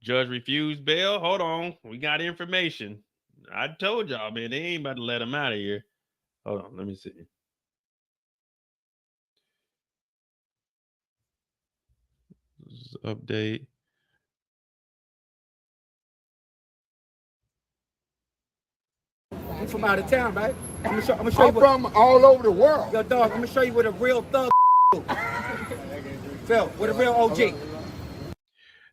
Judge refused bail. Hold on. We got information. I told y'all, man, they ain't about to let him out of here. Hold on. Let me see. This is update. You from out of town, right? I'm gonna show you from all over the world. Yo, dog, I'm gonna show you what a real thug Phil, what a real OG.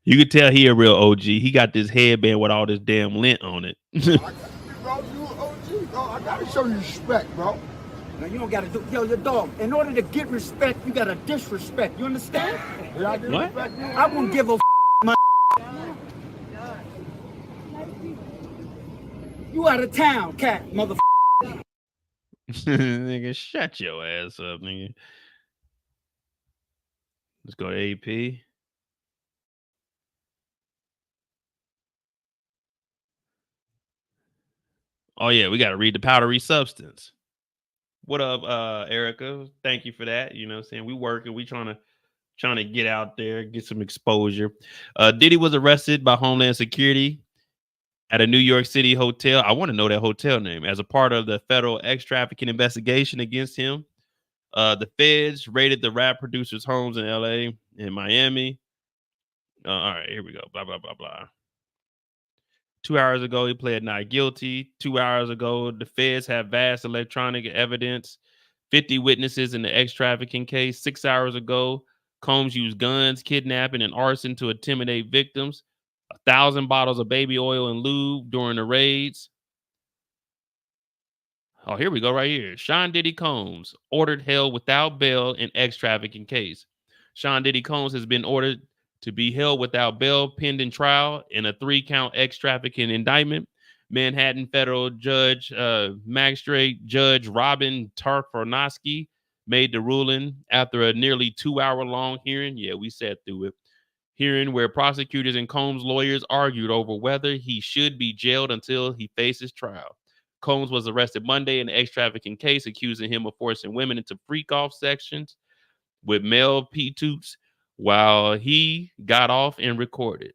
You could tell he a real OG. He got this headband with all this damn lint on it. Bro, you an OG, bro. I gotta show you respect, bro. Now you don't gotta do, yo, your dog. In order to get respect, you gotta disrespect. You understand? What? I won't give a my. You out of town, cat, motherfucker. Nigga, shut your ass up, nigga. Let's go to AP. Oh yeah, we got to read the powdery substance. What up, Erica? Thank you for that. You know what I'm saying? We working, we trying to get out there, get some exposure. Diddy was arrested by Homeland Security at a New York City hotel. I want to know that hotel name as a part of the federal trafficking investigation against him. The feds raided the rap producer's homes in LA and Miami. All right, here we go. Blah, blah, blah, blah. 2 hours ago, he pled not guilty. 2 hours ago, the feds have vast electronic evidence, 50 witnesses in the trafficking case. 6 hours ago, Combs used guns, kidnapping, and arson to intimidate victims. 1,000 bottles of baby oil and lube during the raids. Oh, here we go right here. Sean Diddy Combs ordered held without bail in trafficking case. Sean Diddy Combs has been ordered to be held without bail pending trial in a 3-count trafficking indictment. Manhattan federal judge, magistrate Judge Robin Tarfarnosky made the ruling after a nearly 2-hour-long hearing. Yeah, we sat through it. Hearing where prosecutors and Combs' lawyers argued over whether he should be jailed until he faces trial. Combs was arrested Monday in the trafficking case, accusing him of forcing women into freak-off sections with male P-toots while he got off and recorded.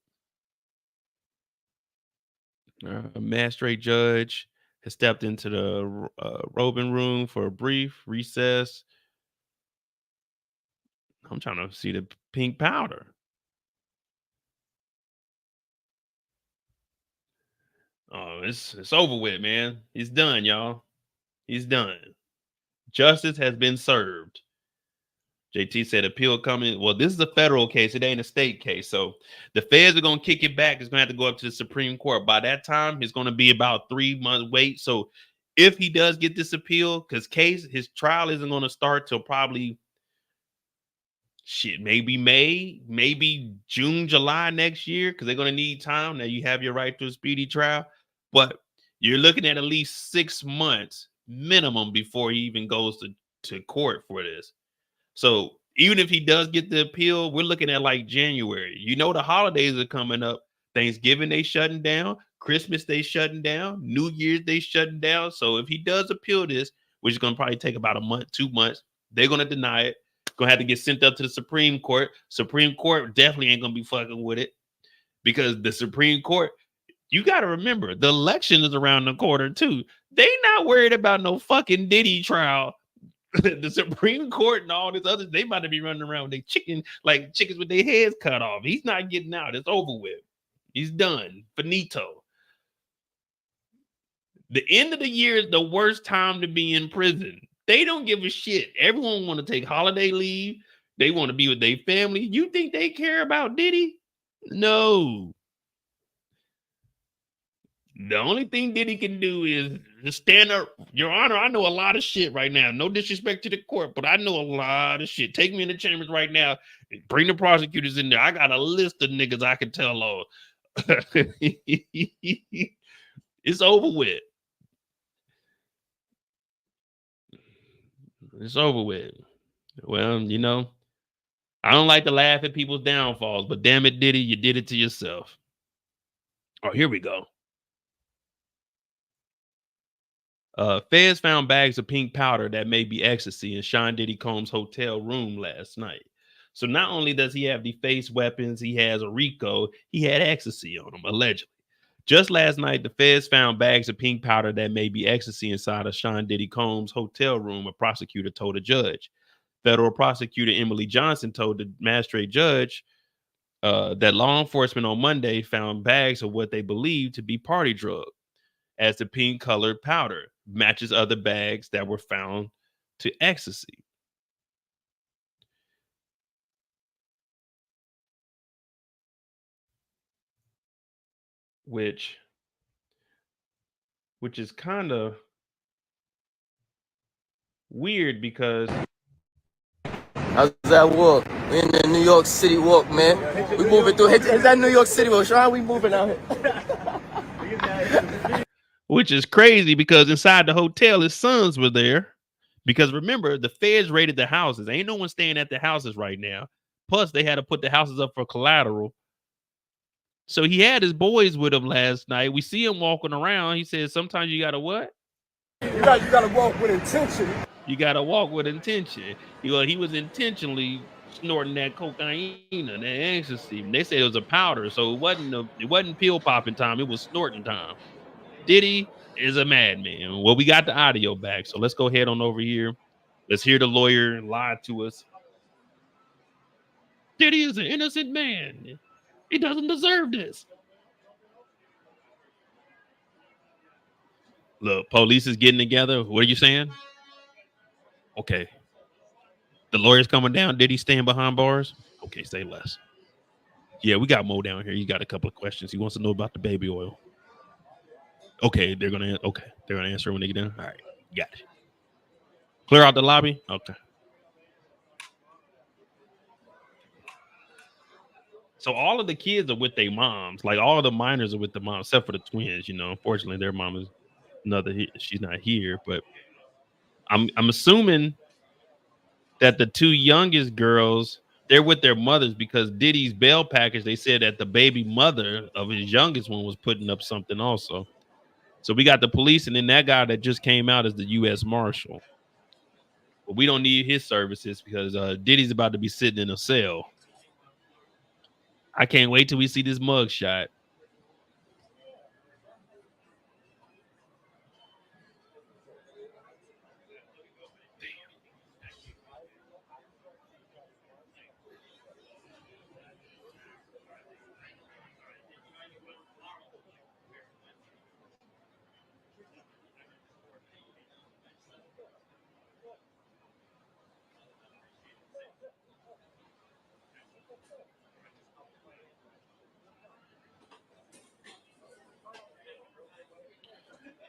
A magistrate judge has stepped into the robing room for a brief recess. I'm trying to see the pink powder. Oh, it's over with, man. He's done, y'all. He's done. Justice has been served. JT said appeal coming. Well, this is a federal case. It ain't a state case. So the feds are going to kick it back. It's going to have to go up to the Supreme Court. By that time, it's going to be about 3 months wait. So if he does get this appeal, because his trial isn't going to start till probably maybe May, maybe June, July next year, because they're going to need time. Now you have your right to a speedy trial, but you're looking at least 6 months minimum before he even goes to court for this. So even if he does get the appeal, we're looking at like January. You know, the holidays are coming up. Thanksgiving, they shutting down. Christmas, they shutting down. New Year's, they shutting down. So if he does appeal this, which is going to probably take about a month, 2 months, they're going to deny it. Going to have to get sent up to the Supreme Court. Supreme Court definitely ain't going to be fucking with it, because the Supreme Court, you got to remember, the election is around the corner too. They not worried about no fucking Diddy trial. The Supreme Court and all this others, they about to be running around with their chickens with their heads cut off. He's not getting out. It's over with. He's done. Finito. The end of the year is the worst time to be in prison. They don't give a shit. Everyone want to take holiday leave. They want to be with their family. You think they care about Diddy? No. The only thing Diddy can do is just stand up. Your Honor, I know a lot of shit right now. No disrespect to the court, but I know a lot of shit. Take me in the chambers right now. Bring the prosecutors in there. I got a list of niggas I can tell on. It's over with. It's over with. Well, you know, I don't like to laugh at people's downfalls, but damn it, Diddy, you did it to yourself. Oh, here we go. Feds found bags of pink powder that may be ecstasy in Sean Diddy Combs' hotel room last night. So not only does he have defaced weapons, he has a RICO, he had ecstasy on him, allegedly. Just last night, the feds found bags of pink powder that may be ecstasy inside of Sean Diddy Combs' hotel room, a prosecutor told a judge. Federal prosecutor Emily Johnson told the magistrate judge that law enforcement on Monday found bags of what they believed to be party drug, as the pink colored powder matches other bags that were found to ecstasy. Which is kind of weird because How's that walk? We in the New York City walk, man. We moving through. Is that New York City walk? Sean, we moving out here. which is crazy because inside the hotel, his sons were there. Because remember, the feds raided the houses. Ain't no one staying at the houses right now. Plus, they had to put the houses up for collateral. So he had his boys with him last night. We see him walking around. He says, sometimes you gotta what? You gotta walk with intention. You gotta walk with intention. He was intentionally snorting that cocaine and that ecstasy. They said it was a powder, so it wasn't pill popping time. It was snorting time. Diddy is a madman. Well, we got the audio back, so let's go ahead on over here. Let's hear the lawyer lie to us. Diddy is an innocent man. He doesn't deserve this. Look, police is getting together. What are you saying? Okay. The lawyer's coming down. Did he stand behind bars? Okay, say less. Yeah, we got Mo down here. He got a couple of questions. He wants to know about the baby oil. Okay, they're gonna answer when they get in. All right, got it. Clear out the lobby. Okay. So all of the kids are with their moms. Like all of the minors are with the moms, except for the twins. You know, unfortunately, their mom is she's not here. But I'm assuming that the two youngest girls, they're with their mothers because Diddy's bail package, they said that the baby mother of his youngest one was putting up something also. So we got the police, and then that guy that just came out is the U.S. Marshal. But we don't need his services because Diddy's about to be sitting in a cell. I can't wait till we see this mug shot.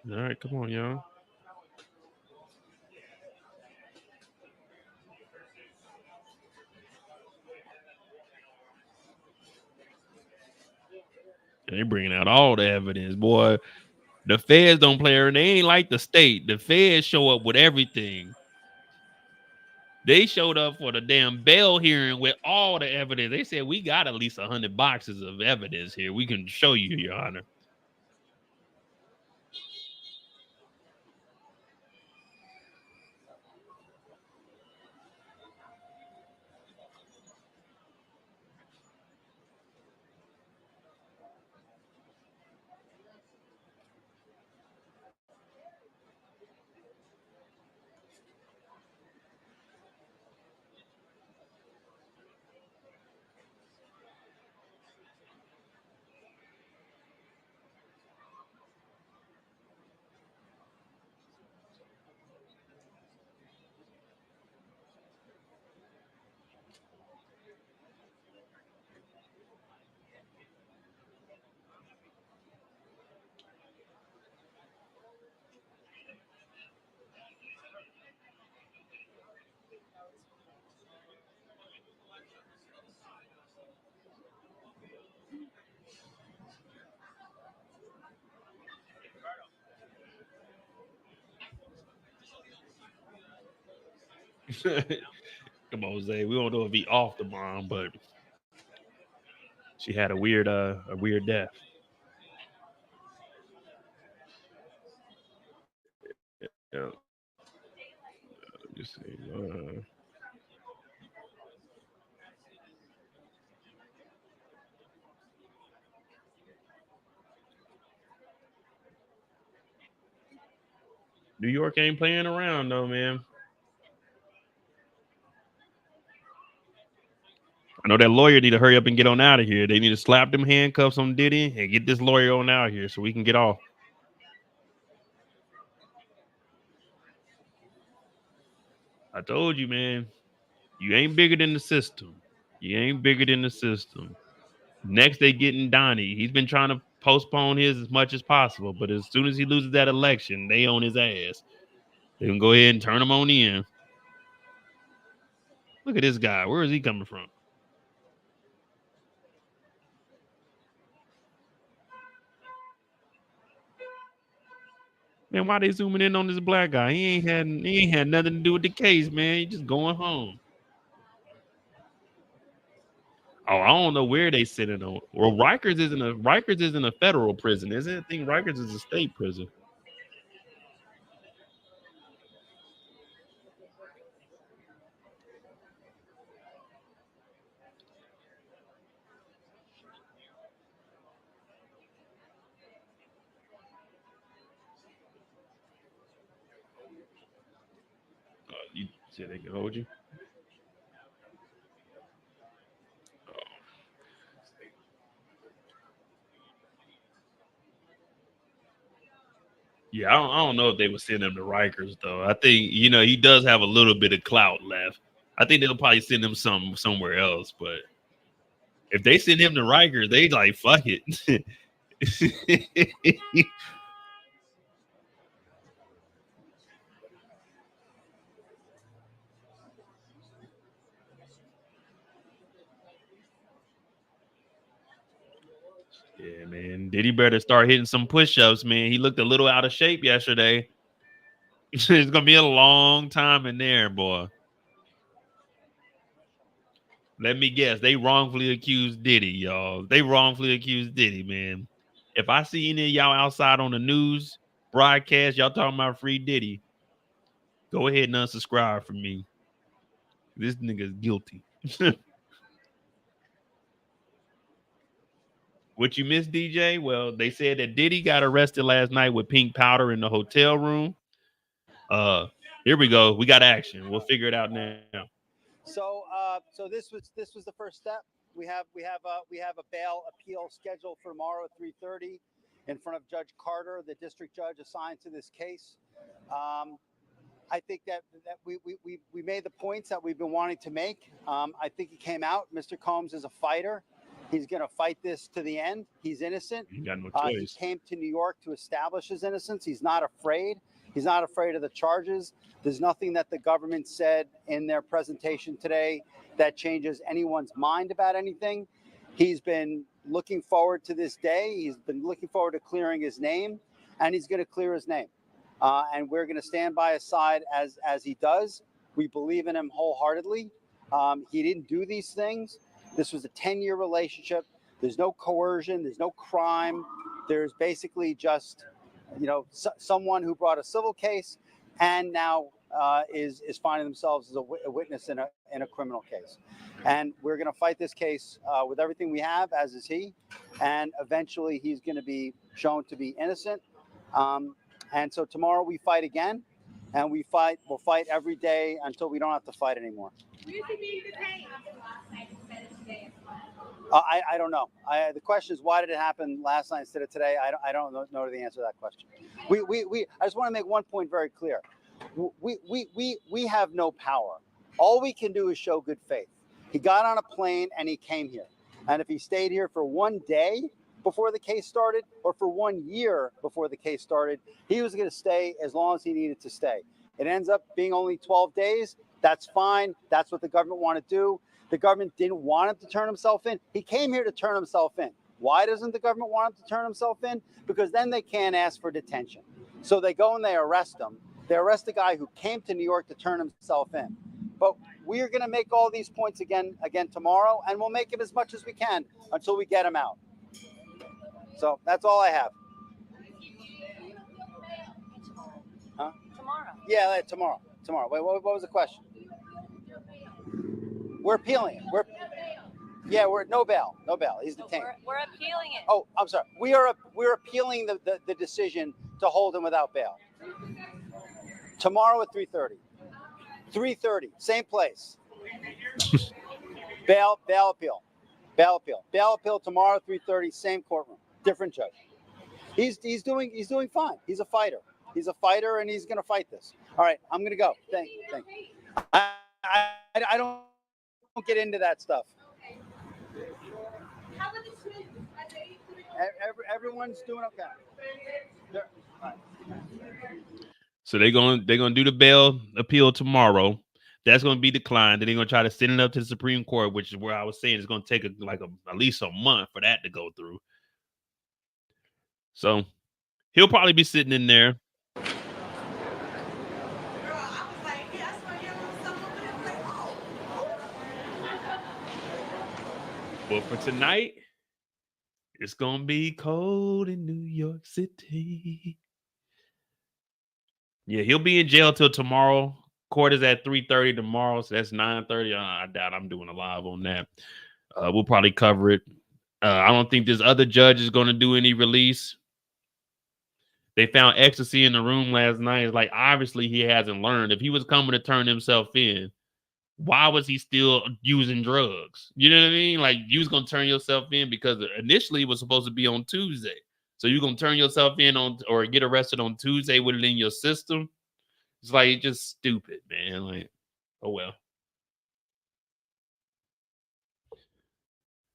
All right, come on, y'all. They bringing out all the evidence, boy. The feds don't play her. They ain't like the state. The feds show up with everything. They showed up for the damn bail hearing with all the evidence. They said we got at least 100 boxes of evidence here. We can show you, Your Honor. Come on, Zay. We don't know if he off the bomb, but she had a weird death. Yeah. Let me see. New York ain't playing around though, man. I know that lawyer need to hurry up and get on out of here. They need to slap them handcuffs on Diddy and get this lawyer on out here so we can get off. I told you, man. You ain't bigger than the system. You ain't bigger than the system. Next, they getting Donnie. He's been trying to postpone his as much as possible, but as soon as he loses that election, they on his ass. They can go ahead and turn him on in. Look at this guy. Where is he coming from? Man, why they zooming in on this black guy? He ain't had nothing to do with the case, man. He just going home. Oh, I don't know where they sitting on. Well, Rikers isn't a federal prison, is it? I think Rikers is a state prison. You said they can hold you? Yeah, I don't know if they would send him to Rikers though. I think he does have a little bit of clout left. I think they'll probably send him somewhere else. But if they send him to Rikers, they like fuck it. Yeah, man. Diddy better start hitting some push-ups, man. He looked a little out of shape yesterday. It's gonna be a long time in there, boy. Let me guess. They wrongfully accused Diddy, y'all. They wrongfully accused Diddy, man. If I see any of y'all outside on the news broadcast, y'all talking about free Diddy, go ahead and unsubscribe from me. This nigga's guilty. What you missed, DJ? Well, they said that Diddy got arrested last night with pink powder in the hotel room. Here we go. We got action. We'll figure it out now. So this was the first step. We have a bail appeal scheduled for tomorrow at 3:30 in front of Judge Carter, the district judge assigned to this case. I think that we made the points that we've been wanting to make. I think he came out. Mr. Combs is a fighter. He's going to fight this to the end. He's innocent. You got no He choice. came to New York to establish his innocence. He's not afraid. He's not afraid of the charges. There's nothing that the government said in their presentation today that changes anyone's mind about anything. He's been looking forward to this day. He's been looking forward to clearing his name, and he's going to clear his name. And we're going to stand by his side as he does. We believe in him wholeheartedly. He didn't do these things. This was a 10-year relationship. There's no coercion. There's no crime. There's basically just, someone who brought a civil case and now is finding themselves as a witness in a criminal case. And we're going to fight this case with everything we have, as is he. And eventually he's going to be shown to be innocent. And so tomorrow we fight again, and we'll fight every day until we don't have to fight anymore. I don't know. The question is, why did it happen last night instead of today? I don't know the answer to that question. I just want to make one point very clear. We have no power. All we can do is show good faith. He got on a plane and he came here. And if he stayed here for one day before the case started, or for 1 year before the case started, he was going to stay as long as he needed to stay. It ends up being only 12 days. That's fine. That's what the government wanted to do. The government didn't want him to turn himself in. He came here to turn himself in. Why doesn't the government want him to turn himself in? Because then they can't ask for detention. So they go and they arrest him. They arrest the guy who came to New York to turn himself in. But we are going to make all these points again tomorrow, and we'll make them as much as we can until we get them out. So that's all I have. Huh? Tomorrow. Yeah, tomorrow. Wait, what was the question? We're appealing it. We're no bail. He's detained. We're appealing it. Oh, I'm sorry. We're appealing the decision to hold him without bail. Tomorrow at 3:30. 3:30, same place. Bail appeal. Bail appeal tomorrow, 3:30, same courtroom, different judge. He's doing fine. He's a fighter, and he's gonna fight this. All right, I'm gonna go. Thank you. I don't get into that stuff. Everyone's doing okay. So they're gonna do the bail appeal tomorrow. That's gonna be declined. Then they're gonna try to send it up to the Supreme Court, which is where I was saying it's gonna take at least a month for that to go through. So he'll probably be sitting in there. But for tonight, it's gonna be cold in New York City. Yeah, he'll be in jail till tomorrow. Court is at 3:30 tomorrow, so that's 9:30. I doubt I'm doing a live on that. We'll probably cover it. I don't think this other judge is going to do any release. They found ecstasy in the room last night. It's like, obviously, he hasn't learned. If he was coming to turn himself in, why was he still using drugs? You know what I mean? Like, you was going to turn yourself in because initially it was supposed to be on Tuesday. So you're going to turn yourself in on or get arrested on Tuesday with it in your system. It's like, it's just stupid, man. Like, oh, well.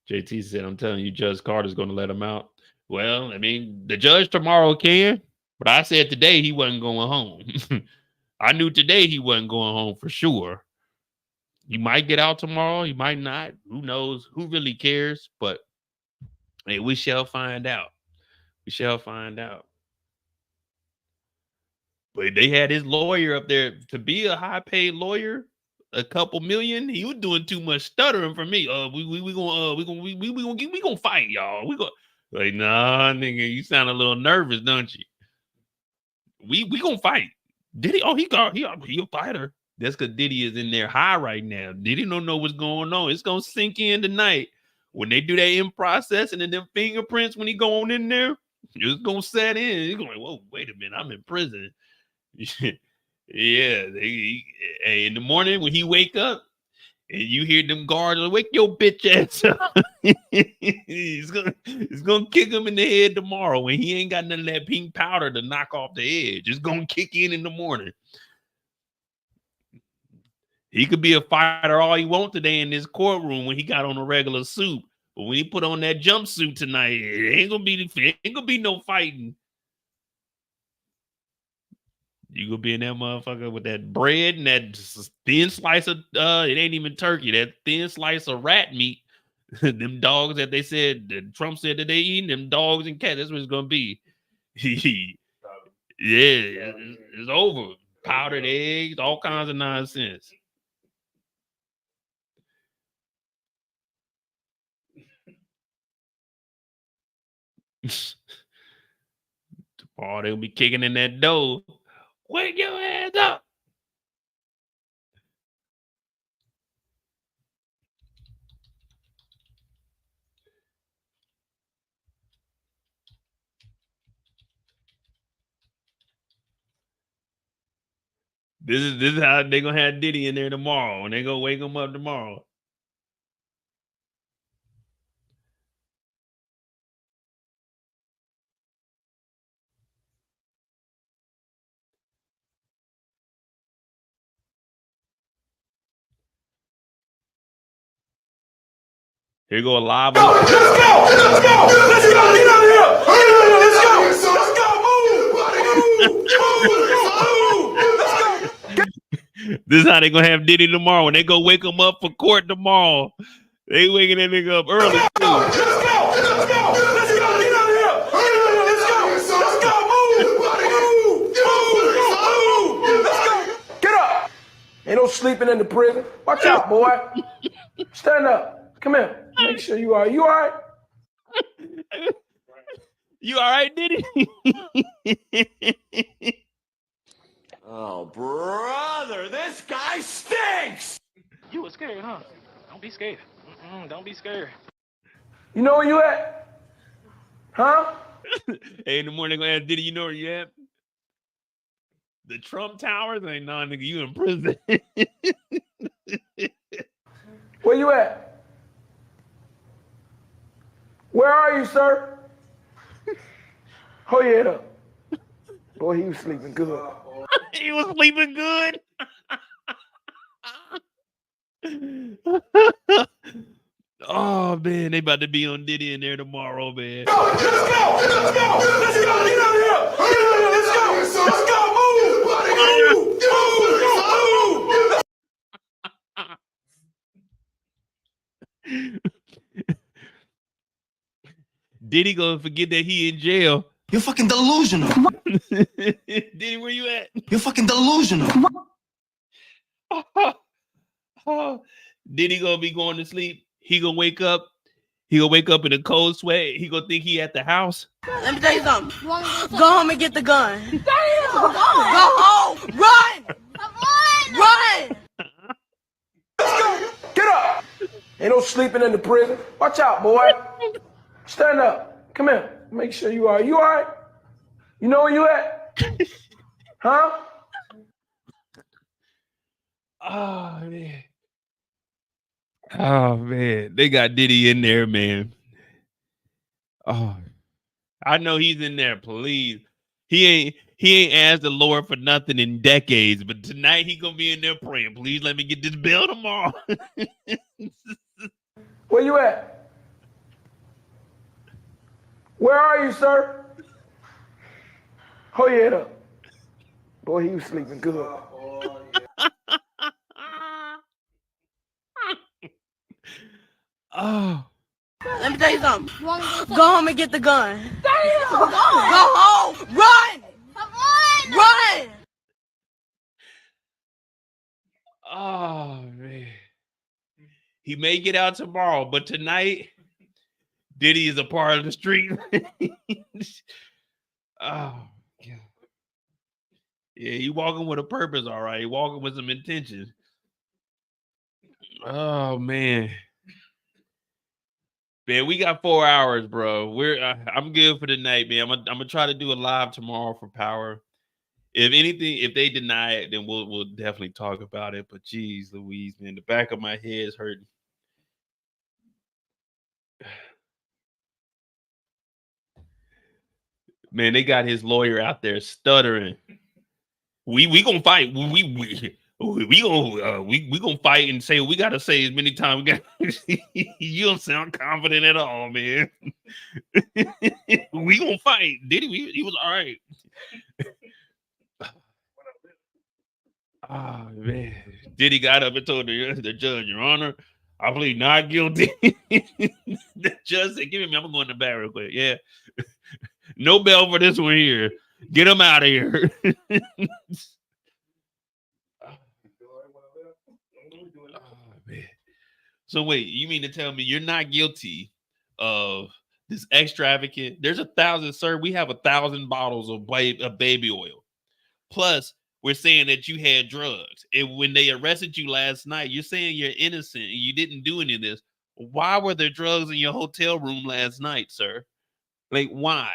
JT said, I'm telling you, Judge Carter's going to let him out. Well, I mean, the judge tomorrow can, but I said today he wasn't going home. I knew today he wasn't going home for sure. He might get out tomorrow. He might not. Who knows? Who really cares? But hey, we shall find out. We shall find out. But they had his lawyer up there to be a high-paid lawyer, a couple million. He was doing too much stuttering for me. We gonna fight, y'all. We gonna like, nah, nigga. You sound a little nervous, don't you? We gonna fight. Diddy? Oh, he a fighter. That's because Diddy is in there high right now. Diddy don't know what's going on. It's gonna sink in tonight when they do that in processing and them fingerprints. When he go on in there, it's gonna set in. He's going, whoa, wait a minute, I'm in prison. Yeah, in the morning when he wake up and you hear them guards like, wake your bitch ass up. It's gonna kick him in the head tomorrow when he ain't got none of that pink powder to knock off the edge. It's gonna kick in the morning. He could be a fighter all he wants today in this courtroom when he got on a regular suit, but when he put on that jumpsuit tonight, it ain't gonna be no fighting. You gonna be in that motherfucker with that bread and that thin slice of it ain't even turkey, that thin slice of rat meat. Them dogs that they said that Trump said that they eating, them dogs and cats, that's what it's gonna be. Yeah, it's over. Powdered eggs, all kinds of nonsense. Tomorrow they'll be kicking in that door. Wake your hands up. This is how they're gonna have Diddy in there tomorrow, and they're gonna wake him up tomorrow. Here you go live. Let's go! Let's go! Let's go! Get out of here! Let's go! Let's go! Move! This is how they gonna have Diddy tomorrow. When they go wake him up for court tomorrow, they waking that nigga up early. Let's go! Let's go! Let's go! Let's go! Get out of here! Let's go! Let's go! Move! Move! Let's go! Get up! Ain't no sleeping in the prison. Watch out, boy. Stand up. Come here. Make sure you are. You all right? You all right, Diddy? Oh, brother, this guy stinks. You were scared, huh? Don't be scared. Don't be scared. You know where you at? Huh? Hey, in the morning, I'm gonna ask Diddy, you know where you at? The Trump Towers? Ain't no, nigga, you in prison. Where you at? Where are you, sir? Hold your head up. Boy, he was sleeping good. He was sleeping good. Oh man, they about to be on Diddy in there tomorrow, man. Let's go! Let's go! Let's go! Let's go! Get out of here! Let's go! Let's go! Move! Move! Diddy gonna forget that he in jail. You're fucking delusional. Diddy, where you at? You're fucking delusional. Diddy gonna be going to sleep. He gonna wake up. He gonna wake up in a cold sweat. He gonna think he at the house. Let me tell you something. Go home and get the gun. Go home. Run. Run. Let's go. Get up. Ain't no sleeping in the prison. Watch out, boy. Stand up. Come here. Make sure you are. You all right? You know where you at? Huh? Oh man. Oh man. They got Diddy in there, man. Oh, I know he's in there. Please. He ain't asked the Lord for nothing in decades, but tonight he gonna be in there praying. Please let me get this bill tomorrow. Where you at? Where are you, sir? Hold your head up. Boy, he was sleeping good. Oh. Let me tell you something. Go home and get the gun. Go home. Run. Run. Oh man. He may get out tomorrow, but tonight Diddy is a part of the street. Oh, God. Yeah, he walking with a purpose, all right. He walking with some intention. Oh man. Man, we got 4 hours, bro. I'm good for the night, man. I'm gonna try to do a live tomorrow for Power. If anything, if they deny it, then we'll definitely talk about it. But geez, Louise, man, the back of my head is hurting. Man, they got his lawyer out there stuttering. We gonna fight. We gonna fight and say what we gotta say as many times. You don't sound confident at all, man. We gonna fight. Did he was all right. Oh man. Diddy got up and told the judge, Your Honor, I plead not guilty. The judge said, give me, I'm going to the back real quick. Yeah. No bail for this one here. Get him out of here. Oh, man. So wait, you mean to tell me you're not guilty of this extravagant? There's 1,000, sir. We have 1,000 bottles of baby oil. Plus, we're saying that you had drugs. And when they arrested you last night, you're saying you're innocent and you didn't do any of this. Why were there drugs in your hotel room last night, sir? Like, why?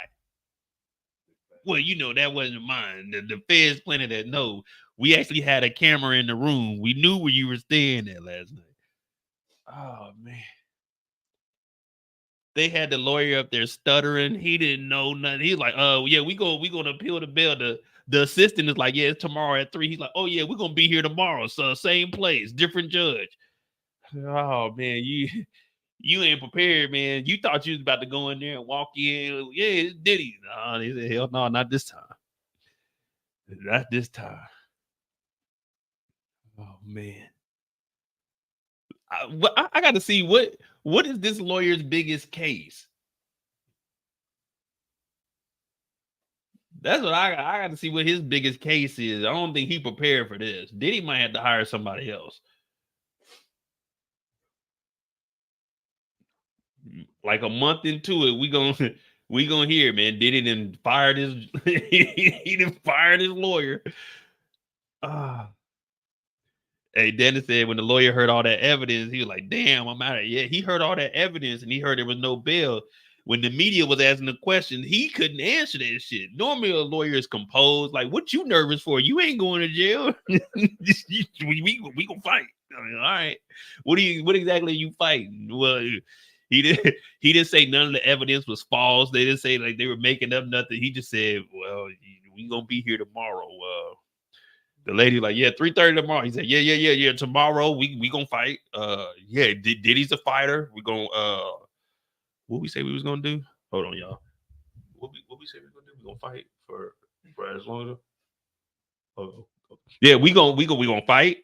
Well, you know, that wasn't mine. The feds planted that. No, we actually had a camera in the room. We knew where you were staying there last night. Oh, man. They had the lawyer up there stuttering. He didn't know nothing. He's like, yeah, we're gonna appeal the bail. The assistant is like, yeah, it's tomorrow at 3. He's like, oh yeah, we're gonna be here tomorrow. So same place, different judge. Oh man, you ain't prepared, man. You thought you was about to go in there and walk in. Yeah, it's Diddy. No, they said, hell no, not this time. Not this time. Oh man. I got to see what is this lawyer's biggest case? That's what I got to see what his biggest case is. I don't think he prepared for this. Diddy might have to hire somebody else. Like a month into it, we gonna hear, man. Diddy done fired his he done fired his lawyer. Ah. Hey, Dennis said when the lawyer heard all that evidence, he was like, damn, I'm out of here. Yeah, he heard all that evidence and he heard there was no bail. When the media was asking the question, he couldn't answer that shit. Normally a lawyer is composed. Like, what you nervous for? You ain't going to jail. we gonna fight. I mean, all right. What exactly are you fighting? Well, he didn't say none of the evidence was false. They didn't say like they were making up nothing. He just said, well, we gonna be here tomorrow. The lady like, yeah, 3:30 tomorrow. He said, yeah. Tomorrow we gonna fight. Yeah, Diddy's a fighter. We gonna what we say we was gonna do? Hold on, y'all. What we say we gonna do? We gonna fight for as long as yeah, we gonna fight.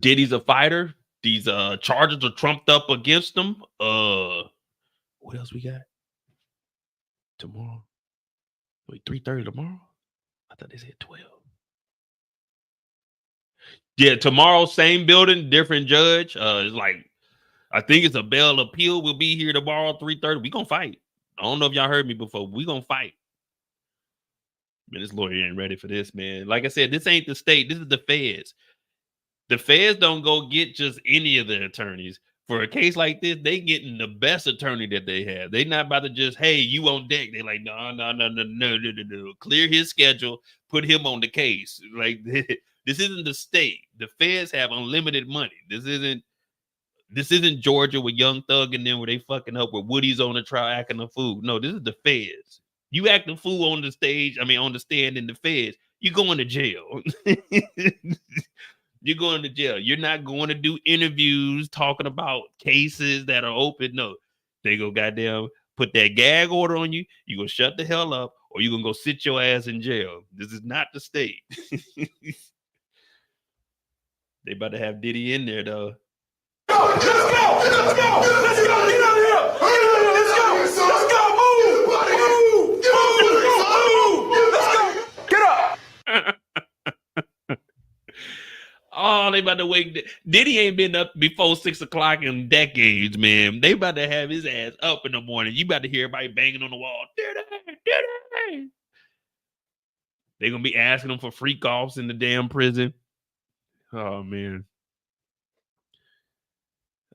Diddy's a fighter. These charges are trumped up against him. What else we got? Tomorrow. Wait, 3:30 tomorrow? I thought they said 12. Yeah, tomorrow, same building, different judge. It's like I think it's a bail appeal. We'll be here tomorrow, 3:30. We gonna fight. I don't know if y'all heard me before. We gonna fight. Man, this lawyer ain't ready for this, man. Like I said, this ain't the state. This is the feds. The feds don't go get just any of the attorneys. For a case like this, they getting the best attorney that they have. They not about to just, hey, you on deck. They like, no. Clear his schedule. Put him on the case. Like this isn't the state. The feds have unlimited money. This isn't Georgia with Young Thug and them where they fucking up where Woody's on the trial acting a fool. No, this is the feds. You act a fool on the stage, on the stand in the feds, you going to jail. You're going to jail. You're not going to do interviews talking about cases that are open. No, they go goddamn put that gag order on you. You gonna shut the hell up, or you gonna go sit your ass in jail. This is not the state. They about to have Diddy in there though. Let's go! Get out of here! Let's go! Move! Let's go! Get up! Oh, they about to wake. Diddy ain't been up before 6 o'clock in decades, man. They about to have his ass up in the morning. You about to hear everybody banging on the wall. Diddy. They gonna be asking him for freak offs in the damn prison. Oh man,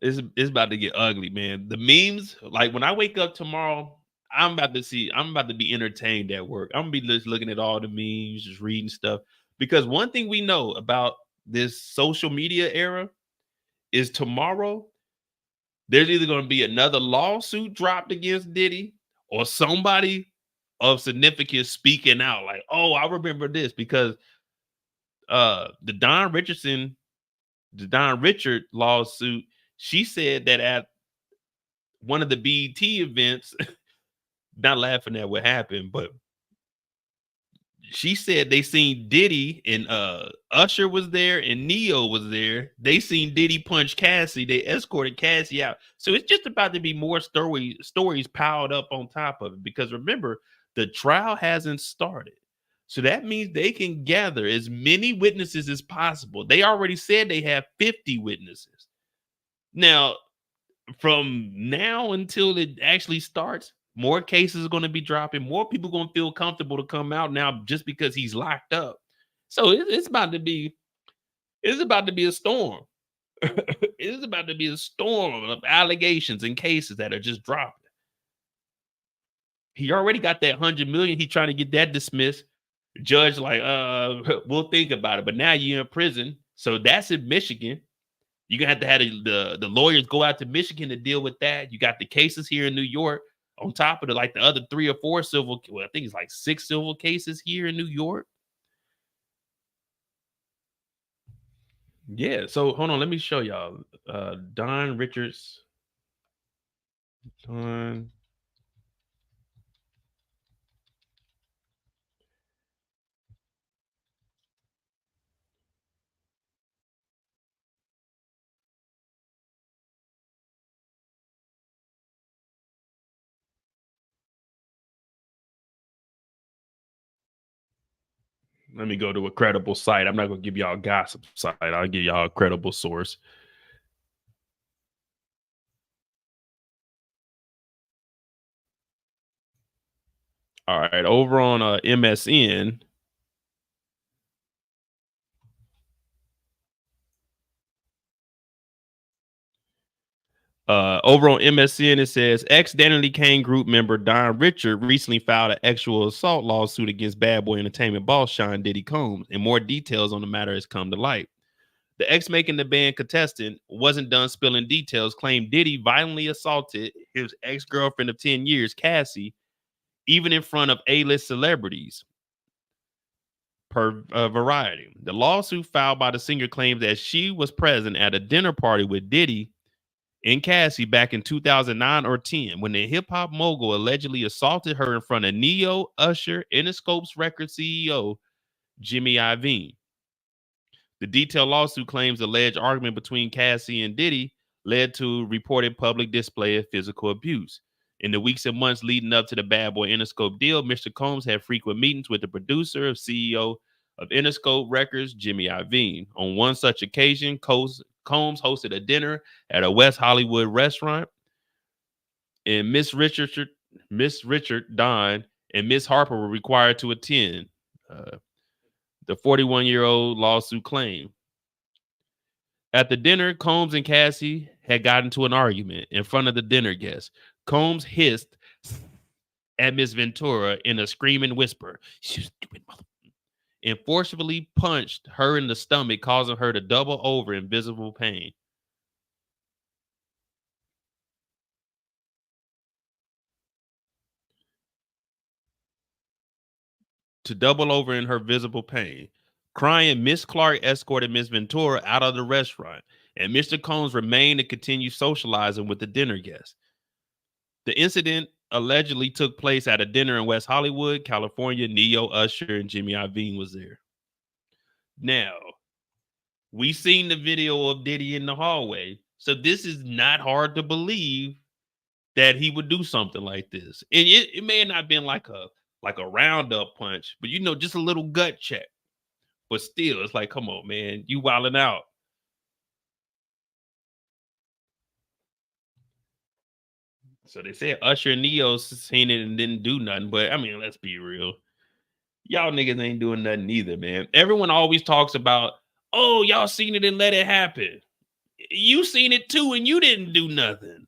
it's about to get ugly, man. The memes, like when I wake up tomorrow, I'm about to be entertained at work. I'm gonna be just looking at all the memes, just reading stuff. Because one thing we know about this social media era is tomorrow there's either going to be another lawsuit dropped against Diddy or somebody of significance speaking out like, oh, I remember this because the Don Richard lawsuit, she said that at one of the BET events, not laughing at what happened, but she said they seen Diddy and Usher was there and Neo was there. They seen Diddy punch Cassie. They escorted Cassie out. So it's just about to be more stories piled up on top of it. Because remember, the trial hasn't started. So that means they can gather as many witnesses as possible. They already said they have 50 witnesses. Now, from now until it actually starts, more cases are going to be dropping. More people going to feel comfortable to come out now just because he's locked up. So it's about to be a storm. It's about to be a storm of allegations and cases that are just dropping. He already got that 100 million. He's trying to get that dismissed. Judge like, we'll think about it. But now you're in prison, so that's in Michigan. You're gonna have to have the lawyers go out to Michigan to deal with that. You got the cases here in New York on top of the other 3 or 4 civil. Well, I think it's like 6 civil cases here in New York. Yeah. So hold on, let me show y'all. Don Richards. Don. Let me go to a credible site. I'm not going to give y'all a gossip site. I'll give y'all a credible source. All right, over on MSN. Over on MSN, it says ex-Danity Kane group member Don Richard recently filed an sexual assault lawsuit against Bad Boy Entertainment boss Sean Diddy Combs, and more details on the matter has come to light. The ex making the band contestant wasn't done spilling details, claimed Diddy violently assaulted his ex-girlfriend of 10 years, Cassie, even in front of A-list celebrities, per Variety. The lawsuit filed by the singer claims that she was present at a dinner party with Diddy and Cassie back in 2009 or 10 when the hip-hop mogul allegedly assaulted her in front of Neo, Usher, Interscope's record CEO, Jimmy Iovine. The detailed lawsuit claims alleged argument between Cassie and Diddy led to reported public display of physical abuse. In the weeks and months leading up to the Bad Boy Interscope deal, Mr. Combs had frequent meetings with the producer of CEO of Interscope Records, Jimmy Iovine. On one such occasion, Combs hosted a dinner at a West Hollywood restaurant, and Miss Richard, Don, and Miss Harper were required to attend. The 41-year-old lawsuit claim. At the dinner, Combs and Cassie had gotten into an argument in front of the dinner guests. Combs hissed at Miss Ventura in a screaming whisper, "You stupid mother," and forcefully punched her in the stomach, causing her to double over in visible pain. Crying, Miss Clark escorted Miss Ventura out of the restaurant, and Mr. Combs remained to continue socializing with the dinner guests. The incident allegedly took place at a dinner in West Hollywood, California. Neo, Usher, and Jimmy Iovine was there. Now, we seen the video of Diddy in the hallway, so this is not hard to believe that he would do something like this. And it may not have been like a roundup punch, but just a little gut check. But still, it's like, come on, man, you wilding out. So they said Usher and Neo seen it and didn't do nothing. But I mean, let's be real. Y'all niggas ain't doing nothing either, man. Everyone always talks about, oh, y'all seen it and let it happen. You seen it too, and you didn't do nothing.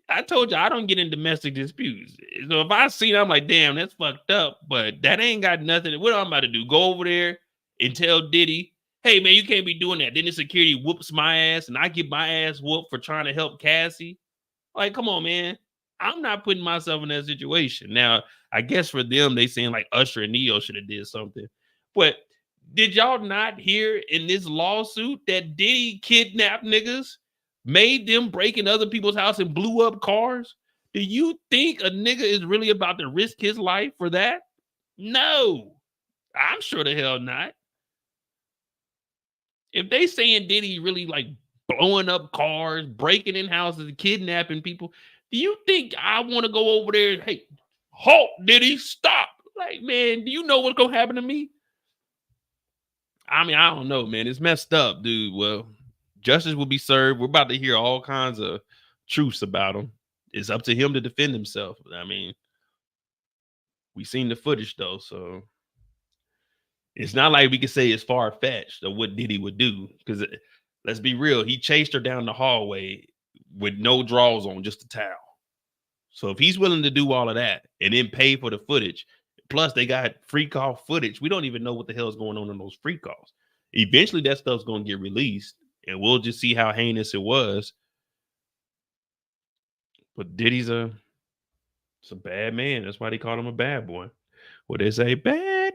I told you I don't get in domestic disputes. So if I see it, I'm like, damn, that's fucked up. But that ain't got nothing. What I'm about to do? Go over there and tell Diddy, hey man, you can't be doing that. Then the security whoops my ass and I get my ass whooped for trying to help Cassie. Like, come on, man. I'm not putting myself in that situation. Now, I guess for them, they saying like Usher and Neo should have did something. But did y'all not hear in this lawsuit that Diddy kidnapped niggas, made them break in other people's house and blew up cars? Do you think a nigga is really about to risk his life for that? No, I'm sure the hell not. If they saying Diddy really like blowing up cars, breaking in houses, kidnapping people, do you think I want to go over there and, hey, halt, Diddy, stop? Like, man, do you know what's going to happen to me? I mean, I don't know, man. It's messed up, dude. Well, justice will be served. We're about to hear all kinds of truths about him. It's up to him to defend himself. I mean, we seen the footage, though, so it's not like we can say it's far-fetched of what Diddy would do, because let's be real, he chased her down the hallway with no drawers on, just a towel. So if he's willing to do all of that and then pay for the footage, plus they got free call footage, we don't even know what the hell is going on in those free calls. Eventually that stuff's going to get released and we'll just see how heinous it was. But Diddy's a bad man. That's why they call him a bad boy. Well, they say bad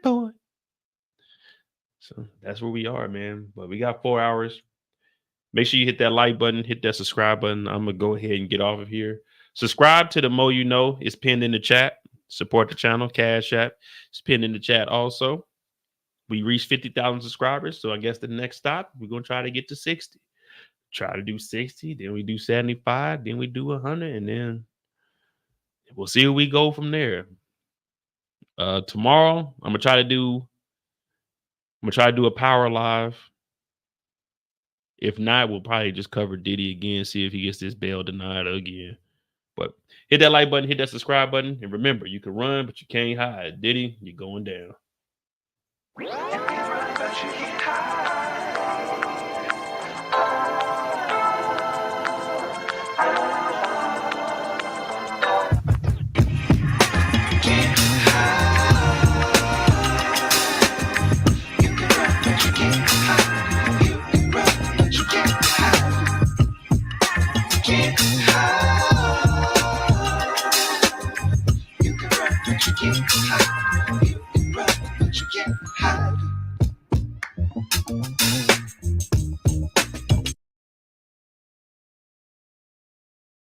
boy. So that's where we are, man. But we got 4 hours. Make sure you hit that like button, hit that subscribe button. I'm going to go ahead and get off of here. Subscribe to the Mo You Know. It's pinned in the chat. Support the channel. Cash App. It's pinned in the chat also. We reached 50,000 subscribers. So I guess the next stop, we're going to try to get to 60. Try to do 60. Then we do 75. Then we do 100. And then we'll see where we go from there. Tomorrow, I'm gonna try to do a power live. If not, we'll probably just cover Diddy again, see if he gets this bail denied again. But hit that like button, hit that subscribe button, and remember, you can run, but you can't hide. Diddy, you're going down.